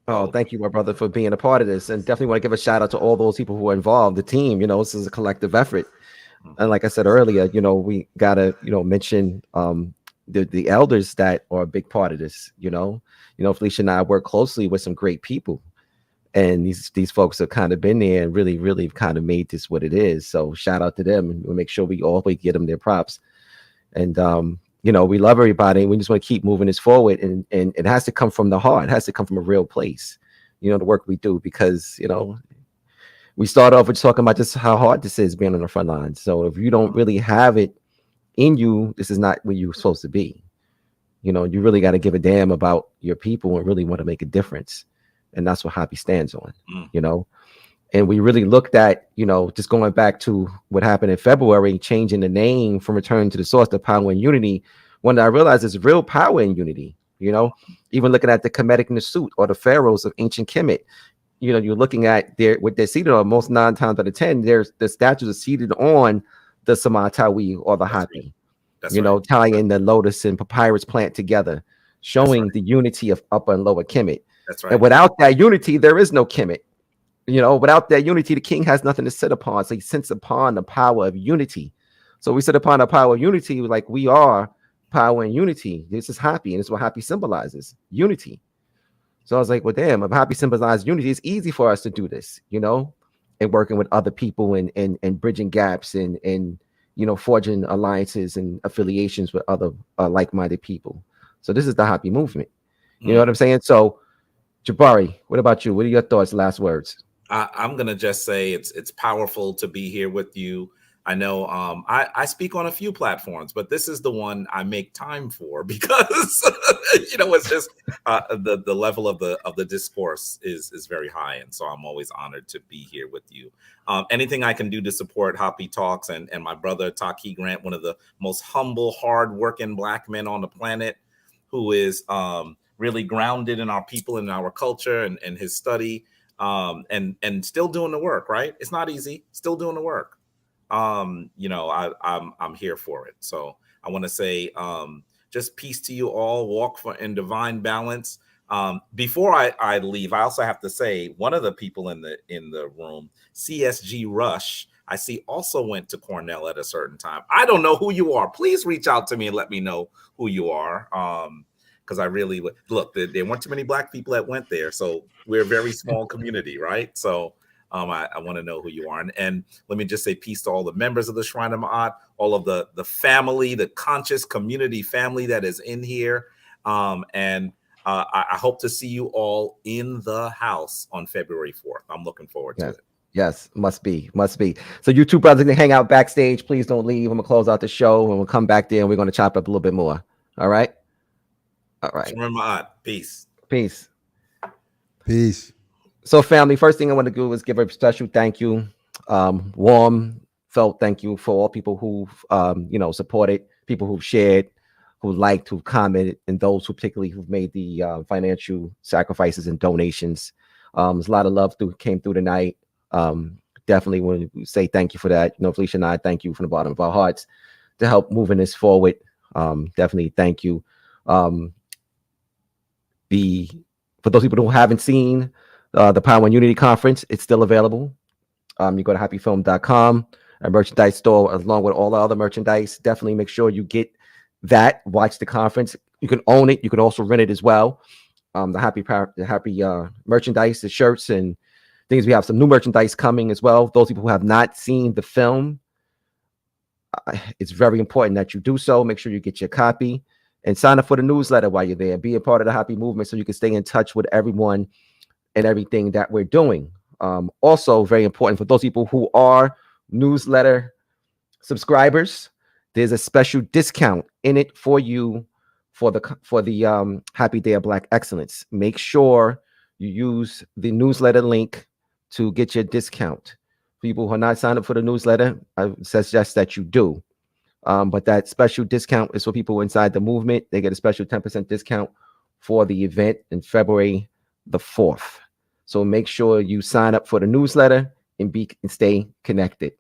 Oh, thank you, my brother, for being a part of this. And definitely want to give a shout out to all those people who are involved, the team. You know, this is a collective effort. And like I said earlier, you know, we gotta, you know, mention the elders that are a big part of this. You know, Felicia and I work closely with some great people, and these folks have kind of been there and really kind of made this what it is. So shout out to them, and we'll make sure we always get them their props. And you know, we love everybody. We just want to keep moving this forward, and it has to come from the heart. It has to come from a real place, you know, the work we do, because, you know, we start off with talking about just how hard this is being on the front lines. So if you don't really have it in you, this is not where you're supposed to be. You know, you really got to give a damn about your people and really want to make a difference. And that's what HAPI stands on, you know. And we really looked at, you know, just going back to what happened in February, changing the name from Return to the Source to Power and Unity, when I realized there's real power in unity, you know, even looking at the Kemetic Nasut or the pharaohs of ancient Kemet, you know, you're looking at what they're seated on most 9 times out of 10, there's the statues are seated on the Samatawi or the HAPI, you know, tying the lotus and papyrus plant together, showing the unity of Upper and Lower Kemet. That's right. And without that unity, there is no Kemet. You know, without that unity, the king has nothing to sit upon. So he sits upon the power of unity. So we sit upon the power of unity, like we are power and unity. This is HAPI, and this is what HAPI symbolizes, unity. So I was like, well, damn, if HAPI symbolizes unity, it's easy for us to do this, you know, and working with other people and bridging gaps and you know, forging alliances and affiliations with other like-minded people. So this is the HAPI movement. You know what I'm saying? So Jabari, what about you? What are your thoughts, last words? I'm gonna just say it's powerful to be here with you. I know I speak on a few platforms, but this is the one I make time for because you know, it's just the level of the discourse is very high, and so I'm always honored to be here with you. Anything I can do to support HAPI Talks and my brother Taaqiy Grant, one of the most humble, hard-working Black men on the planet, who is really grounded in our people and our culture and his study. And still doing the work, right? It's not easy, still doing the work. You know, I'm here for it. So I want to say, just peace to you all, walk in divine balance. Before I leave, I also have to say, one of the people in the room, CSG Rush, I see also went to Cornell at a certain time. I don't know who you are. Please reach out to me and let me know who you are. Because I really look, there weren't too many Black people that went there, so we're a very small community, right? So I want to know who you are, and let me just say peace to all the members of the Shrine of Ma'at, all of the family, the conscious community family that is in here, and I hope to see you all in the house on February 4th. I'm looking forward to it. Yes, must be. So you two brothers can hang out backstage. Please don't leave. I'm gonna close out the show, and we'll come back there, and we're gonna chop up a little bit more. All right. All right. Peace. So family, first thing I want to do is give a special thank you, warm felt thank you for all people who've you know, supported, people who've shared, who liked, who've commented, and those who particularly who've made the financial sacrifices and donations. There's a lot of love came through tonight. Definitely want to say thank you for that. You know, Felicia and I thank you from the bottom of our hearts to help moving this forward. Definitely thank you. For those people who haven't seen the Power and Unity Conference, it's still available. You go to happyfilm.com, a merchandise store, along with all the other merchandise. Definitely make sure you get that. Watch the conference. You can own it. You can also rent it as well. The HAPI merchandise, the shirts and things. We have some new merchandise coming as well. Those people who have not seen the film, it's very important that you do so. Make sure you get your copy. And sign up for the newsletter while you're there. Be a part of the HAPI movement so you can stay in touch with everyone and everything that we're doing. Also, very important for those people who are newsletter subscribers, there's a special discount in it for you for the Happy Day of Black Excellence. Make sure you use the newsletter link to get your discount. People who are not signed up for the newsletter, I suggest that you do. But that special discount is for people inside the movement. They get a special 10% discount for the event in February the 4th. So make sure you sign up for the newsletter and stay connected.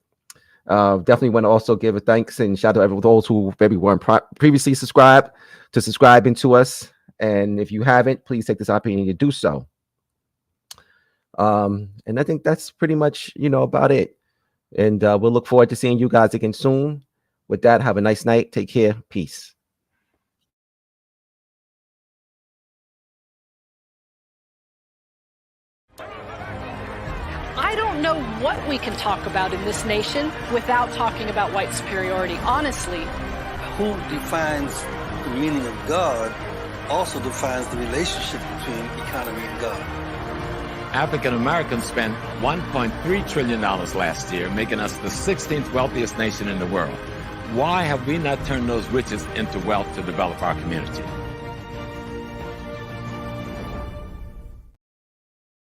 Definitely want to also give a thanks and shout out to those who maybe weren't previously subscribed to subscribing to us. And if you haven't, please take this opportunity to do so. And I think that's pretty much, you know, about it. And we'll look forward to seeing you guys again soon. With that, have a nice night. Take care. Peace. I don't know what we can talk about in this nation without talking about white superiority. Honestly, who defines the meaning of God also defines the relationship between economy and God. African Americans spent $1.3 trillion last year, making us the 16th wealthiest nation in the world. Why have we not turned those riches into wealth to develop our community?